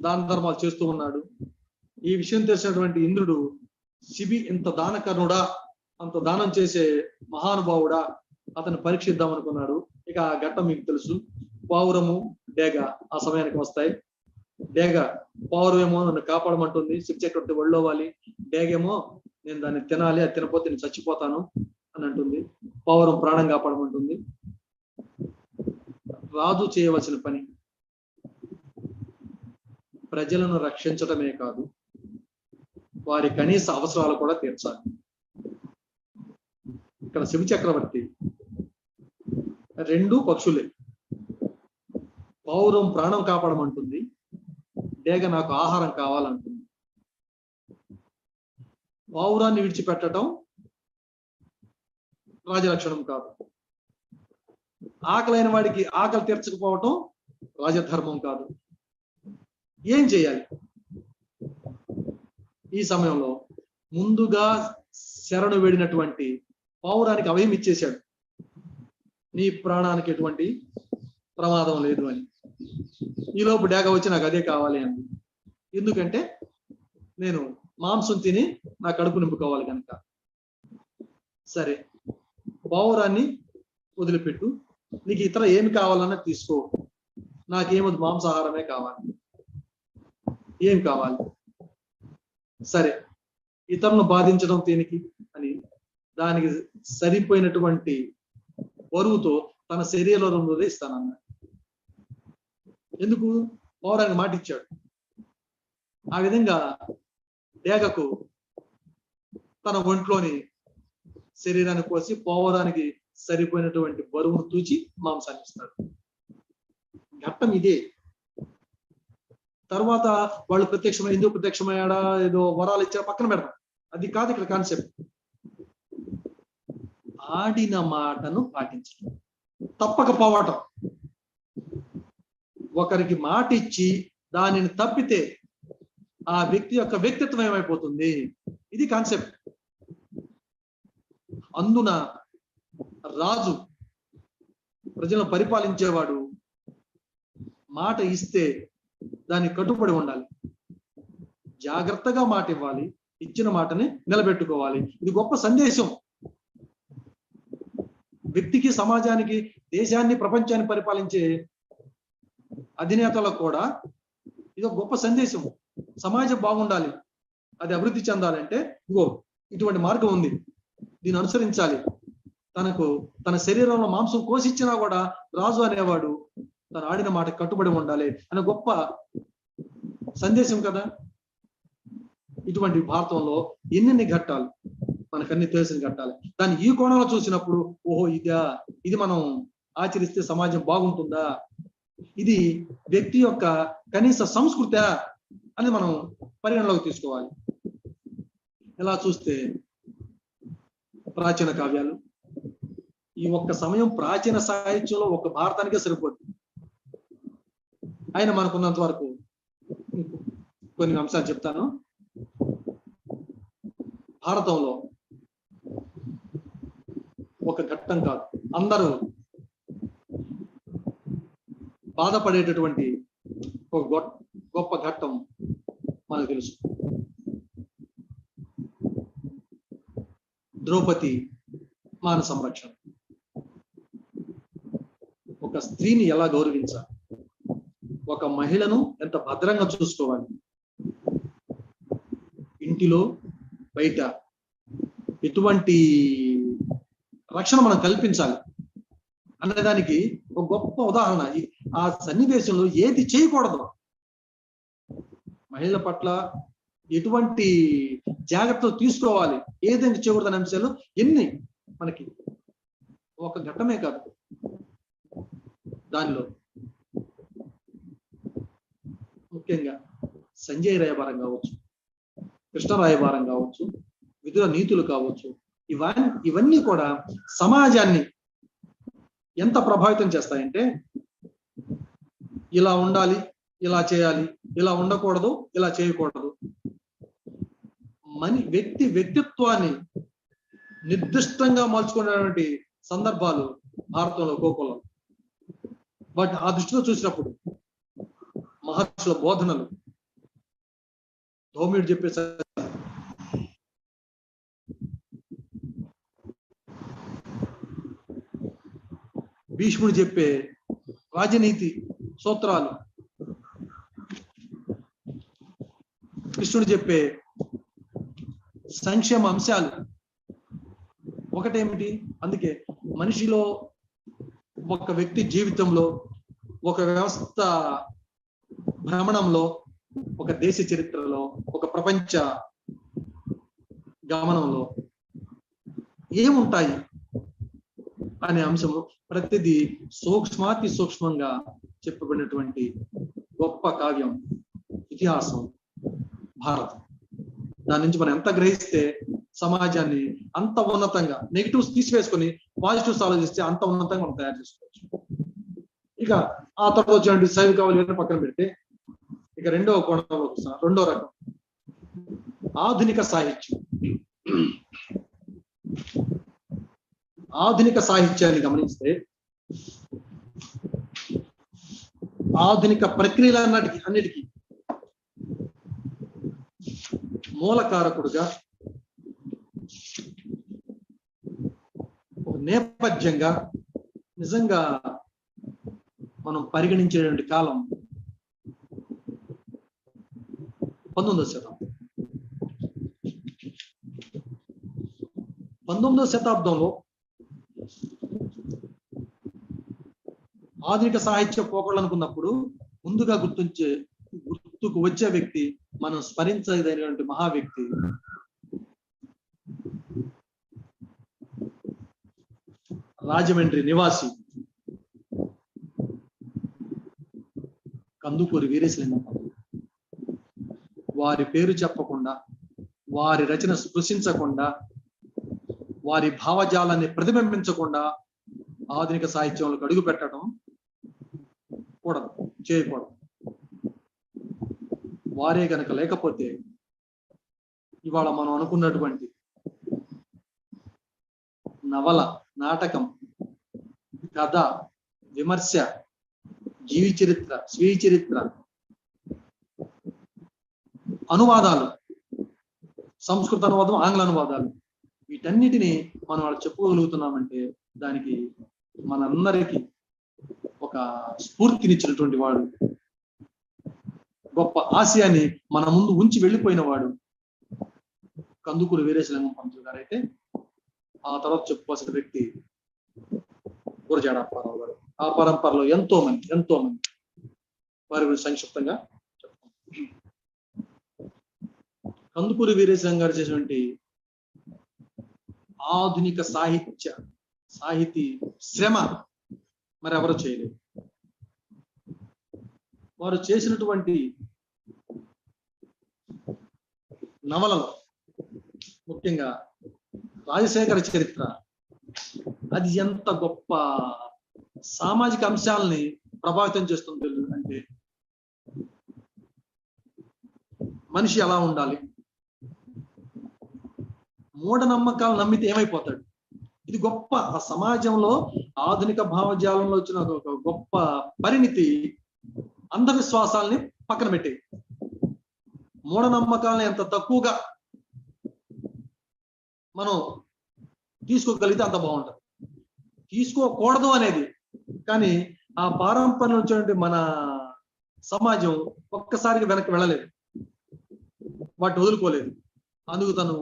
దాన ధర్మాలు చేస్తూ ఉన్నాడు. ఈ విషయం తెలిసినటువంటి ఇంద్రుడు, శిబి ఇంత దానకర్ణుడా, అంత దానం చేసే మహానుభావుడా, అతను పరీక్షిద్దాం అనుకున్నాడు. ఇక ఆ ఘట్టం మీకు తెలుసు. పావురము, డేగ ఆ సమయానికి వస్తాయి. డేగ పావురమేమో నన్ను కాపాడమంటుంది, శిబి చక్రవర్తి ఒళ్ళోవాలి. డేగేమో నేను దాన్ని తినాలి, అది తినపోతే నేను చచ్చిపోతాను అని అంటుంది. పావురం ప్రాణం కాపాడమంటుంది. రాజు చేయవలసిన పని ప్రజలను రక్షించటమే కాదు, వారి కనీస అవసరాలు కూడా తీర్చాలి. ఇక్కడ శిబి చక్రవర్తి రెండు పక్షులే. పౌరం ప్రాణం కాపాడమంటుంది, డేగ నాకు ఆహారం కావాలంటుంది. పౌరాన్ని విడిచిపెట్టడం రాజలక్షణం కాదు. ఆకలైన వాడికి ఆకలి తీర్చకపోవటం రాజధర్మం కాదు. ఏం చేయాలి? ఈ సమయంలో ముందుగా శరణు వేడినటువంటి పౌరానికి అభయం ఇచ్చేశాడు, నీ ప్రాణానికి ఎటువంటి ప్రమాదం లేదు అని. ఈలోపు డేగ వచ్చి నాకు అదే కావాలి అంది. ఎందుకంటే నేను మాంసం తిని నా కడుపు నింపుకోవాలి కనుక. సరే, పౌరాన్ని వదిలిపెట్టు, నీకు ఇతర ఏమి కావాలన్నా తీసుకో, నాకేమది మాంసాహారమే కావాలి. ఏం కావాలి? సరే, ఇతరులను బాధించడం దేనికి అని దానికి సరిపోయినటువంటి బరువుతో తన శరీరంలో ఇస్తానన్నాడు. ఎందుకు? పౌరానికి మాట ఇచ్చాడు. ఆ విధంగా డేగకు తన ఒంట్లోని శరీరాన్ని కోసి పౌరానికి సరిపోయినటువంటి బరువును తూచి మాంసాన్ని ఇస్తాడు. ఘట్టం ఇదే. తర్వాత వాళ్ళు ప్రత్యక్షమై ఎందుకు ప్రత్యక్షమయ్యాడా, ఏదో వరాలు ఇచ్చా పక్కన పెడతాం, అది కాదు ఇక్కడ కాన్సెప్ట్. ఆడిన మాటను పాటించడం, తప్పకపోవటం. ఒకరికి మాట ఇచ్చి దానిని తప్పితే ఆ వ్యక్తి యొక్క వ్యక్తిత్వం ఏమైపోతుంది? ఇది కాన్సెప్ట్. అందున రాజు, ప్రజలను పరిపాలించేవాడు మాట ఇస్తే దానికి కట్టుబడి ఉండాలి, జాగ్రత్తగా మాట ఇవ్వాలి, ఇచ్చిన మాటని నిలబెట్టుకోవాలి. ఇది గొప్ప సందేశం. వ్యక్తికి, సమాజానికి, దేశాన్ని, ప్రపంచాన్ని పరిపాలించే అధినేతలకు కూడా ఇది ఒక గొప్ప సందేశం. సమాజం బాగుండాలి, అది అభివృద్ధి చెందాలంటే ఇగో ఇటువంటి మార్గం ఉంది, దీన్ని అనుసరించాలి. తనకు తన శరీరంలో మాంసం కోసిచ్చినా కూడా రాజు అనేవాడు తను ఆడిన మాట కట్టుబడి ఉండాలి అనే గొప్ప సందేశం కదా. ఇటువంటి భారతంలో ఎన్నెన్ని ఘట్టాలు మనకన్నీ తెలిసిన ఘట్టాలు. దాన్ని ఈ కోణంలో చూసినప్పుడు ఓహో ఇది మనం ఆచరిస్తే సమాజం బాగుంటుందా, ఇది వ్యక్తి యొక్క కనీస సంస్కృత అని మనం పరిగణలోకి తీసుకోవాలి. ఇలా చూస్తే ప్రాచీన కావ్యాలు, ఈ ఒక్క సమయం ప్రాచీన సాహిత్యంలో ఒక భారతానికే సరిపోతుంది. ఆయన మనకున్నంత వరకు కొన్ని అంశాలు చెప్తాను. భారతంలో ఒక ఘట్టం కాదు, అందరూ బాధపడేటటువంటి ఒక గొప్ప ఘట్టం మనకు తెలుసు. ద్రౌపది మాన సంరక్షణ. ఒక స్త్రీని ఎలా గౌరవించాలి, ఒక మహిళను ఎంత భద్రంగా చూసుకోవాలి, ఇంటిలో బయట ఎటువంటి రక్షణ మనం కల్పించాలి అన్నదానికి ఒక గొప్ప ఉదాహరణ. ఆ సన్నివేశంలో ఏది చేయకూడదు, మహిళల పట్ల ఎటువంటి జాగ్రత్తలు తీసుకోవాలి, ఏదైనా చేయకూడదు అనే అంశాలు ఎన్ని మనకి ఒక ఘట్టమే కాదు. దానిలో ముఖ్యంగా సంజయ్ రాయబారం కావచ్చు, కృష్ణ రాయబారం కావచ్చు, విదుర నీతులు కావచ్చు, ఇవన్నీ కూడా సమాజాన్ని ఎంత ప్రభావితం చేస్తాయంటే ఇలా ఉండాలి, ఇలా చేయాలి, ఇలా ఉండకూడదు, ఇలా చేయకూడదు. వ్యక్తిత్వాన్ని నిర్దిష్టంగా మార్చుకునేటువంటి సందర్భాలు భారతంలో కోకోలం. బట్ ఆ దృష్టిలో చూసినప్పుడు మహర్షుల బోధనలు, ధౌమ్యుడు చెప్పే భీష్ముడు చెప్పే రాజనీతి సూత్రాలు, కృష్ణుడు చెప్పే సంక్షేమ అంశాలు ఒకటేమిటి. అందుకే మనిషిలో, ఒక వ్యక్తి జీవితంలో, ఒక వ్యవస్థ భ్రమణంలో, ఒక దేశ చరిత్రలో, ఒక ప్రపంచ గమనంలో ఏముంటాయి అనే అంశము ప్రతిదీ సూక్ష్మాతి సూక్ష్మంగా చెప్పబడినటువంటి గొప్ప కావ్యం ఇతిహాసం భారతం. దాని నుంచి మనం ఎంత గ్రహిస్తే సమాజాన్ని అంత ఉన్నతంగా, నెగిటివ్స్ తీసివేసుకొని పాజిటివ్స్ ఆలోచిస్తే అంత ఉన్నతంగా మనం తయారు చేసుకోవచ్చు. ఇక ఆ తర్వాత వచ్చినటువంటి శైవ కవులు పక్కన పెడితే ఇక రెండో కోణంలో రెండో రకం ఆధునిక సాహిత్యం. ఆధునిక సాహిత్యాన్ని గమనిస్తే ఆధునిక ప్రక్రియలన్నిటికీ మూలకారకుడుగా ఒక నేపథ్యంగా నిజంగా మనం పరిగణించేటువంటి కాలం 19వ శతాబ్దం. 19వ శతాబ్దంలో ఆధునిక సాహిత్య పోకళ్ళు అనుకున్నప్పుడు ముందుగా గుర్తుకు వచ్చే వ్యక్తి, మనం స్మరించదైనటువంటి మహా వ్యక్తి రాజమండ్రి నివాసి కందుకూరి వీరేశలింగం. వారి పేరు చెప్పకుండా, వారి రచన స్పృశించకుండా, వారి భావజాలాన్ని ప్రతిబింబించకుండా ఆధునిక సాహిత్యంలోకి అడుగు పెట్టడం కూడదు, చేయకూడదు. వారే గనక లేకపోతే ఇవాళ మనం అనుకున్నటువంటి నవల, నాటకం, కథ, విమర్శ, జీవి చరిత్ర, స్వీయ చరిత్ర, అనువాదాలు, సంస్కృత అనువాదం, ఆంగ్ల అనువాదాలు, వీటన్నిటిని మనం వాళ్ళు చెప్పుకోగలుగుతున్నామంటే దానికి మనందరికీ ఒక స్ఫూర్తినిచ్చినటువంటి వాడు, గొప్ప ఆశయాన్ని మన ముందు ఉంచి వెళ్ళిపోయిన వాడు కందుకూరి వీరేశలింగం పంతులు గారు అయితే, ఆ తర్వాత చెప్పుకోవాల్సిన వ్యక్తి గురజాడ అప్పారావు గారు. ఆ పరంపరలో ఎంతో మంది వారి గురించి సంక్షిప్తంగా చెప్తాం. కందుకూరి వీరేశలింగం గారు చేసినటువంటి ఆధునిక సాహితీ శ్రమ మరి ఎవరు చేయలేదు. వారు చేసినటువంటి నవలలో ముఖ్యంగా రాజశేఖర చరిత్ర, అది ఎంత గొప్ప సామాజిక అంశాలని ప్రభావితం చేస్తుంది అంటే, మనిషి ఎలా ఉండాలి, మూఢనమ్మకాలు నమ్మితే ఏమైపోతాడు. ఇది గొప్ప ఆ సమాజంలో ఆధునిక భావజాలంలో వచ్చిన ఒక గొప్ప పరిణితి. అంధవిశ్వాసాలని పక్కన పెట్టి మూఢనమ్మకాలను ఎంత తక్కువగా మనం తీసుకోగలిగితే అంత బాగుంటుంది. తీసుకోకూడదు అనేది, కానీ ఆ పారంపర్యం వచ్చినటువంటి మన సమాజం ఒక్కసారిగా వెనక్కి వెళ్ళలేదు, వాటిని వదులుకోలేదు. అందుకు తను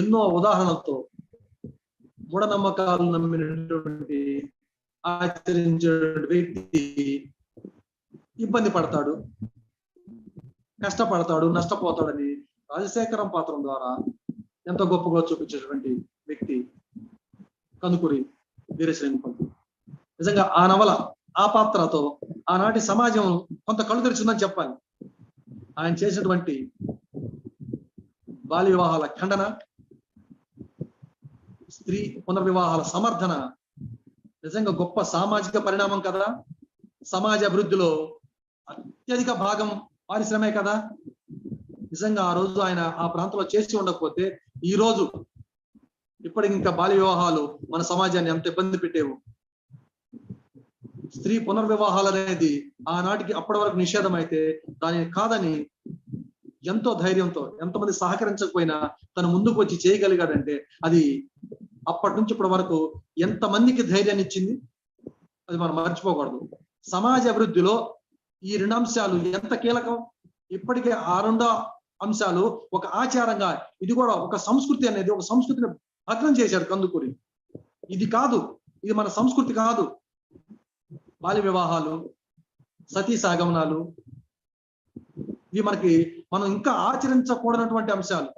ఎన్నో ఉదాహరణలతో మూఢనమ్మకాలు నమ్మినటువంటి ఆచరించేటువంటి వ్యక్తి ఇబ్బంది పడతాడు, కష్టపడతాడు, నష్టపోతాడని రాజశేఖరం పాత్రం ద్వారా ఎంతో గొప్పగా చూపించేటువంటి వ్యక్తి కందుకూరి వీరేశలింగం పంతులు. నిజంగా ఆ నవల, ఆ పాత్రతో ఆనాటి సమాజం కొంత కళ్ళు తెరిచిందని చెప్పాలి. ఆయన చేసినటువంటి బాల్య వివాహాల ఖండన, స్త్రీ పునర్వివాహాల సమర్థన నిజంగా గొప్ప సామాజిక పరిణామం కదా. సమాజ అభివృద్ధిలో అత్యధిక భాగం పారిశ్రమే కదా. నిజంగా ఆ రోజు ఆయన ఆ ప్రాంతంలో చేసి ఉండకపోతే ఈ రోజు ఇప్పటికి ఇంకా బాల్య వివాహాలు మన సమాజాన్ని ఎంత ఇబ్బంది పెట్టేవు. స్త్రీ పునర్వివాహాలు అనేది ఆనాటికి అప్పటి వరకు నిషేధం అయితే దానిని కాదని ఎంతో ధైర్యంతో, ఎంతమంది సహకరించకపోయినా తను ముందుకు వచ్చి చేయగలిగాడంటే అది అప్పటి నుంచి ఇప్పటి వరకు ఎంతమందికి ధైర్యాన్ని ఇచ్చింది, అది మనం మర్చిపోకూడదు. సమాజ అభివృద్ధిలో ఈ రెండు అంశాలు ఎంత కీలకం. ఇప్పటికే ఆ రెండు అంశాలు ఒక ఆచారంగా, ఇది కూడా ఒక సంస్కృతి అనేది, ఒక సంస్కృతిని భగ్నం చేశాడు కందుకూరి. ఇది కాదు, ఇది మన సంస్కృతి కాదు. బాల్య వివాహాలు, సతీ సాగమనాలు, ఇవి మనం ఇంకా ఆచరించకూడనటువంటి అంశాలు.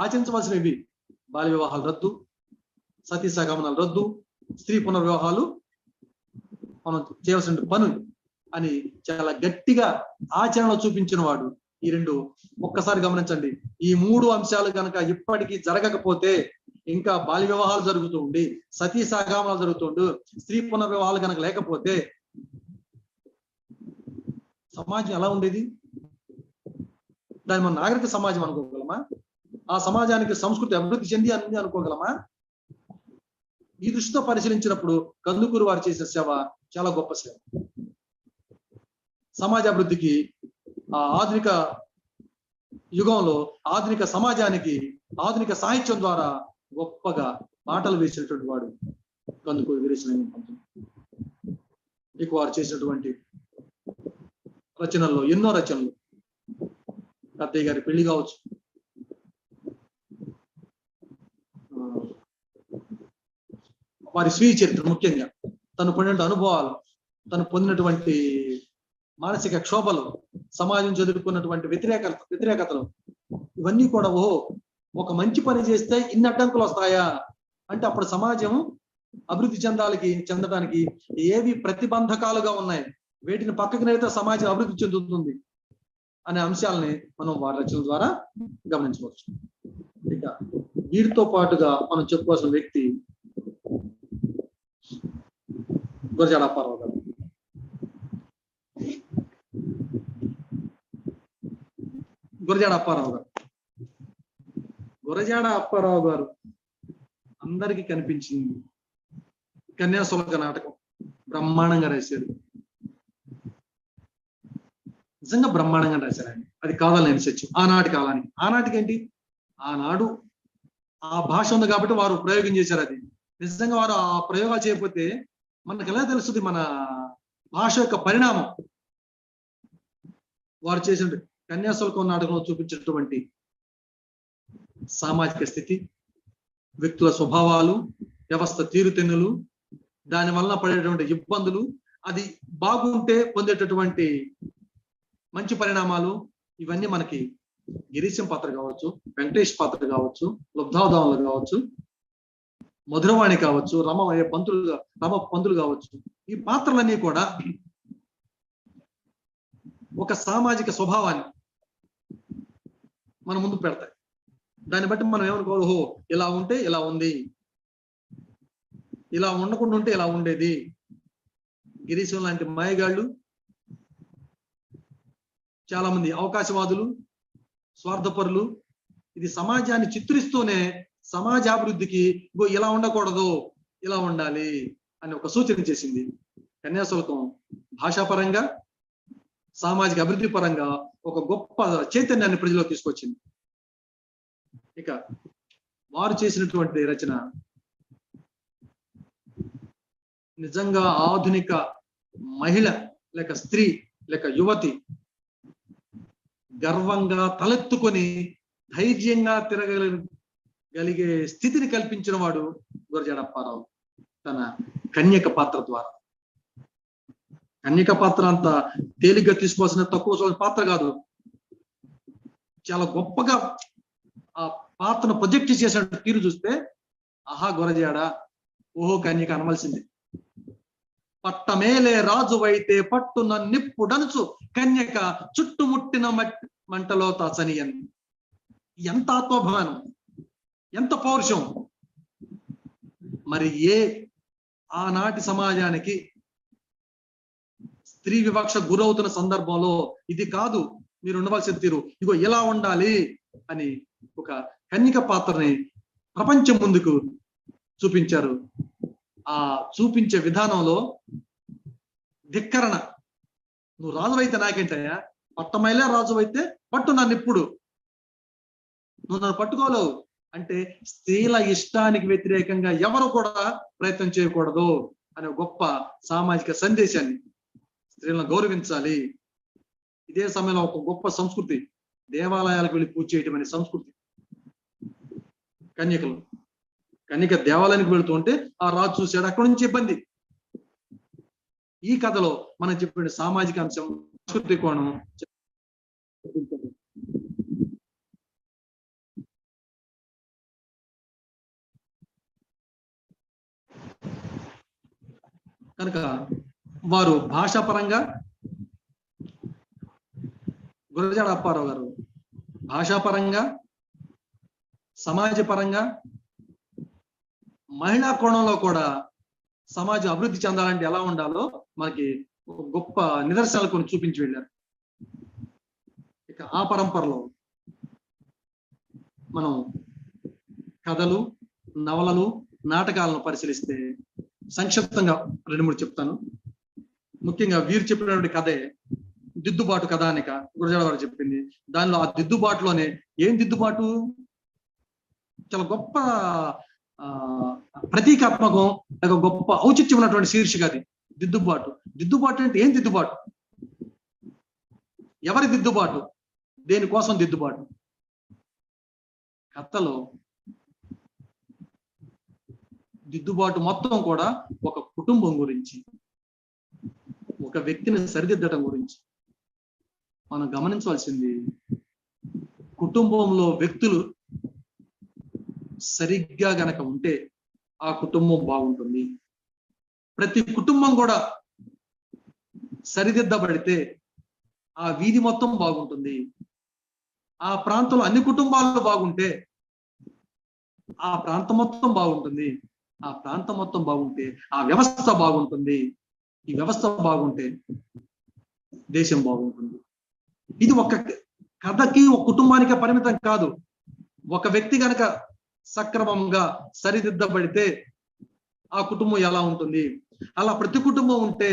ఆచరించవలసినవి బాల్య వివాహాలు రద్దు, సతీ సాగమనాలు రద్దు, స్త్రీ పునర్వివాహాలు మనం చేయవలసిన పని. అని చాలా గట్టిగా ఆచరణలో చూపించిన వాడు. ఈ రెండు ఒక్కసారి గమనించండి. ఈ మూడు అంశాలు కనుక ఇప్పటికీ జరగకపోతే, ఇంకా బాల్య వివాహాలు జరుగుతూ ఉండి, సతీ సాగామాలు జరుగుతుండు, స్త్రీ పునర్వివాహాలు కనుక లేకపోతే సమాజం ఎలా ఉండేది? దాన్ని మనం నాగరిక సమాజం అనుకోగలమా? ఆ సమాజానికి సంస్కృతి అభివృద్ధి చెంది అని అనుకోగలమా? ఈ దృష్టితో పరిశీలించినప్పుడు కందుకూరు వారు చేసిన సేవ చాలా గొప్ప సేవ. సమాజ అభివృద్ధికి, ఆ ఆధునిక యుగంలో ఆధునిక సమాజానికి ఆధునిక సాహిత్యం ద్వారా గొప్పగా పాటలు వేసినటువంటి వాడు కందుకూరు వీరేశలింగం పంతులు. ఇక వారు చేసినటువంటి రచనల్లో ఎన్నో రచనలు, అత్తయ్య గారి పెళ్లి కావచ్చు, వారి స్వీయ చరిత్ర, ముఖ్యంగా తను పొందిన అనుభవాలు, తను పొందినటువంటి మానసిక క్షోభలు, సమాజం చదువుకున్నటువంటి వ్యతిరేకతలు, ఇవన్నీ కూడా ఒక మంచి పని చేస్తే ఇన్ని అడ్డంకులు వస్తాయా అంటే అప్పుడు సమాజం అభివృద్ధి చెందడానికి ఏవి ప్రతిబంధకాలుగా ఉన్నాయి, వీటిని పక్కకి నెడితే సమాజం అభివృద్ధి చెందుతుంది అనే అంశాలని మనం వారి రచనల ద్వారా గమనించవచ్చు. ఇక వీటితో పాటుగా మనం చెప్పుకోవాల్సిన వ్యక్తి గురజాడ అప్పారావు గారు. గురజాడ అప్పారావు గారు అందరికీ కనిపించింది. కన్యాశుల్క నాటకం బ్రహ్మాండంగా రాశారు. నిజంగా బ్రహ్మాండంగా రాశారు ఆయన. అది కావాలని సత్యం. ఆనాటికి ఏంటి, ఆనాడు ఆ భాష ఉంది కాబట్టి వారు ప్రయోగం చేశారు. అది నిజంగా వారు ఆ ప్రయోగాలు చేయకపోతే మనకు ఎలా తెలుస్తుంది మన భాష యొక్క పరిణామం? వారు చేసిన కన్యాశుల్కం నాటకంలో చూపించినటువంటి సామాజిక స్థితి, వ్యక్తుల స్వభావాలు, వ్యవస్థ తీరుతెన్నులు, దాని వలన పడేటువంటి ఇబ్బందులు, అది బాగుంటే పొందేటటువంటి మంచి పరిణామాలు, ఇవన్నీ మనకి గిరీశం పాత్ర కావచ్చు, వెంకటేష్ పాత్ర కావచ్చు, లుబ్ధావధానులు కావచ్చు, మధురవాణి కావచ్చు, రమ పంతులు కావచ్చు, ఈ పాత్రలన్నీ కూడా ఒక సామాజిక స్వభావాన్ని మన ముందు పెడతాయి. దాన్ని బట్టి మనం ఏమనుకోవాలి, ఇలా ఉంటే ఇలా ఉంది, ఇలా ఉండకుండా ఉంటే ఇలా ఉండేది. గిరీశం లాంటి మాయగాళ్ళు, చాలా మంది అవకాశవాదులు, స్వార్థపరులు, ఇది సమాజాన్ని చిత్రిస్తూనే సమాజాభివృద్ధికి ఇలా ఉండకూడదు, ఇలా ఉండాలి అని ఒక సూచన చేసింది. కన్యాశుల్కం భాషాపరంగా, సామాజిక అభివృద్ధి పరంగా ఒక గొప్ప చైతన్యాన్ని ప్రజల్లో తీసుకొచ్చింది. ఇక వారు చేసినటువంటి రచన నిజంగా ఆధునిక మహిళ లేక స్త్రీ లేక యువతి గర్వంగా తలెత్తుకొని ధైర్యంగా తిరగలిగే స్థితిని కల్పించిన వాడు గురజాడ అప్పారావు తన కన్యక పాత్ర ద్వారా. కన్యక పాత్ర అంత తేలిగ్గా తీసుకోవాల్సిన తక్కువ పాత్ర కాదు. చాలా గొప్పగా ఆ పాత్రను ప్రొజెక్ట్ చేసిన తీరు చూస్తే ఆహా గురజాడ, ఓహో కన్యక అనవలసింది. పట్టమేలే రాజువైతే పట్టున నిప్పుడనుచు కన్యక చుట్టుముట్టిన మంటలో తాచనియన్. ఎంత ఆత్మభానం, ఎంత పౌరుషం! మరి ఆనాటి సమాజానికి స్త్రీ వివక్ష గురవుతున్న సందర్భంలో ఇది కాదు మీరు ఉండవలసిన తీరు, ఇగో ఇలా ఉండాలి అని ఒక కన్యక పాత్రని ప్రపంచం ముందుకు చూపించారు. ఆ చూపించే విధానంలో ధిక్కరణ, నువ్వు రాజువైతే నాకేంటయ్యా, పట్టమైలే రాజువైతే పట్టు నన్ను ఇప్పుడు, నువ్వు నన్ను పట్టుకోలేవు అంటే స్త్రీల ఇష్టానికి వ్యతిరేకంగా ఎవరు కూడా ప్రయత్నం చేయకూడదు అనే గొప్ప సామాజిక సందేశాన్ని, స్త్రీలను గౌరవించాలి. ఇదే సమయంలో ఒక గొప్ప సంస్కృతి, దేవాలయాలకు వెళ్ళి పూజ చేయటం అనే సంస్కృతి. కన్యక దేవాలయానికి వెళుతుంటే ఆ రాజు చూశాడు, అక్కడి నుంచి ఇబ్బంది. ఈ కథలో మనం చెప్పిన సామాజిక అంశం, సంస్కృతి కోణం కనుక వారు భాషాపరంగా గురజాడ అప్పారావు గారు భాషాపరంగా, సమాజపరంగా, మహిళా కోణంలో కూడా సమాజం అభివృద్ధి చెందాలంటే ఎలా ఉండాలో మనకి గొప్ప నిదర్శనాలు కొన్ని చూపించి వెళ్ళారు. ఇక ఆ పరంపరలో మనం కథలు, నవలలు, నాటకాలను పరిశీలిస్తే సంక్షిప్తంగా 2-3 చెప్తాను. ముఖ్యంగా వీరు చెప్పినటువంటి కథే దిద్దుబాటు కథానిక గురజాడ గారు చెప్పింది. దానిలో ఆ దిద్దుబాటులోనే ఏం దిద్దుబాటు, చాలా గొప్ప ప్రతీకాత్మకం, గొప్ప ఔచిత్యం ఉన్నటువంటి శీర్షిక అది. దిద్దుబాటు. దిద్దుబాటు అంటే ఏం దిద్దుబాటు, ఎవరి దిద్దుబాటు, దేనికోసం దిద్దుబాటు? కథలో దిద్దుబాటు మొత్తం కూడా ఒక కుటుంబం గురించి, ఒక వ్యక్తిని సరిదిద్దడం గురించి. మనం గమనించవలసింది, కుటుంబంలో వ్యక్తులు సరిగ్గా గనక ఉంటే ఆ కుటుంబం బాగుంటుంది. ప్రతి కుటుంబం కూడా సరిదిద్దబడితే ఆ వీధి మొత్తం బాగుంటుంది. ఆ ప్రాంతంలో అన్ని కుటుంబాలు బాగుంటే ఆ ప్రాంతం మొత్తం బాగుంటుంది. ఆ ప్రాంతం మొత్తం బాగుంటే ఆ వ్యవస్థ బాగుంటుంది. ఈ వ్యవస్థ బాగుంటే దేశం బాగుంటుంది. ఇది ఒక కథకి, ఒక కుటుంబానికి పరిమితం కాదు. ఒక వ్యక్తి గనక సక్రమంగా సరిదిద్దబడితే ఆ కుటుంబం ఎలా ఉంటుంది, అలా ప్రతి కుటుంబం ఉంటే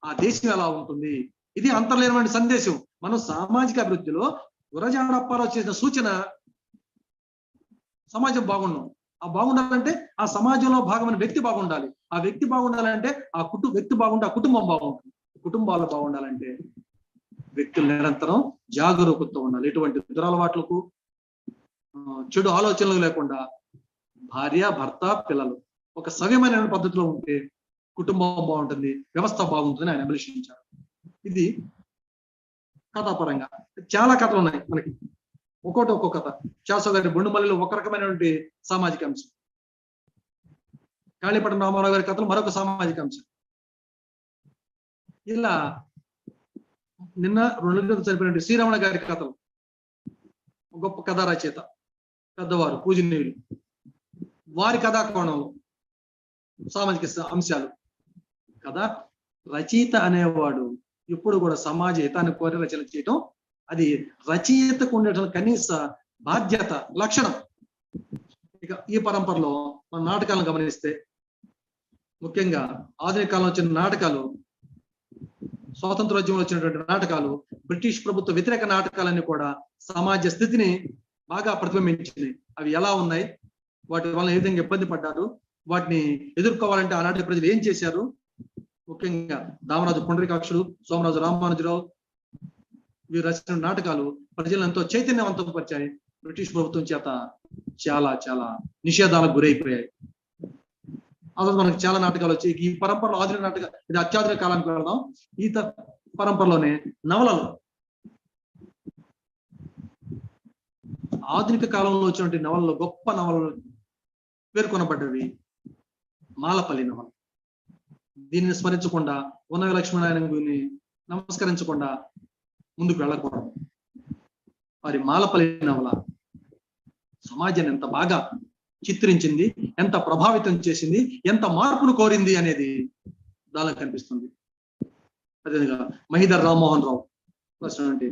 ఆ దేశం ఎలా ఉంటుంది. ఇది అంతర్లీనమైన సందేశం. మనం సామాజిక అభివృద్ధిలో గురజాడ అప్పారావు చేసిన సూచన, సమాజం బాగుండాలి. ఆ బాగుండాలంటే ఆ సమాజంలో భాగమైన వ్యక్తి బాగుండాలి. ఆ వ్యక్తి బాగుండాలంటే ఆ వ్యక్తి బాగుంటే ఆ కుటుంబం బాగుంటుంది. కుటుంబాలు బాగుండాలంటే వ్యక్తులు నిరంతరం జాగరూకతతో ఉండాలి. ఎటువంటి దురలవాట్లకు, చెడు ఆలోచనలు లేకుండా భార్య, భర్త, పిల్లలు ఒక సవ్యమైన పద్ధతిలో ఉంటే కుటుంబం బాగుంటుంది, వ్యవస్థ బాగుంటుందని ఆయన అభిలషించారు. ఇది కథాపరంగా చాలా కథలు ఉన్నాయి మనకి, ఒక్కో కథ. శాసవ గారి బొండుమల్లిలో ఒక రకమైనటువంటి సామాజిక అంశం, కాళీపట్నం రామారావు గారి కథలు మరొక సామాజిక అంశం. ఇలా నిన్న 2 నెలలు చనిపోయినటువంటి శ్రీరమణ గారి కథలు, గొప్ప కథా రచయిత, పెద్దవారు, పూజనీయులు. వారి కథా కోణంలో సామాజిక అంశాలు. కథా రచయిత అనేవాడు ఎప్పుడు కూడా సమాజ హితాన్ని కోరి రచన చేయటం, అది రచయితకు ఉండేటువంటి కనీస బాధ్యత, లక్షణం. ఇక ఈ పరంపరలో మన నాటకాలను గమనిస్తే, ముఖ్యంగా ఆధునిక కాలంలో వచ్చిన నాటకాలు, స్వాతంత్రోద్యమంలో వచ్చినటువంటి నాటకాలు, బ్రిటిష్ ప్రభుత్వ వ్యతిరేక నాటకాలన్నీ కూడా సమాజ స్థితిని బాగా ప్రతిబింబించినాయి. అవి ఎలా ఉన్నాయి, వాటి వల్ల ఏ విధంగా ఇబ్బంది పడ్డారు, వాటిని ఎదుర్కోవాలంటే ఆనాటి ప్రజలు ఏం చేశారు. ముఖ్యంగా దామరాజు పుండరీకాక్షుడు, సోమరాజు రామానుజరావు వీరు రచించిన నాటకాలు ప్రజలను ఎంతో చైతన్యవంతం పరిచాయి. బ్రిటిష్ ప్రభుత్వం చేత చాలా చాలా నిషేధాలకు గురైపోయాయి. అసలు మనకు చాలా నాటకాలు వచ్చాయి. ఈ పరంపరలో ఆధునిక నాటక, ఇది అత్యాధునిక కాలానికి వెళ్దాం. ఈ పరంపరలోనే నవలలు, ఆధునిక కాలంలో వచ్చినటువంటి నవలలో గొప్ప నవలలు పేర్కొనబడ్డవి మాలపల్లి నవల. దీనిని స్మరించకుండా, ఉన్నవి లక్ష్మీనారాయణని నమస్కరించకుండా ముందుకు వెళ్ళకూడదు. మరి మాలపల్లి నవల సమాజాన్ని ఎంత బాగా చిత్రించింది, ఎంత ప్రభావితం చేసింది, ఎంత మార్పును కోరింది అనేది దానిలో కనిపిస్తుంది. అదేవిధంగా మహిదర్ రామ్మోహన్ రావు రాసినటువంటి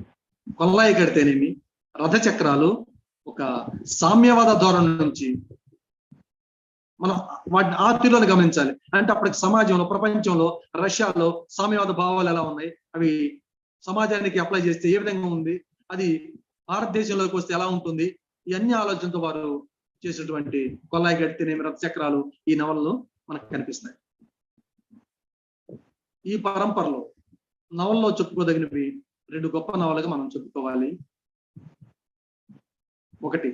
కొల్లాయి కడితేనేమి, రథచక్రాలు ఒక సామ్యవాద ధోరణి నుంచి మనం వాటిని ఆ తీరులను గమనించాలి. అంటే అప్పటికి సమాజంలో, ప్రపంచంలో, రష్యాలో సామ్యవాద భావాలు ఎలా ఉన్నాయి, అవి సమాజానికి అప్లై చేస్తే ఏ విధంగా ఉంది, అది భారతదేశంలోకి వస్తే ఎలా ఉంటుంది, ఇవన్నీ ఆలోచనతో వారు చేసినటువంటి కొల్లాయి గడితేనేమి, రథచక్రాలు ఈ నవలలు మనకు కనిపిస్తాయి. ఈ పరంపరలో నవల్లో చెప్పుకోదగినవి 2 గొప్ప నవలుగా మనం చెప్పుకోవాలి. ఒకటి,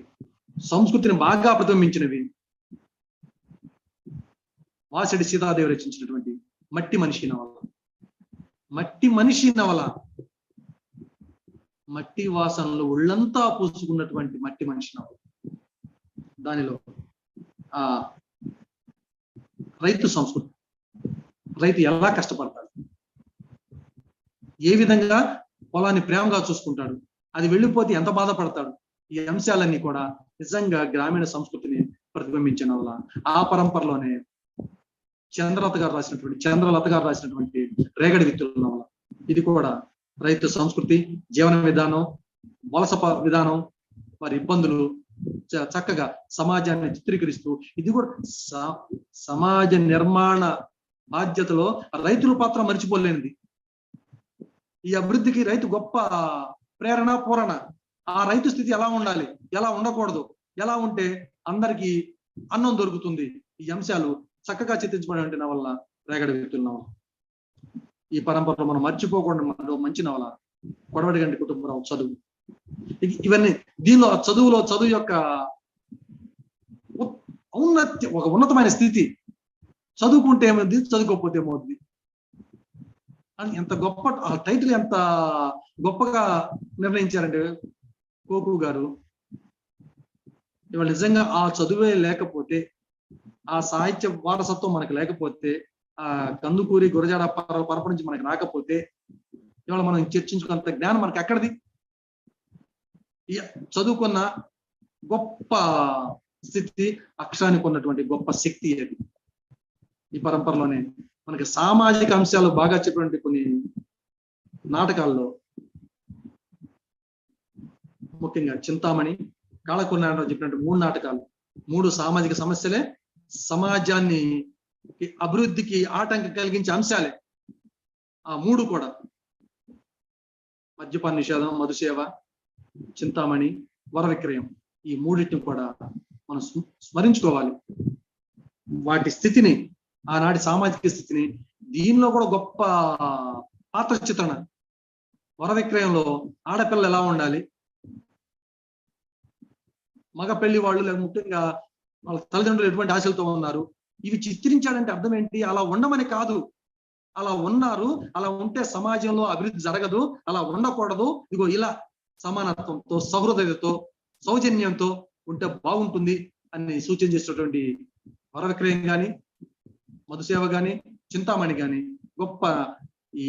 సంస్కృతిని బాగా ప్రతిబింబించినవి, వాసిడి సీతాదేవి రచించినటువంటి మట్టి మనిషి నవల. మట్టి మనిషి నవల మట్టి వాసనలు ఒళ్ళంతా పూసుకున్నటువంటి మట్టి మనిషి నవల. దానిలో ఆ రైతు సంస్కృతి, రైతు ఎలా కష్టపడతాడు, ఏ విధంగా పొలాన్ని ప్రేమగా చూసుకుంటాడు, అది వెళ్ళిపోతే ఎంత బాధపడతాడు. ఈ అంశాలన్నీ కూడా నిజంగా గ్రామీణ సంస్కృతిని ప్రతిబింబించిన వల్ల ఆ పరంపరలోనే చంద్రలత గారు రాసినటువంటి రేగడి విత్తుల నవల. ఇది కూడా రైతు సంస్కృతి, జీవన విధానం, వలస విధానం, వారి ఇబ్బందులు చక్కగా సమాజాన్ని చిత్రీకరిస్తూ, ఇది కూడా సమాజ నిర్మాణ బాధ్యతలో రైతుల పాత్ర మర్చిపోలేనిది. ఈ అభివృద్ధికి రైతు గొప్ప ప్రేరణ, పూరణ. ఆ రైతు స్థితి ఎలా ఉండాలి, ఎలా ఉండకూడదు, ఎలా ఉంటే అందరికీ అన్నం దొరుకుతుంది, ఈ అంశాలు చక్కగా చిత్రించబడిన నవల రేగడి విత్తుల నవల. ఈ పరంపరలో మనం మర్చిపోకుండా మంచి నవల కొడవటి గంటి కుటుంబరావు చదువు. ఇవన్నీ దీనిలో చదువు యొక్క ఒక ఉన్నతమైన స్థితి. చదువుకుంటే ఏమైంది, చదువుకోకపోతే ఏమవుతుంది అని ఎంత గొప్ప ఆ టైటిల్ ఎంత గొప్పగా నిర్ణయించారంటే కోకు గారు. ఇవాళ నిజంగా ఆ చదువే లేకపోతే, ఆ సాహిత్య వారసత్వం మనకు లేకపోతే, ఆ కందుకూరి గురజాడ పరప నుంచి మనకు రాకపోతే, ఇవాళ మనం చర్చించుకున్నంత జ్ఞానం మనకి ఎక్కడిది? చదువుకున్న గొప్ప స్థితి, అక్షరానికి ఉన్నటువంటి గొప్ప శక్తి అది. ఈ పరంపరలోనే మనకి సామాజిక అంశాలు బాగా చెప్పినటువంటి కొన్ని నాటకాల్లో, ముఖ్యంగా చింతామణి, కాళకూరినారాయణరావు చెప్పినట్టు 3 నాటకాలు, 3 సామాజిక సమస్యలే, సమాజాన్ని అభివృద్ధికి ఆటంకం కలిగించే అంశాలే. ఆ 3 కూడా మద్యపాన నిషేధం, మధుసేవ, చింతామణి, వర విక్రయం, ఈ 3టిని కూడా మనం స్మరించుకోవాలి. వాటి స్థితిని, ఆనాటి సామాజిక స్థితిని, దీనిలో కూడా గొప్ప పాత్ర చిత్రణ. వర విక్రయంలో ఆడపిల్లలు ఎలా ఉండాలి, మగ పెళ్లి వాళ్ళు లేక ముఖ్యంగా వాళ్ళ తల్లిదండ్రులు ఎటువంటి ఆశలతో ఉన్నారు, ఇవి చిత్రించాడంటే అర్థం ఏంటి? అలా ఉండమని కాదు, అలా ఉన్నారు, అలా ఉంటే సమాజంలో అభివృద్ధి జరగదు, అలా ఉండకూడదు, ఇగో ఇలా సమానత్వంతో, సహృదయతతో, సౌజన్యంతో ఉంటే బాగుంటుంది అని సూచన చేసినటువంటి వర విక్రయం కానీ, మధుసేవ కానీ, చింతామణి కానీ గొప్ప ఈ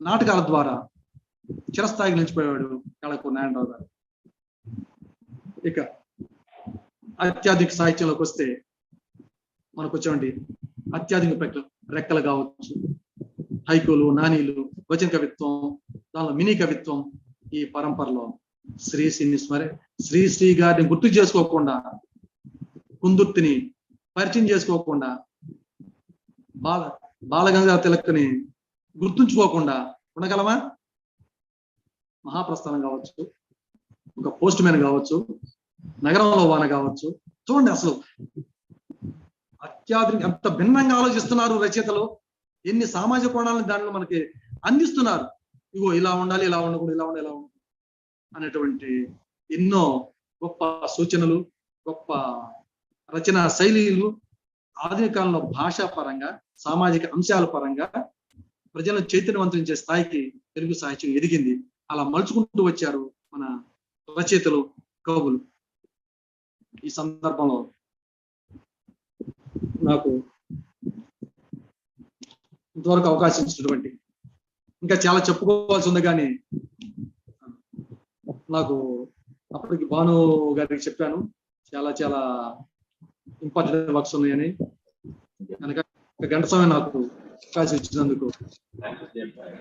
నాటకాల ద్వారా చిరస్థాయికి నిలిచిపోయాడు కాళకూరి నారాయణరావు గారు. ఇక అత్యాధునిక సాహిత్యంలోకి వస్తే మనకు వచ్చేవంటి అత్యాధునిక రెక్కలు కావచ్చు, హైకులు, నానీలు, వచన కవిత్వం, దానిలో మినీ కవిత్వం. ఈ పరంపరలో శ్రీ గారిని గుర్తు చేసుకోకుండా, కుందుర్తిని పరిచయం చేసుకోకుండా, బాలగంగాధర తిలక్ని గుర్తుంచుకోకుండా ఉండగలమా? మహాప్రస్థానం కావచ్చు, ఒక పోస్ట్ మ్యాన్ కావచ్చు, నగరంలో వాన కావచ్చు. చూడండి అసలు అత్యాధునిక ఎంత భిన్నంగా ఆలోచిస్తున్నారు రచయితలు, ఎన్ని సామాజిక కోణాలను దానిలో మనకి అందిస్తున్నారు. ఇగో ఇలా ఉండాలి, ఇలా ఉండకూడదు, ఇలా ఉండాలి, ఇలా ఉండకూడదు అనేటువంటి ఎన్నో గొప్ప సూచనలు, గొప్ప రచనా శైలీలు ఆధునిక కాలంలో భాషా పరంగా, సామాజిక అంశాల పరంగా ప్రజలను చైతన్యవంతం చేసే స్థాయికి తెలుగు సాహిత్యం ఎదిగింది. అలా మలుచుకుంటూ వచ్చారు మన రచయితలు, కవులు. ఈ సందర్భంలో నాకు ఇంతవరకు అవకాశం ఇచ్చినటువంటి, ఇంకా చాలా చెప్పుకోవాల్సి ఉంది కానీ నాకు అప్పటికి భాను గారికి చెప్పాను చాలా చాలా ఇంపార్టెంట్ వర్క్స్ ఉన్నాయని. కనుక 1 గంట సమయం నాకు అవకాశం ఇచ్చినందుకు,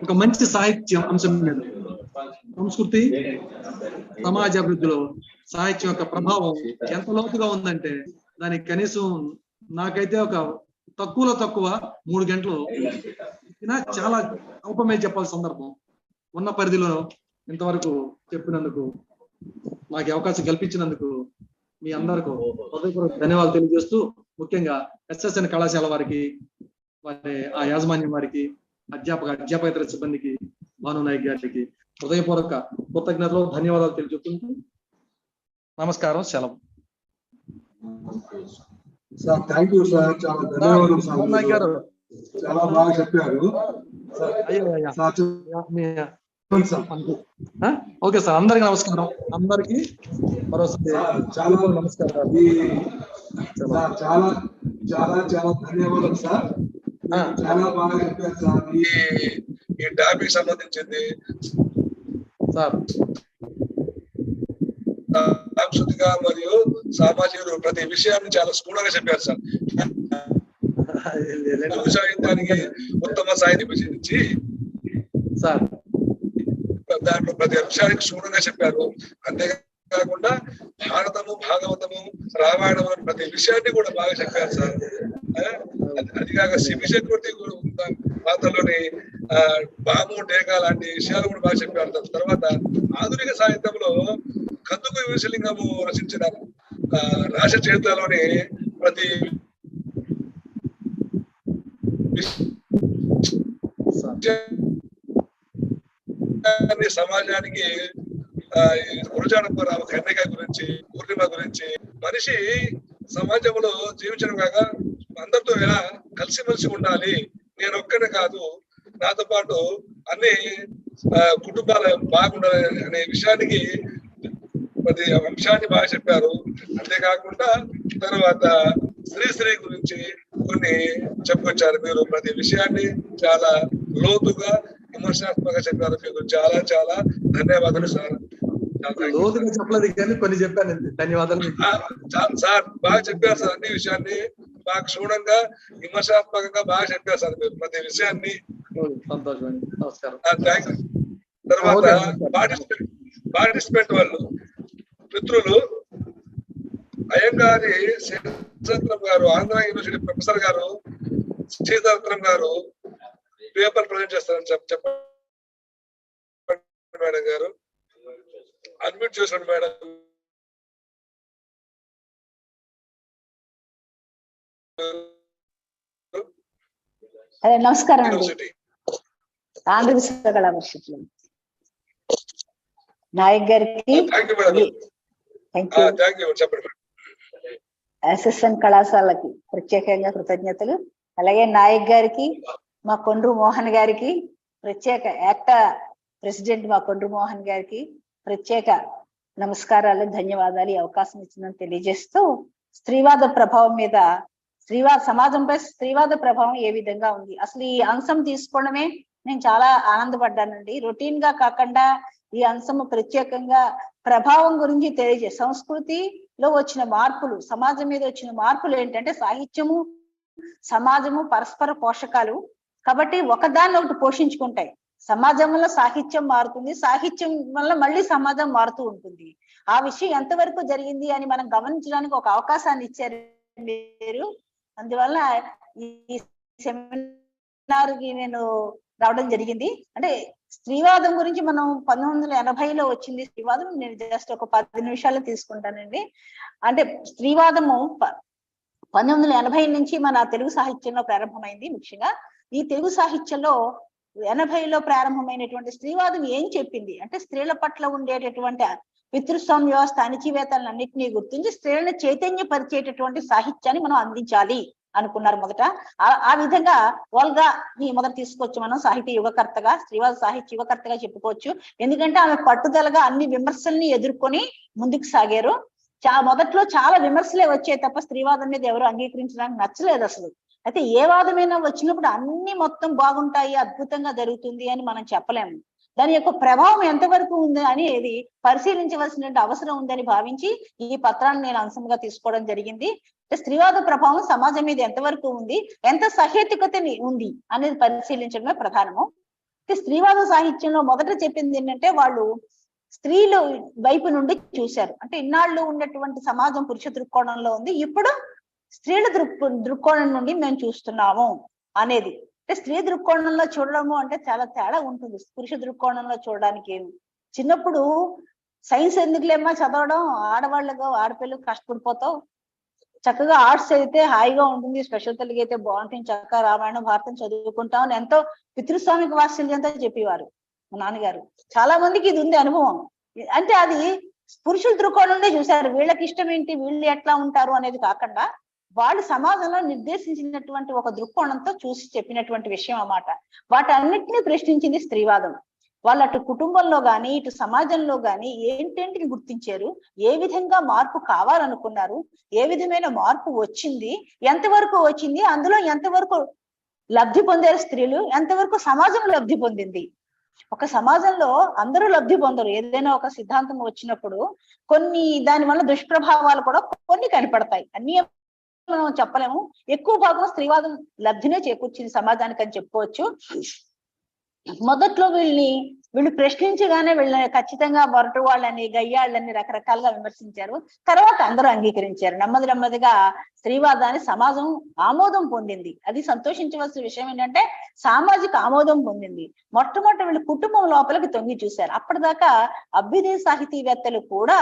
ఒక మంచి సాహిత్యం అంశం మీద సంస్కృతి సమాజ అభివృద్ధిలో సాహిత్యం యొక్క ప్రభావం ఎంత లోతుగా ఉందంటే, దానికి కనీసం నాకైతే ఒక తక్కువలో తక్కువ 3 గంటలు చాలా ఉపమే చెప్పాల్సిన సందర్భం. ఉన్న పరిధిలో ఇంతవరకు చెప్పినందుకు, నాకు అవకాశం కల్పించినందుకు మీ అందరికీ హృదయపూర్వక ధన్యవాదాలు తెలియజేస్తూ, ముఖ్యంగా ఎస్ఎస్ఎన్ కళాశాల వారికి, వారి ఆ యాజమాన్యం వారికి, అధ్యాపకేతర సిబ్బందికి, భాను నాయక్ గారికి హృదయపూర్వక కృతజ్ఞతలు, ధన్యవాదాలు తెలియజేస్తుంటూ నమస్కారం, సెలవు. సార్ థ్యాంక్ యూ సార్, చాలా ధన్యవాదాలు సార్. నాయక్ గారు చాలా బాగా చెప్పారు. ఓకే సార్, అందరికి నమస్కారం. అందరికి మరోసారి చాలా నమస్కారం. చాలా చాలా చాలా ధన్యవాదాలు సార్. చాలా బాగా చెప్పారు సార్. ఈ టాపిక్ సంబంధించింది సార్ సాంస్కృతిక మరియు సామాజిక ప్రతి విషయాన్ని చాలా స్ఫూర్తిగా చెప్పారు సార్. తెలుగు సాహిత్యానికి ఉత్తమ సాహిత్యం విభజించి సార్ దాంట్లో ప్రతి అంశానికి క్షుణ్ణంగా చెప్పారు. అంతేకాకుండా భారతము, భాగవతము, రామాయణం అని ప్రతి విషయాన్ని కూడా బాగా చెప్పారు సార్. అది కాక శివ చక్రవర్తి పాత్రలోని బాము డేగా లాంటి విషయాలు కూడా బాగా చెప్పారు. తర్వాత ఆధునిక సాహిత్యంలో కందుకు విమర్శలింగము రచించిన రాశ చరిత్రలోని ప్రతి సమాజానికి గురజాడపరావు కన్నిక గురించి, పూర్ణిమ గురించి, మనిషి సమాజంలో జీవించడం కాక అందరితో ఎలా కలిసిమెలిసి ఉండాలి, నేను ఒక్కనే కాదు నాతో పాటు అన్ని కుటుంబాలు బాగుండాలి అనే విషయానికి ప్రతి అంశాన్ని బాగా చెప్పారు. అంతేకాకుండా తర్వాత శ్రీశ్రీ గురించి కొన్ని చెప్పుకొచ్చారు. మీరు ప్రతి విషయాన్ని చాలా లోతుగా విమర్శనాత్మకంగా చెప్పారు. మీకు చాలా చాలా ధన్యవాదాలు సార్. లోతుగా చెప్పలేదు కానీ కొన్ని చెప్పాను, ధన్యవాదాలు సార్. బాగా చెప్పారు సార్, అన్ని విషయాన్ని బాగా క్షుణ్ణంగా విమర్శనాత్మకంగా బాగా చెప్పారు సార్ మీరు ప్రతి విషయాన్ని. సంతోషం, నమస్కారం. తర్వాత పార్టిసిపెంట్ వాళ్ళు మిత్రులు అయ్యంగారి శ్రీరత్నం గారు, ఆంధ్ర యూనివర్సిటీ ప్రొఫెసర్ గారు, శ్రీరత్నం గారు పేపర్ ప్రజెంట్ చేస్తారని చెప్పండి మేడం గారు. అడ్మిట్ చేసాడు మేడం. నమస్కారం అండి. ఆంధ్ర విశ్వకళా పరిషత్లో నాయక్ గారికి ఎస్ఎస్ఎన్ కళాశాలకి ప్రత్యేకంగా కృతజ్ఞతలు. అలాగే నాయక్ గారికి, మా కొండ్రు మోహన్ గారికి ప్రత్యేక యాక్టా ప్రెసిడెంట్ మా కొండ్రు మోహన్ గారికి ప్రత్యేక నమస్కారాలు, ధన్యవాదాలు. ఈ అవకాశం ఇచ్చిందని తెలియజేస్తూ, స్త్రీవాద ప్రభావం మీద సమాజంపై స్త్రీవాద ప్రభావం ఏ విధంగా ఉంది, అసలు ఈ అంశం తీసుకోవడమే నేను చాలా ఆనందపడ్డానండి. రొటీన్ గా కాకుండా ఈ అంశం ప్రత్యేకంగా ప్రభావం గురించి తెలియజే, సంస్కృతిలో వచ్చిన మార్పులు, సమాజం మీద వచ్చిన మార్పులు ఏంటంటే సాహిత్యము సమాజము పరస్పర పోషకాలు కాబట్టి ఒకదాన్ని ఒకటి పోషించుకుంటాయి. సమాజం వల్ల సాహిత్యం మారుతుంది, సాహిత్యం వల్ల మళ్ళీ సమాజం మారుతూ ఉంటుంది. ఆ విషయం ఎంతవరకు జరిగింది అని మనం గమనించడానికి ఒక అవకాశాన్ని ఇచ్చారు మీరు. అందువల్ల ఈ సెమినార్కి నేను రావడం జరిగింది. అంటే స్త్రీవాదం గురించి మనం 1980లో వచ్చింది స్త్రీవాదం. నేను జస్ట్ ఒక 10 నిమిషాలు తీసుకుంటానండి. అంటే స్త్రీవాదము 1980 నుంచి మన తెలుగు సాహిత్యంలో ప్రారంభమైంది. ముఖ్యంగా ఈ తెలుగు సాహిత్యంలో 80లో ప్రారంభమైనటువంటి స్త్రీవాదం ఏం చెప్పింది అంటే, స్త్రీల పట్ల ఉండేటటువంటి పితృస్వామ్య వ్యవస్థ అణిచివేతలన్నింటినీ గుర్తించి స్త్రీలను చైతన్యపరిచేటటువంటి సాహిత్యాన్ని మనం అందించాలి అనుకున్నారు మొదట. ఆ విధంగా ఓల్గా మొదట తీసుకొచ్చి మనం సాహిత్య యుగకర్తగా, స్త్రీవాద సాహిత్య యుగకర్తగా చెప్పుకోవచ్చు. ఎందుకంటే ఆమె పట్టుదలగా అన్ని విమర్శల్ని ఎదుర్కొని ముందుకు సాగారు. మొదట్లో చాలా విమర్శలే వచ్చాయి తప్ప స్త్రీవాదం మీద ఎవరు అంగీకరించడానికి నచ్చలేదు అసలు. అయితే ఏ వాదమైనా వచ్చినప్పుడు అన్ని మొత్తం బాగుంటాయి, అద్భుతంగా జరుగుతుంది అని మనం చెప్పలేము. దాని యొక్క ప్రభావం ఎంతవరకు ఉంది అనేది పరిశీలించవలసిన అవసరం ఉందని భావించి ఈ పత్రాన్ని నేను అంశంగా తీసుకోవడం జరిగింది. స్త్రీవాద ప్రభావం సమాజం మీద ఎంతవరకు ఉంది, ఎంత సహేతుకత ఉంది అనేది పరిశీలించడమే ప్రధానము. స్త్రీవాద సాహిత్యంలో మొదట చెప్పింది ఏంటంటే, వాళ్ళు స్త్రీలు వైపు నుండి చూశారు. అంటే ఇన్నాళ్ళు ఉన్నటువంటి సమాజం పురుష దృక్కోణంలో ఉంది, ఇప్పుడు స్త్రీల దృక్కోణం నుండి మేము చూస్తున్నాము అనేది. అంటే స్త్రీ దృక్కోణంలో చూడడము అంటే చాలా తేడా ఉంటుంది పురుష దృక్కోణంలో చూడడానికి. చిన్నప్పుడు సైన్స్ ఎందుకులేమ్మా చదవడం, ఆడపిల్లలు కష్టపడిపోతావు, చక్కగా ఆర్ట్స్ అయితే హాయిగా ఉంటుంది, స్పెషల్ తెలుగు అయితే బాగుంటుంది, చక్కగా రామాయణం భారతం చదువుకుంటాం అని ఎంతో పితృస్వామిక వాత్సల్యంతో చెప్పేవారు మా నాన్నగారు. చాలా మందికి ఇది ఉంది అనుభవం. అంటే అది పురుషుల దృక్కోణంలో చూశారు, వీళ్ళకి ఇష్టం ఏంటి, వీళ్ళు ఎట్లా ఉంటారు అనేది కాకుండా వాళ్ళు సమాజంలో నిర్దేశించినటువంటి ఒక దృక్కోణంతో చూసి చెప్పినటువంటి విషయం అన్నమాట. వాటన్నిటిని ప్రశ్నించింది స్త్రీవాదం. వాళ్ళు అటు కుటుంబంలో గాని ఇటు సమాజంలో గాని ఏంటేంటిని గుర్తించారు, ఏ విధంగా మార్పు కావాలనుకున్నారు, ఏ విధమైన మార్పు వచ్చింది, ఎంతవరకు వచ్చింది, అందులో ఎంతవరకు లబ్ధి పొందారు స్త్రీలు, ఎంతవరకు సమాజం లబ్ధి పొందింది ఒక సమాజంలో అందరూ లబ్ధి పొందరు. ఏదైనా ఒక సిద్ధాంతం వచ్చినప్పుడు కొన్ని దాని వల్ల దుష్ప్రభావాలు కూడా కొన్ని కనపడతాయి. అన్ని మనం చెప్పలేము. ఎక్కువ భాగం స్త్రీవాదం లబ్ధినే చేకూర్చింది సమాజానికి అని చెప్పుకోవచ్చు. మొదట్లో వీళ్ళు ప్రశ్నించగానే వీళ్ళని ఖచ్చితంగా మొరటు వాళ్ళని, గయ్యాళ్ళని రకరకాలుగా విమర్శించారు. తర్వాత అందరూ అంగీకరించారు. నెమ్మదిగా స్త్రీవాదాన్ని సమాజం ఆమోదం పొందింది. అది సంతోషించవలసిన విషయం ఏంటంటే సామాజిక ఆమోదం పొందింది. మొట్టమొదటి వీళ్ళు కుటుంబం లోపలికి తొంగి చూశారు. అప్పటిదాకా అభ్యుదయ సాహితీవేత్తలు కూడా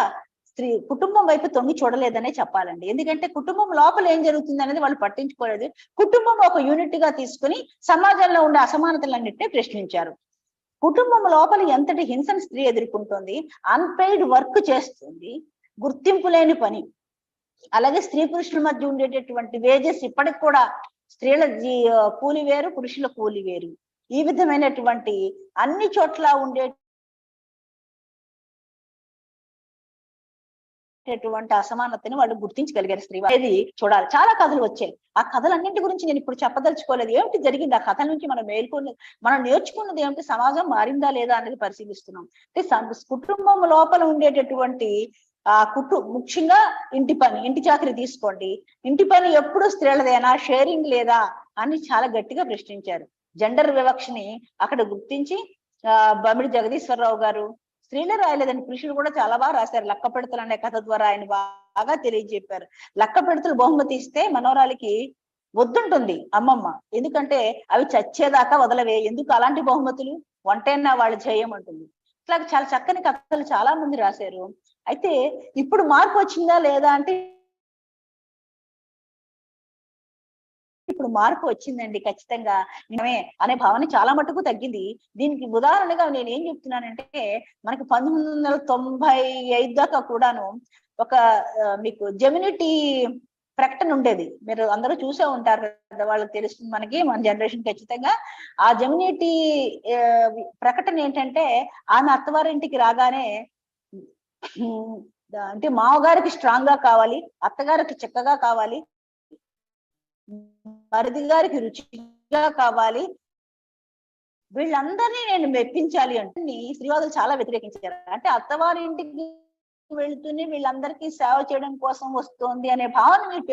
కుటుంబం వైపు తొంగి చూడలేదనే చెప్పాలండి. ఎందుకంటే కుటుంబం లోపల ఏం జరుగుతుంది అనేది వాళ్ళు పట్టించుకోలేదు. కుటుంబం ఒక యూనిట్ గా తీసుకుని సమాజంలో ఉండే అసమానతలన్నింటినీ ప్రశ్నించారు. కుటుంబం లోపల ఎంతటి హింసను స్త్రీ ఎదుర్కొంటుంది, అన్పెయిడ్ వర్క్ చేస్తుంది, గుర్తింపు లేని పని, అలాగే స్త్రీ పురుషుల మధ్య ఉండేటటువంటి వేజెస్ ఇప్పటికి కూడా స్త్రీల కూలి వేరు, పురుషుల కూలి వేరు. ఈ విధమైనటువంటి అన్ని చోట్ల ఉండేటటువంటి అసమానతని వాళ్ళు గుర్తించగలిగారు. స్త్రీ అనేది చూడాలి. చాలా కథలు వచ్చాయి. ఆ కథలన్నింటి గురించి నేను ఇప్పుడు చెప్పదలుచుకోలేదు. ఏమిటి జరిగింది, ఆ కథల నుంచి మనం మనం నేర్చుకున్నది ఏమిటి, సమాజం మారిందా లేదా అనేది పరిశీలిస్తున్నాం. అంటే కుటుంబం లోపల ఉండేటటువంటి ముఖ్యంగా ఇంటి చాకరీ తీసుకోండి. ఇంటి పని ఎప్పుడు స్త్రీలదేనా, షేరింగ్ లేదా అని చాలా గట్టిగా ప్రశ్నించారు. జెండర్ వివక్షని అక్కడ గుర్తించి బమిడి జగదీశ్వరరావు గారు స్త్రీలే రాయలేదని పురుషులు కూడా చాలా బాగా రాశారు. లక్క పెడతలు అనే కథ ద్వారా ఆయన బాగా తెలియజెప్పారు. లక్క పెడతలు బహుమతి ఇస్తే మనోరాలికి వద్దుంటుంది అమ్మమ్మ, ఎందుకంటే అవి చచ్చేదాకా వదలవే, ఎందుకు అలాంటి బహుమతులు, వంటైనా వాళ్ళు చేయమంటుంది. ఇట్లా చాలా చక్కని కథలు చాలా మంది రాశారు. అయితే ఇప్పుడు మార్పు వచ్చిందా లేదా అంటే ఇప్పుడు మార్పు వచ్చిందండి ఖచ్చితంగా అనే భావన చాలా మటుకు తగ్గింది. దీనికి ఉదాహరణగా నేను ఏం చెప్తున్నానంటే మనకి 1995 దాకా కూడాను ఒక మీకు జెమినిటీ ప్రకటన ఉండేది. మీరు అందరూ చూసే ఉంటారు కదా, వాళ్ళకి తెలుస్తుంది, మనకి మన జనరేషన్ ఖచ్చితంగా. ఆ జెమినిటీ ప్రకటన ఏంటంటే ఆమె అత్తవారింటికి రాగానే అంటే మామగారికి స్ట్రాంగ్ గా కావాలి, అత్తగారికి చక్కగా కావాలి, మరిది గారికి రుచిగా కావాలి, వీళ్ళందరినీ నేను మెప్పించాలి అంటే స్త్రీవాదులు చాలా వ్యతిరేకించారు. అంటే అత్తవారి ఇంటికి వెళుతూనే వీళ్ళందరికీ సేవ చేయడం కోసం వస్తోంది అనే భావన మీరు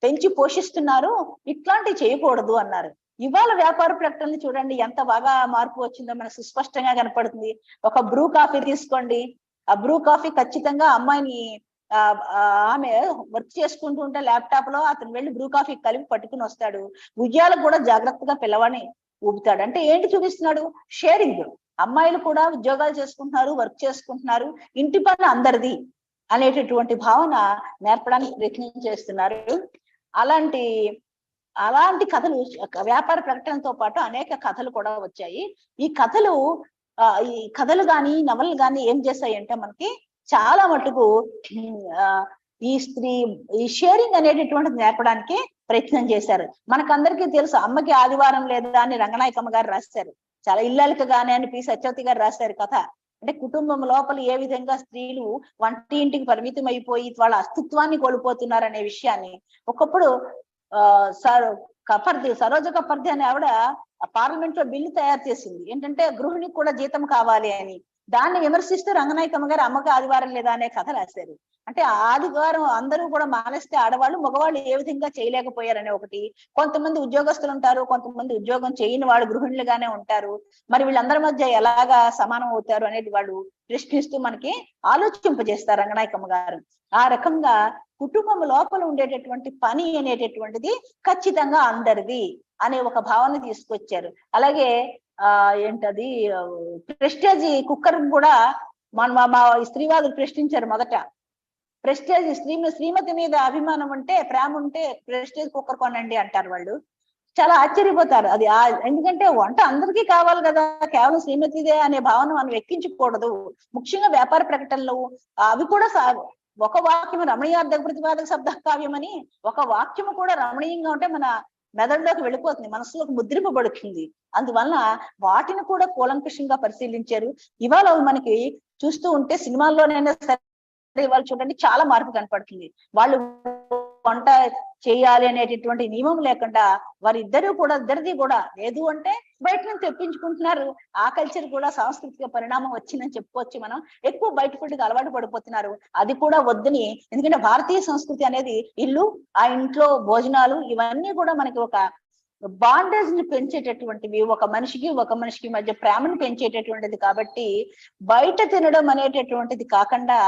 పెంచి పోషిస్తున్నారు, ఇట్లాంటివి చేయకూడదు అన్నారు. ఇవాళ వ్యాపార ప్రకటనలు చూడండి ఎంత బాగా మార్పు వచ్చిందో మనకు సుస్పష్టంగా కనపడుతుంది. ఒక బ్రూ కాఫీ తీసుకోండి, ఆ బ్రూ కాఫీ ఖచ్చితంగా అమ్మాయిని ఆమె వర్క్ చేసుకుంటూ ఉంటే ల్యాప్టాప్ లో అతను వెళ్ళి బ్రూ కాఫీ కలిపి పట్టుకుని వస్తాడు. ఉద్యోగాలకు కూడా జాగ్రత్తగా పిల్లవాడిని ఊపుతాడు. అంటే ఏంటి చూపిస్తున్నాడు, షేరింగ్. అమ్మాయిలు కూడా ఉద్యోగాలు చేసుకుంటున్నారు, వర్క్ చేసుకుంటున్నారు, ఇంటి పని అందరిది అనేటటువంటి భావన నేర్పడానికి ప్రయత్నం చేస్తున్నారు. అలాంటి కథలు వ్యాపార ప్రకటనతో పాటు అనేక కథలు కూడా వచ్చాయి. ఈ కథలు కానీ నవలలు కానీ ఏం చేస్తాయి అంటే మనకి చాలా మటుకు ఈ షేరింగ్ అనేటటువంటిది నేర్పడానికి ప్రయత్నం చేశారు. మనకందరికీ తెలుసు, అమ్మకి ఆదివారం లేదా అని రంగనాయకమ్మ గారు రాశారు. చాలా ఇల్లలికగానే అని పి సత్యవతి గారు రాశారు కథ. అంటే కుటుంబం లోపల ఏ విధంగా స్త్రీలు వంటి ఇంటికి పరిమితం అయిపోయి వాళ్ళ అస్తిత్వాన్ని కోల్పోతున్నారు అనే విషయాన్ని ఒకప్పుడు సరోజ కపర్ది అనే ఆవిడ పార్లమెంట్ లో బిల్లు తయారు చేసింది. ఏంటంటే గృహిణికి కూడా జీతం కావాలి అని. దాన్ని విమర్శిస్తూ రంగనాయకమ్మ గారు అమ్మకి ఆదివారం లేదా అనే కథ రాశారు. అంటే ఆదివారం అందరూ కూడా మానేస్తే ఆడవాళ్ళు మగవాళ్ళు ఏ విధంగా చేయలేకపోయారనే ఒకటి. కొంతమంది ఉద్యోగస్తులు ఉంటారు, కొంతమంది ఉద్యోగం చేయని వాళ్ళు గృహిణులుగానే ఉంటారు. మరి వీళ్ళందరి మధ్య ఎలాగా సమానం అవుతారు అనేది వాళ్ళు ప్రశ్నిస్తూ మనకి ఆలోచింపజేస్తారు రంగనాయకమ్మ గారు. ఆ రకంగా కుటుంబం లోపల ఉండేటటువంటి పని అనేటటువంటిది ఖచ్చితంగా అందరిది అనే ఒక భావన తీసుకొచ్చారు. అలాగే ఏంటది ప్రెస్టేజ్ కుక్కర్ కూడా మా స్త్రీవాదులు ప్రశ్నించారు. మొదట ప్రెస్టేజ్ శ్రీమతి మీద అభిమానం ఉంటే, ప్రేమ ఉంటే ప్రెస్టేజ్ కుక్కర్ కొనండి అంటారు వాళ్ళు. చాలా ఆశ్చర్యపోతారు. అది ఎందుకంటే వంట అందరికీ కావాలి కదా, కేవలం శ్రీమతిదే అనే భావన మనం ఎక్కించకూడదు. ముఖ్యంగా వ్యాపార ప్రకటనలు అవి కూడా ఒక వాక్యం రమణీయార్థ ప్రతిపాదక శబ్ద కావ్యం అని ఒక వాక్యము కూడా రమణీయంగా ఉంటే మన మెదడులోకి వెళ్ళిపోతుంది, మనసులోకి ముద్రింపబడుతుంది. అందువల్ల వాటిని కూడా కూలంకషంగా పరిశీలించారు. ఇవాళ మనకి చూస్తూ ఉంటే సినిమాల్లోనైనా సరే ఇవాళ చూడండి చాలా మార్పు కనపడుతుంది. వాళ్ళు వంట చేయాలి అనేటటువంటి నియమం లేకుండా వారిద్దరూ కూడా ఇద్దరిది కూడా లేదు అంటే బయట నుంచి తెప్పించుకుంటున్నారు. ఆ కల్చర్ కూడా సాంస్కృతిక పరిణామం వచ్చిందని చెప్పుకోవచ్చు. మనం ఎక్కువ బయట ఫుడ్కి అలవాటు పడిపోతున్నారు. అది కూడా వద్దని, ఎందుకంటే భారతీయ సంస్కృతి అనేది ఇల్లు, ఆ ఇంట్లో భోజనాలు ఇవన్నీ కూడా మనకి ఒక బాండేజ్ ని పెంచేటటువంటివి, ఒక మనిషికి మధ్య ప్రేమను పెంచేటటువంటిది. కాబట్టి బయట తినడం అనేటటువంటిది కాకుండా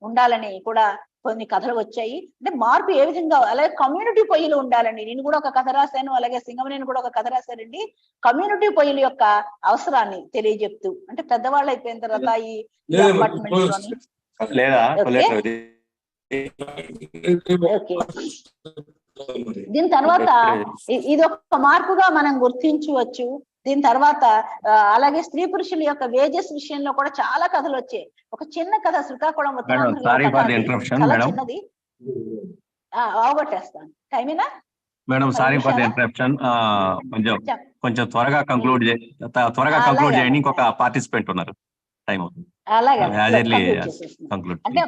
ఉండాలని కూడా కొన్ని కథలు వచ్చాయి. అంటే మార్పు ఏ విధంగా, అలాగే కమ్యూనిటీ పొయ్యిలు ఉండాలండి. నేను కూడా ఒక కథ రాశాను, అలాగే సింగమనేని కూడా ఒక కథ రాశారండి. కమ్యూనిటీ పొయ్యిల యొక్క అవసరాన్ని తెలియజెప్తూ, అంటే పెద్దవాళ్ళు అయిపోయిన తర్వాత ఈ అపార్ట్మెంట్స్ లోని దీని తర్వాత ఇది ఒక మార్పుగా మనం గుర్తించవచ్చు. దీని తర్వాత అలాగే స్త్రీ పురుషుల యొక్క వేజెస్ విషయంలో కూడా చాలా కథలు వచ్చాయి. ఒక చిన్న కథ శ్రీకాకుళం చాలా చిన్నది, అవగొట్టేస్తాను టైమేనా madam? Sorry for the interruption. కొంచెం త్వరగా కంక్లూడ్ చేయండి. ఇంకొక పార్టిసిపెంట్ ఉన్నారు, టైం అవుతుంది. అలాగే అంటే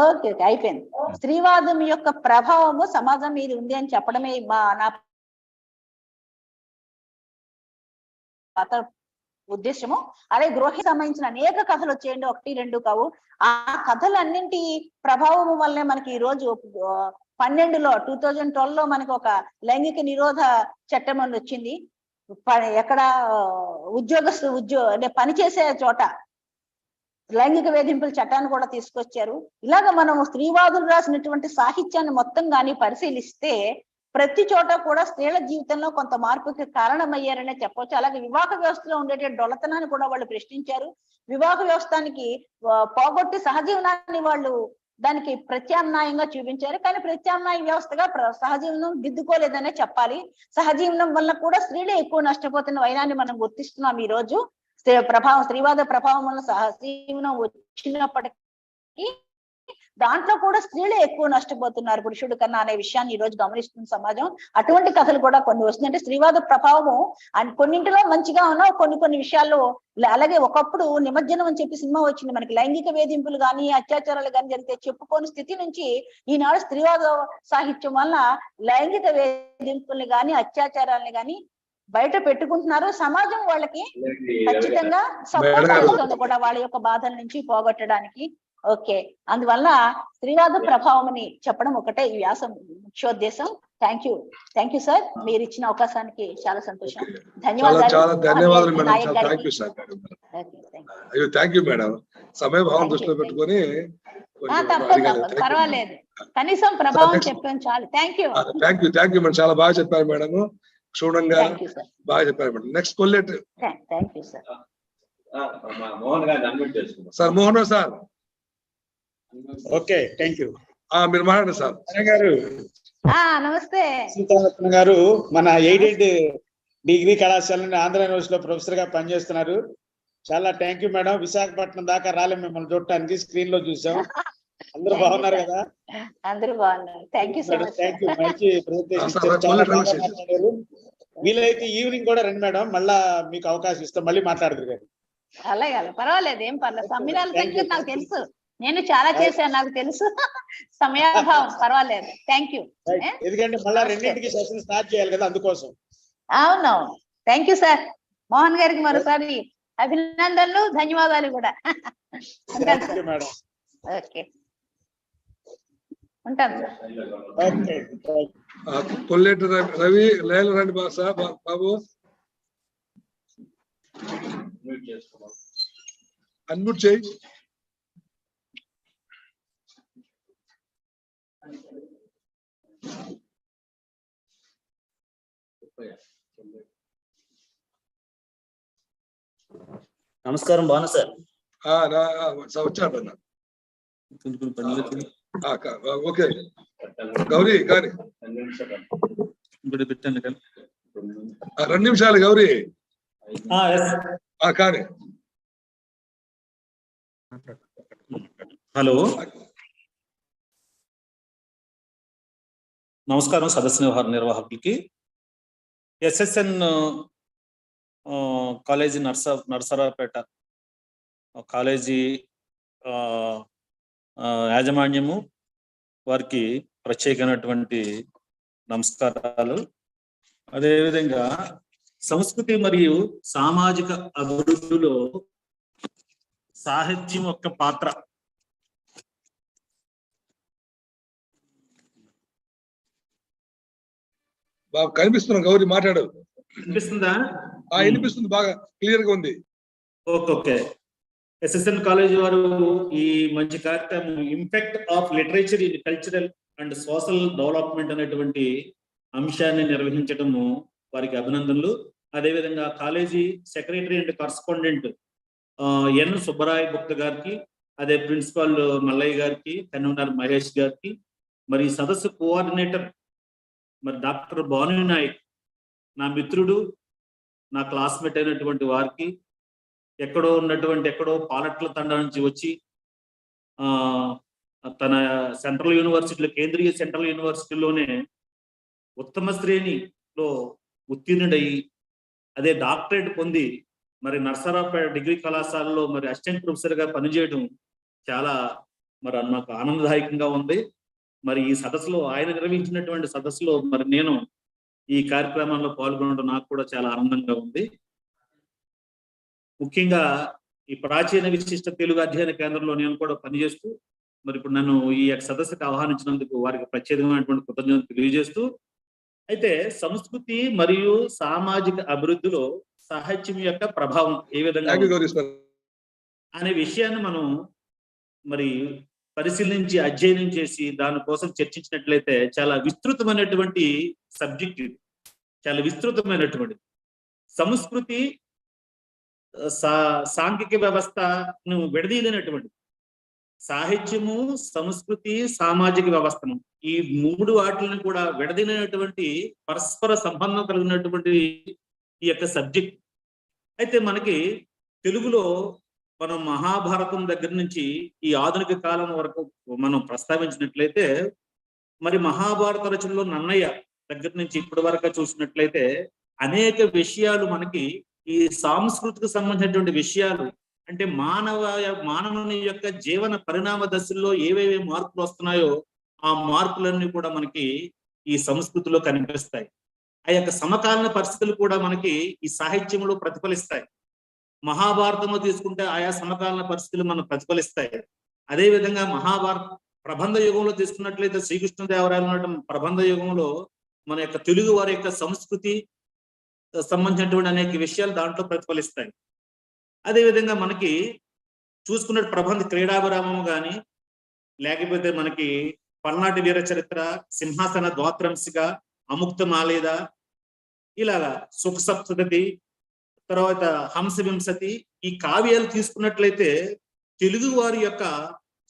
ఓకే అయిపోయింది. స్త్రీవాదం యొక్క ప్రభావము సమాజం మీద ఉంది అని చెప్పడమే నా ఉద్దేశము. అలాగే గృహకి సంబంధించిన అనేక కథలు వచ్చేయండి, 1, 2 కావు. ఆ కథలన్నింటి ప్రభావం వల్లే మనకి ఈ రోజు 2012లో మనకి ఒక లైంగిక నిరోధ చట్టం అని వచ్చింది. ఎక్కడ అంటే పనిచేసే చోట లైంగిక వేధింపుల చట్టాన్ని కూడా తీసుకొచ్చారు. ఇలాగ మనం స్త్రీవాదులు రాసినటువంటి సాహిత్యాన్ని మొత్తం కానీ పరిశీలిస్తే ప్రతి చోట కూడా స్త్రీల జీవితంలో కొంత మార్పుకి కారణమయ్యారనే చెప్పవచ్చు. అలాగే వివాహ వ్యవస్థలో ఉండే డొలతనాన్ని కూడా వాళ్ళు ప్రశ్నించారు. వివాహ వ్యవస్థానికి పోగొట్టి సహజీవనాన్ని వాళ్ళు దానికి ప్రత్యామ్నాయంగా చూపించారు. కానీ ప్రత్యామ్నాయ వ్యవస్థగా సహజీవనం దిద్దుకోలేదనే చెప్పాలి. సహజీవనం వల్ల కూడా స్త్రీలే ఎక్కువ నష్టపోతున్న వైనాన్ని మనం గుర్తిస్తున్నాం ఈ రోజు. స్త్రీవాద ప్రభావం వల్ల సహజీవనం వచ్చినప్పటికీ దాంట్లో కూడా స్త్రీలే ఎక్కువ నష్టపోతున్నారు పురుషుడు కన్నా అనే విషయాన్ని ఈ రోజు గమనిస్తుంది సమాజం. అటువంటి కథలు కూడా కొన్ని వస్తుంది. అంటే స్త్రీవాద ప్రభావము కొన్నింటిలో మంచిగా ఉన్నా కొన్ని విషయాల్లో, అలాగే ఒకప్పుడు నిమజ్జనం అని చెప్పి సినిమా వచ్చింది మనకి. లైంగిక వేధింపులు కానీ అత్యాచారాలు కానీ జరిగితే చెప్పుకోని స్థితి నుంచి ఈనాడు స్త్రీవాద సాహిత్యం వల్ల లైంగిక వేధింపుల్ని కానీ అత్యాచారాలని కానీ బయట పెట్టుకుంటున్నారు. సమాజం వాళ్ళకి ఖచ్చితంగా సపోర్ట్ చేస్తుంది కూడా వాళ్ళ యొక్క బాధల నుంచి పోగొట్టడానికి. ఓకే, అందువల్ల స్త్రీవాద ప్రభావం అని చెప్పడం ఒకటే ఈ వ్యాసం ముఖ్యోద్దేశం. థ్యాంక్ యూ సార్, మీరు ఇచ్చిన అవకాశానికి చాలా సంతోషం. ధన్యవాదాలు మేడం. సమయభావం దృష్టిలో పెట్టుకొని పర్వాలేదు, కనీసం ప్రభావం చెప్పాను చాలు. థ్యాంక్ యూ మేడం, చాలా బాగా చెప్పారు మేడం, క్షుణ్ణంగా బాగా చెప్పారు మేడం. నెక్స్ట్ కొల్లేట్. Thank you sir. Sir Mohan sir. Okay, thank you. మీరు మాట్లాడండి సార్. గారు నమస్తే. సీతారత్న గారు మన ఎయిడెడ్ డిగ్రీ కళాశాలని ఆంధ్ర యూనివర్సిటీలో ప్రొఫెసర్ గా పనిచేస్తున్నారు. చాలా థ్యాంక్ యూ మేడం. విశాఖపట్నం దాకా రాలేం మిమ్మల్ని చూడటానికి, స్క్రీన్ లో చూసాం. అందరూ బాగున్నారు కదా? అందరూ బాగున్నారు. Thank you so much. Thank you. మంచి ప్రెజెంటేషన్. వీలైతే ఈవినింగ్ కూడా రండి మేడం, మళ్ళా మీకు అవకాశం ఇస్తాం, మళ్ళీ మాట్లాడుతురు. అలాగే పర్వాలేదు, ఏం పర్లేదు. సమ్మినాల సంఖ్య నాకు తెలుసు, నేను చాలా చేశాను, నాకు తెలుసు. సమయాభావం పర్వాలేదు. Thank you. ఎందుకంటే మళ్ళా రెండింటికి సెషన్ స్టార్ట్ చేయాలి కదా, అందుకోసం. అవునవును. Thank you sir. మోహన్ గారికి మరోసారి అభినందనలు, ధన్యవాదాలు కూడా. మేడం. ఓకే, ఉంటాను సార్. కొల్లేటి రవి లేల రండి బాబు. అన్మ్యూట్ చేయి. నమస్కారం, బాగున్నా సార్. వచ్చాను. ఓకే, గౌరీ కానీ 2 నిమిషాలు గౌరీ కానీ. హలో, నమస్కారం సదస్సు నిర్వాహకులకి. ఎస్ఎస్ఎన్ కాలేజీ నరసరావుపేట కాలేజీ యాజమాన్యము వారికి ప్రత్యేకమైనటువంటి నమస్కారాలు. అదేవిధంగా సంస్కృతి మరియు సామాజిక అభివృద్ధిలో సాహిత్యం యొక్క పాత్ర. బాగా కనిపిస్తున్నాం. గౌరీ మాట్లాడు. వినిపిస్తుందా? వినిపిస్తుంది, బాగా క్లియర్ గా ఉంది. ఓకే. ఎస్ఎస్ఎన్ కాలేజ్ వారు ఈ మంచి కార్యక్రమం impact of literature in cultural and social development అనేటువంటి అంశాన్ని నిర్వహించడము వారికి అభినందనలు. అదేవిధంగా కాలేజీ సెక్రటరీ అండ్ కరస్పాండెంట్ ఎన్ సుబ్బరాయ గుప్తా గారికి, అదే ప్రిన్సిపాల్ మల్లయ్య గారికి, కన్వీనర్ మహేష్ గారికి, మరి సదస్సు కోఆర్డినేటర్ మరి డాక్టర్ భాను నాయక్, నా మిత్రుడు, నా క్లాస్మేట్ అయినటువంటి వారికి, ఎక్కడో పాలట్ల తండా నుంచి వచ్చి తన సెంట్రల్ యూనివర్సిటీలో, కేంద్రీయ సెంట్రల్ యూనివర్సిటీలోనే ఉత్తమ శ్రేణిలో ఉత్తీర్ణుడయి అదే డాక్టరేట్ పొంది మరి నరసరావుపేట డిగ్రీ కళాశాలలో మరి అసిస్టెంట్ ప్రొఫెసర్ గా పనిచేయడం చాలా మరి నాకు ఆనందదాయకంగా ఉంది. మరి ఈ సదస్సులో, ఆయన నిర్వహించినటువంటి సదస్సులో మరి నేను ఈ కార్యక్రమంలో పాల్గొనడం నాకు కూడా చాలా ఆనందంగా ఉంది. ముఖ్యంగా ఈ ప్రాచీన విశిష్ట తెలుగు అధ్యయన కేంద్రంలో నేను కూడా పనిచేస్తూ మరి ఇప్పుడు నన్ను ఈ సదస్సుకు ఆహ్వానించినందుకు వారికి ప్రత్యేకమైనటువంటి కృతజ్ఞతలు తెలియజేస్తూ, అయితే సంస్కృతి మరియు సామాజిక అభివృద్ధిలో సాహిత్యం యొక్క ప్రభావం ఏ విధంగా అనే విషయాన్ని మనం మరి పరిశీలించి అధ్యయనం చేసి దానికోసం చర్చించినట్లయితే చాలా విస్తృతమైనటువంటి సబ్జెక్ట్ ఇది, చాలా విస్తృతమైనటువంటి. సంస్కృతి సాంఘిక వ్యవస్థను విడదీయలేనటువంటి సాహిత్యము, సంస్కృతి, సామాజిక వ్యవస్థను, ఈ మూడు వాటిని కూడా విడదీయలేనటువంటి పరస్పర సంబంధం కలిగినటువంటి ఈ యొక్క సబ్జెక్ట్. అయితే మనకి తెలుగులో మనం మహాభారతం దగ్గర నుంచి ఈ ఆధునిక కాలం వరకు మనం ప్రస్తావించినట్లయితే మరి మహాభారత రచనలో నన్నయ్య దగ్గర నుంచి ఇప్పటి వరకు చూసినట్లయితే అనేక విషయాలు మనకి ఈ సాంస్కృతిక సంబంధించినటువంటి విషయాలు, అంటే మానవుని యొక్క జీవన పరిణామ దశల్లో ఏవేవి మార్పులు వస్తున్నాయో ఆ మార్పులన్నీ కూడా మనకి ఈ సంస్కృతిలో కనిపిస్తాయి. ఆ యొక్క సమకాలీన పరిస్థితులు కూడా మనకి ఈ సాహిత్యంలో ప్రతిఫలిస్తాయి. మహాభారతంలో తీసుకుంటే ఆయా సమకాలీన పరిస్థితులు మనం ప్రతిఫలిస్తాయి. అదేవిధంగా మహాభారత ప్రబంధ యుగంలో తీసుకున్నట్లయితే శ్రీకృష్ణదేవరాయలు ఉండటం ప్రబంధ యుగంలో మన యొక్క తెలుగు వారి యొక్క సంస్కృతి సంబంధించినటువంటి అనేక విషయాలు దాంట్లో ప్రతిఫలిస్తాయి. అదేవిధంగా మనకి చూసుకున్న ప్రబంధ క్రీడాభిరామం కానీ, లేకపోతే మనకి పల్నాటి వీర చరిత్ర, సింహాసన ద్వాత్రంశిక, అముక్త మాలేద, ఇలాగా సుఖ సప్తతి, తర్వాత హంస వింశతి, ఈ కావ్యాలు తీసుకున్నట్లయితే తెలుగు వారి యొక్క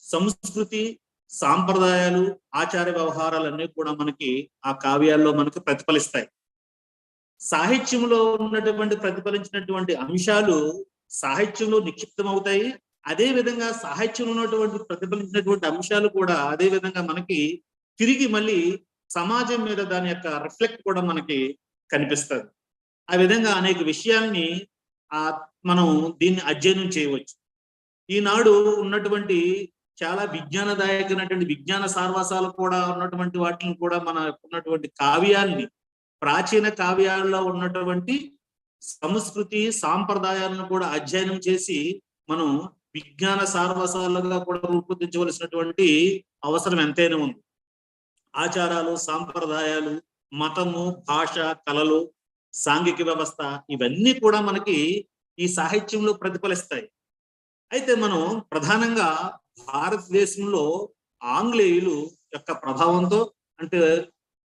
సంస్కృతి, సాంప్రదాయాలు, ఆచార వ్యవహారాలన్నీ కూడా మనకి ఆ కావ్యాల్లో మనకి ప్రతిఫలిస్తాయి. సాహిత్యంలో ఉన్నటువంటి ప్రతిఫలించినటువంటి అంశాలు సాహిత్యంలో నిక్షిప్తం అవుతాయి. అదే విధంగా సాహిత్యంలో ఉన్నటువంటి ప్రతిఫలించినటువంటి అంశాలు కూడా అదే విధంగా మనకి తిరిగి మళ్ళీ సమాజం మీద దాని యొక్క రిఫ్లెక్ట్ కూడా మనకి కనిపిస్తుంది. ఆ విధంగా అనేక విషయాల్ని మనం దీన్ని అధ్యయనం చేయవచ్చు. ఈనాడు ఉన్నటువంటి చాలా విజ్ఞానదాయకమైనటువంటి విజ్ఞాన సార్వసాలు కూడా ఉన్నటువంటి వాటిని కూడా మన ఉన్నటువంటి కావ్యాల్ని, ప్రాచీన కావ్యాల్లో ఉన్నటువంటి సంస్కృతి సాంప్రదాయాలను కూడా అధ్యయనం చేసి మనం విజ్ఞాన సార్వసాలుగా కూడా రూపొందించవలసినటువంటి అవసరం ఎంతైనా ఉంది. ఆచారాలు, సాంప్రదాయాలు, మతము, భాష, కళలు, సాంఘిక వ్యవస్థ, ఇవన్నీ కూడా మనకి ఈ సాహిత్యంలో ప్రతిఫలిస్తాయి. అయితే మనం ప్రధానంగా భారతదేశంలో ఆంగ్లేయులు యొక్క ప్రభావంతో, అంటే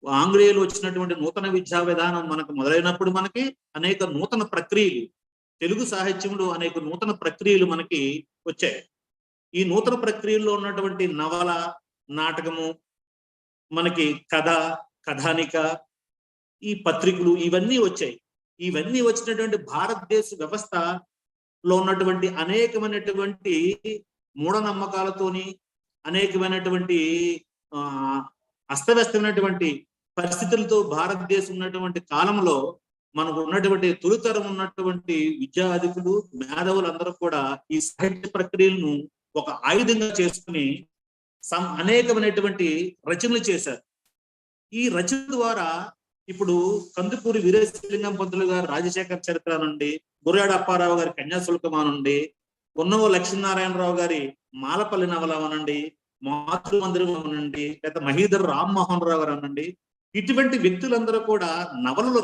ఆంగ్లేయులు వచ్చినటువంటి నూతన విద్యా విధానం మనకు మొదలైనప్పుడు మనకి అనేక నూతన ప్రక్రియలు, తెలుగు సాహిత్యంలో అనేక నూతన ప్రక్రియలు మనకి వచ్చాయి. ఈ నూతన ప్రక్రియల్లో ఉన్నటువంటి నవల, నాటకము, మనకి కథ, కథానిక, ఈ పత్రికలు, ఇవన్నీ వచ్చాయి. ఇవన్నీ వచ్చినటువంటి భారతదేశ వ్యవస్థలో ఉన్నటువంటి అనేకమైనటువంటి మూఢనమ్మకాలతోని, అనేకమైనటువంటి అస్తవ్యస్తమైనటువంటి పరిస్థితులతో భారతదేశం ఉన్నటువంటి కాలంలో మనకు ఉన్నటువంటి తొలితరం ఉన్నటువంటి విద్యాధికులు, మేధావులు అందరూ కూడా ఈ సాహిత్య ప్రక్రియలను ఒక ఆయుధంగా చేసుకుని అనేకమైనటువంటి రచనలు చేశారు. ఈ రచన ద్వారా ఇప్పుడు కందుకూరి వీరేశలింగం పంతులు గారు రాజశేఖర చరిత్ర నుండి, గుర్రాడ అప్పారావు గారి కన్యాశుల్కమా నుండి, ఉన్నవ లక్ష్మీనారాయణరావు గారి మాలపల్లి నవల అనండి, మాతృమందిరం అనండి, లేదా మహీధర్ రామ్మోహన్ రావు గారు అనండి, ఇటువంటి వ్యక్తులందరూ కూడా నవలలు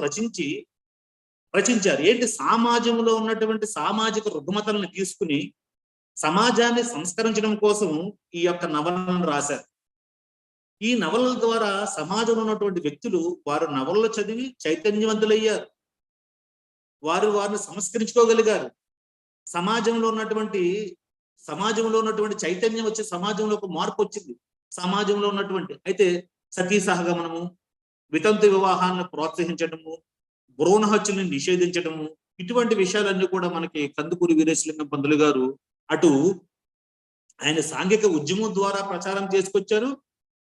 రచించారు. ఏంటి, సమాజంలో ఉన్నటువంటి సామాజిక రుగ్మతలను తీసుకుని సమాజాన్ని సంస్కరించడం కోసం ఈ యొక్క నవలను రాశారు. ఈ నవలల ద్వారా సమాజంలో ఉన్నటువంటి వ్యక్తులు వారు నవలలు చదివి చైతన్యవంతులయ్యారు, వారిని సంస్కరించుకోగలిగారు. సమాజంలో ఉన్నటువంటి చైతన్యం వచ్చి సమాజంలో ఒక మార్పు వచ్చింది. సమాజంలో ఉన్నటువంటి అయితే సతీ సహగమనము, వితంతు వివాహాన్ని ప్రోత్సహించడము, భ్రూణ హత్యలను నిషేధించడము, ఇటువంటి విషయాలన్నీ కూడా మనకి కందుకూరి వీరేశలింగం పంతులు గారు అటు ఆయన సాంఘిక ఉద్యమం ద్వారా ప్రచారం చేసుకొచ్చారు.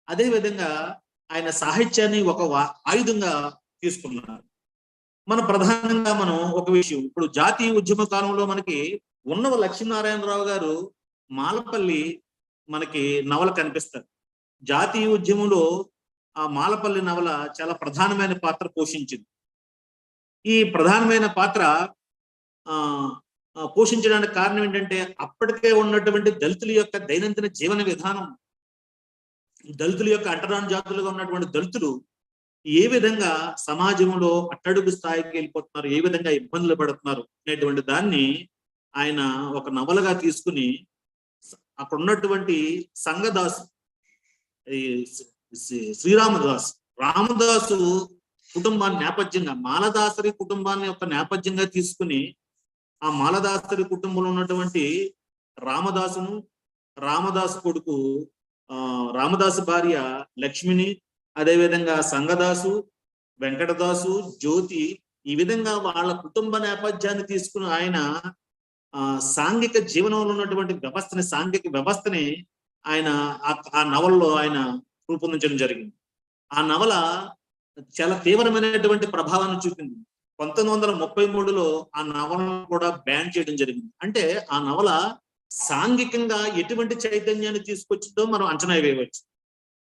అదే విధంగా ఆయన సాహిత్యాన్ని ఒక ఆయుధంగా తీసుకున్నారు. ప్రధానంగా మనం ఒక విషయం, ఇప్పుడు జాతీయ ఉద్యమ కాలంలో మనకి ఉన్నవ లక్ష్మీనారాయణరావు గారు మాలపల్లి మనకి నవల కనిపిస్తారు. జాతీయ ఉద్యమంలో ఆ మాలపల్లి నవల చాలా ప్రధానమైన పాత్ర పోషించింది. ఈ ప్రధానమైన పాత్ర పోషించడానికి కారణం ఏంటంటే, అప్పటికే ఉన్నటువంటి దళితుల యొక్క దైనందిన జీవన విధానం, దళితుల యొక్క అంటరాని జాతులుగా ఉన్నటువంటి దళితులు ఏ విధంగా సమాజంలో అట్టడుగు స్థాయికి వెళ్ళిపోతున్నారు, ఏ విధంగా ఇబ్బందులు పడుతున్నారు అనేటువంటి దాన్ని ఆయన ఒక నవలగా తీసుకుని అక్కడ ఉన్నటువంటి సంఘదాసు రామదాసు కుటుంబాన్ని నేపథ్యంగా, మాలదాసరి కుటుంబాన్ని యొక్క నేపథ్యంగా తీసుకుని ఆ మాలదాసరి కుటుంబంలో ఉన్నటువంటి రామదాసు కొడుకు రామదాసు భార్య లక్ష్మిని, అదేవిధంగా సంగదాసు, వెంకటదాసు, జ్యోతి, ఈ విధంగా వాళ్ళ కుటుంబ నేపథ్యాన్ని తీసుకుని ఆయన సాంఘిక జీవనంలో ఉన్నటువంటి సాంఘిక వ్యవస్థని ఆయన ఆ నవలలో ఆయన రూపొందించడం జరిగింది. ఆ నవల చాలా తీవ్రమైనటువంటి ప్రభావాన్ని చూపింది. 1933లో ఆ నవలను కూడా బ్యాన్ చేయడం జరిగింది. అంటే ఆ నవల సాంఘికంగా ఎటువంటి చైతన్యాన్ని తీసుకొచ్చిందో మనం అంచనా వేయవచ్చు.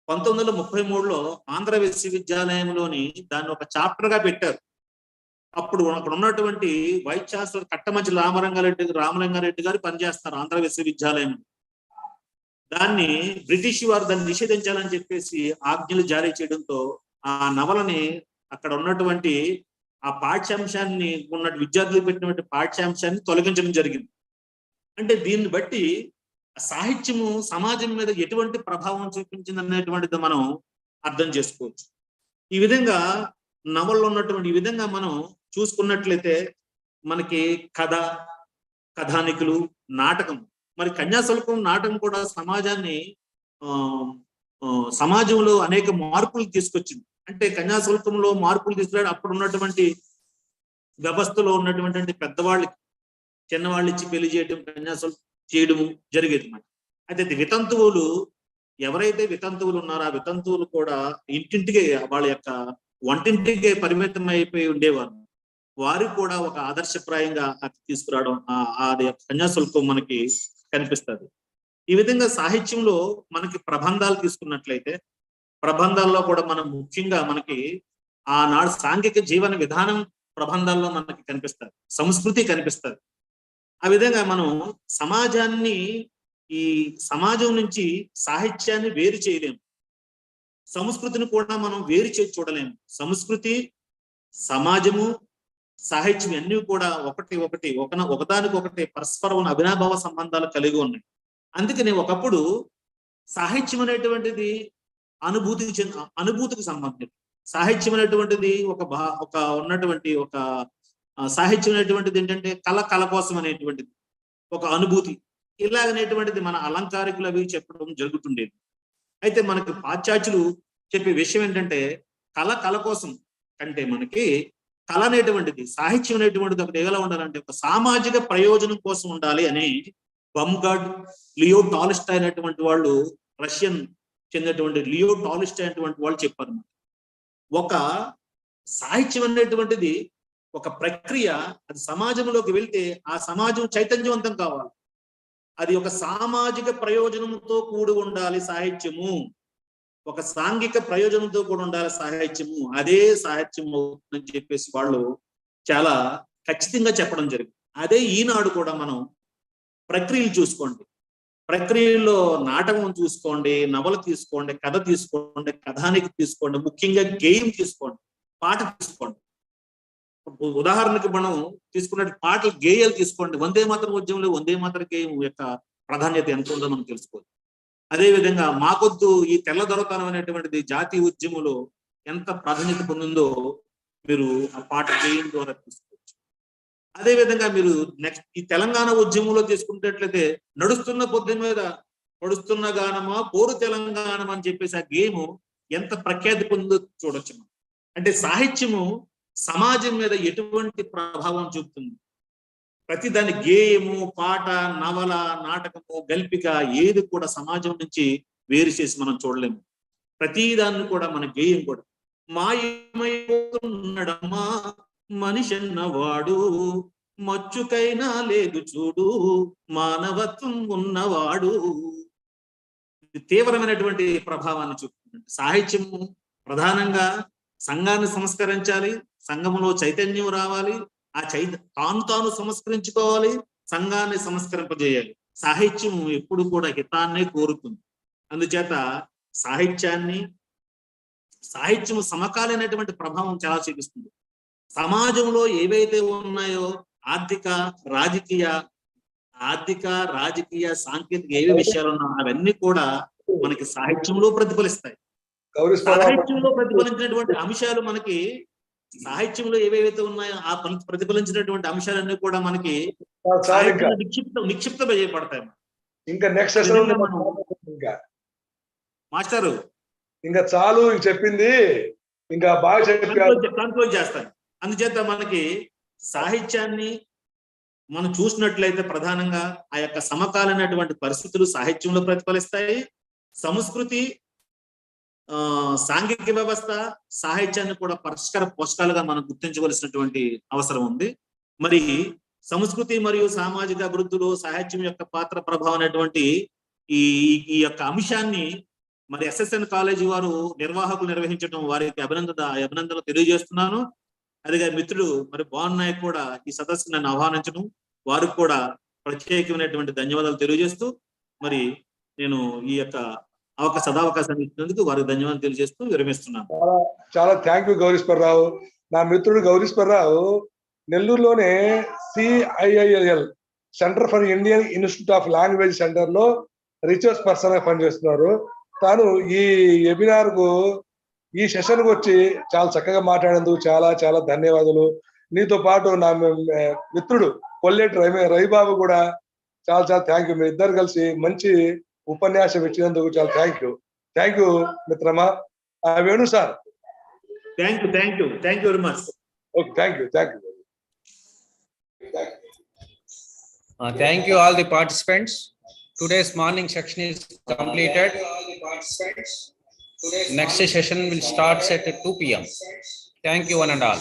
1933లో ఆంధ్ర విశ్వవిద్యాలయంలోని దాన్ని ఒక చాప్టర్ గా పెట్టారు. అప్పుడు అక్కడ ఉన్నటువంటి వైస్ ఛాన్సలర్ కట్టమంచి రామలింగారెడ్డి గారు పనిచేస్తారు ఆంధ్ర విశ్వవిద్యాలయం. దాన్ని బ్రిటిష్ వారు దాన్ని నిషేధించాలని చెప్పేసి ఆజ్ఞలు జారీ చేయడంతో ఆ నవలని అక్కడ ఉన్నటువంటి ఆ పాఠ్యాంశాన్ని విద్యార్థులు పెట్టినటువంటి పాఠ్యాంశాన్ని తొలగించడం జరిగింది. అంటే దీన్ని బట్టి సాహిత్యము సమాజం మీద ఎటువంటి ప్రభావం చూపించింది అనేటువంటిది మనం అర్థం చేసుకోవచ్చు. ఈ విధంగా నవల్లో ఉన్నటువంటి ఈ విధంగా మనం చూసుకున్నట్లయితే మనకి కథానికులు, నాటకం, మరి కన్యాశుల్కం నాటకం కూడా సమాజంలో అనేక మార్పులు తీసుకొచ్చింది. అంటే కన్యాశుల్కంలో మార్పులు తీసుకురావడం అప్పుడు ఉన్నటువంటి వ్యవస్థలో ఉన్నటువంటి పెద్దవాళ్ళకి చిన్నవాళ్ళు ఇచ్చి పెళ్లి చేయడం, కన్యాశుల్కం చేయడము జరిగేది. అయితే వితంతువులు ఎవరైతే వితంతువులు ఉన్నారో ఆ వితంతువులు కూడా ఇంటింటికే వాళ్ళ యొక్క వంటింటికే పరిమితం అయిపోయి ఉండేవారు. వారికి కూడా ఒక ఆదర్శప్రాయంగా తీసుకురావడం అది కన్యాశుల్కం మనకి కనిపిస్తుంది. ఈ విధంగా సాహిత్యంలో మనకి ప్రబంధాలు తీసుకున్నట్లయితే ప్రబంధాల్లో కూడా మనం ముఖ్యంగా మనకి ఆనాడు సాంఘిక జీవన విధానం ప్రబంధాల్లో మనకి కనిపిస్తుంది, సంస్కృతి కనిపిస్తుంది. ఆ విధంగా మనం ఈ సమాజం నుంచి సాహిత్యాన్ని వేరు చేయలేము, సంస్కృతిని కూడా మనం వేరు చేసి చూడలేము. సంస్కృతి, సమాజము, సాహిత్యం అన్నీ కూడా ఒకదానికొకటి పరస్పరం అవినాభావ సంబంధాలు కలిగి ఉన్నాయి. అందుకని ఒకప్పుడు సాహిత్యం అనేటువంటిది అనుభూతికి సంబంధించి, సాహిత్యం అనేటువంటిది సాహిత్యం అనేటువంటిది ఏంటంటే కళ కోసం అనేటువంటిది ఒక అనుభూతి, ఇలాగనేటువంటిది మన అలంకారికులు అవి చెప్పడం జరుగుతుండేది. అయితే మనకి పాశ్చాత్యులు చెప్పే విషయం ఏంటంటే కళ కోసం కంటే మనకి కళ అనేటువంటిది, సాహిత్యం అనేటువంటిది ఒకటి ఎలా ఉండాలంటే ఒక సామాజిక ప్రయోజనం కోసం ఉండాలి అని బమ్గార్డ్, లియో టాల్స్టాయ్ అనేటువంటి వాళ్ళు, రష్యన్ చెందినటువంటి లియో టాల్స్టాయ్ అనేటువంటి వాళ్ళు చెప్పారు. ఒక సాహిత్యం అనేటువంటిది ఒక ప్రక్రియ, అది సమాజంలోకి వెళ్తే ఆ సమాజం చైతన్యవంతం కావాలి, అది ఒక సామాజిక ప్రయోజనంతో కూడి ఉండాలి సాహిత్యము. ఒక సాంఘిక ప్రయోజనంతో కూడా ఉండాలి సాహిత్యము, అదే సాహిత్యం అవుతుందని చెప్పేసి వాళ్ళు చాలా ఖచ్చితంగా చెప్పడం జరిగింది. అదే ఈనాడు కూడా మనం ప్రక్రియలు చూసుకోండి, ప్రక్రియలో నాటకం చూసుకోండి, నవల తీసుకోండి, కథ తీసుకోండి, కథానికి తీసుకోండి, ముఖ్యంగా గేయం తీసుకోండి, పాట తీసుకోండి. ఉదాహరణకి మనం తీసుకున్న పాటలు గేయాలు తీసుకోండి, వందే మాతరం ఉద్యమంలో వందే మాతర గేయం యొక్క ప్రాధాన్యత ఎంత ఉందో మనం తెలుసుకోవచ్చు. అదేవిధంగా మాకొద్దు ఈ తెల్ల దొరతనం అనేటువంటిది జాతీయ ఉద్యమంలో ఎంత ప్రాధాన్యత పొందిందో మీరు ఆ పాట గేయం ద్వారా తీసుకోవచ్చు. అదేవిధంగా మీరు నెక్స్ట్ ఈ తెలంగాణ ఉద్యమంలో తీసుకున్నట్లయితే నడుస్తున్న పొద్దు మీద పడుస్తున్న గానమా పోరు తెలంగాణం అని చెప్పేసి ఆ గేము ఎంత ప్రఖ్యాతి పొందో చూడొచ్చు. అంటే సాహిత్యము సమాజం మీద ఎటువంటి ప్రభావం చూపుతుంది, ప్రతి దాని గేయము, పాట, నవల, నాటకము, గల్పిక ఏది కూడా సమాజం నుంచి వేరు చేసి మనం చూడలేము. ప్రతి దాన్ని కూడా మన గేయం కూడా మాయమైపోతున్నాడమ్మా మనిషి అన్నవాడు, మచ్చుకైనా లేదు చూడు మానవత్వం ఉన్నవాడు. తీవ్రమైనటువంటి ప్రభావాన్ని చూపుతుంది. సాహిత్యము ప్రధానంగా సంఘాన్ని సంస్కరించాలి, సంఘంలో చైతన్యం రావాలి, ఆ తాను సంస్కరించుకోవాలి, సంఘాన్ని సంస్కరింపజేయాలి. సాహిత్యం ఎప్పుడు కూడా హితాన్నే కోరుతుంది. అందుచేత సాహిత్యం సమకాలీనటువంటి ప్రభావం చాలా చూపిస్తుంది. సమాజంలో ఏవైతే ఉన్నాయో ఆర్థిక రాజకీయ సాంకేతిక ఏవే విషయాలు ఉన్నాయో అవన్నీ కూడా మనకి సాహిత్యంలో ప్రతిఫలిస్తాయి. సాహిత్యంలో ప్రతిఫలించినటువంటి అంశాలు మనకి సాహిత్యంలో ఏవేవైతే ఉన్నాయో ఆ ప్రతిఫలించినటువంటి అంశాలన్నీ కూడా మనకి నిక్షిప్తం చేయబడతాయి. ఇంకా నెక్స్ట్ మాస్టరు ఇంకా చాలు చెప్పింది, ఇంకా బాగా కంక్లూడ్ చేస్తాను. అందుచేత మనకి సాహిత్యాన్ని మనం చూసినట్లయితే ప్రధానంగా ఆ యొక్క సమకాలీనటువంటి పరిస్థితులు సాహిత్యంలో ప్రతిఫలిస్తాయి. సంస్కృతి, సాంఘిక వ్యవస్థ, సాహిత్యాన్ని కూడా పరస్పర పోషకాలుగా మనం గుర్తించవలసినటువంటి అవసరం ఉంది. మరి సంస్కృతి మరియు సామాజిక అభివృద్ధిలో సాహిత్యం యొక్క పాత్ర ప్రభావం అనేటువంటి ఈ యొక్క అంశాన్ని మరి SSN కాలేజీ వారు నిర్వాహకులు నిర్వహించడం వారికి అభినందనలు తెలియజేస్తున్నాను. అదిగా మిత్రుడు మరి భావన్ నాయక్ కూడా ఈ సదస్సుకు నన్ను ఆహ్వానించడం, వారికి కూడా ప్రత్యేకమైనటువంటి ధన్యవాదాలు తెలియజేస్తూ మరి నేను ఈ యొక్క సదావకాశాన్ని ఇచ్చినందుకు వారికి ధన్యవాదాలు తెలియజేస్తూ విరమిస్తున్నాను. చాలా థ్యాంక్ యూ గౌరీశ్వరరావు. నా మిత్రుడు Gouriswara Rao నెల్లూరులోనే CIIL centre for Indian institute of language centre లో రీసెర్చ్ పర్సన్ గా పనిచేస్తున్నారు. తాను ఈ వెబినార్ కు ఈ సెషన్ కు వచ్చి చాలా చక్కగా మాట్లాడేందుకు చాలా చాలా ధన్యవాదాలు. నీతో పాటు నా మిత్రుడు కొల్లేటి రవిబాబు కూడా చాలా చాలా థ్యాంక్ యూ. మీ ఇద్దరు కలిసి మంచి ఉపన్యాసం ఇచ్చినందుకు చాలా థ్యాంక్ యూ మిత్రమా. Venu sir, thank you very much. Okay, thank you. Thank you all the participants. Today's morning section is completed. Next session will start at 2 p.m. Thank you one and all.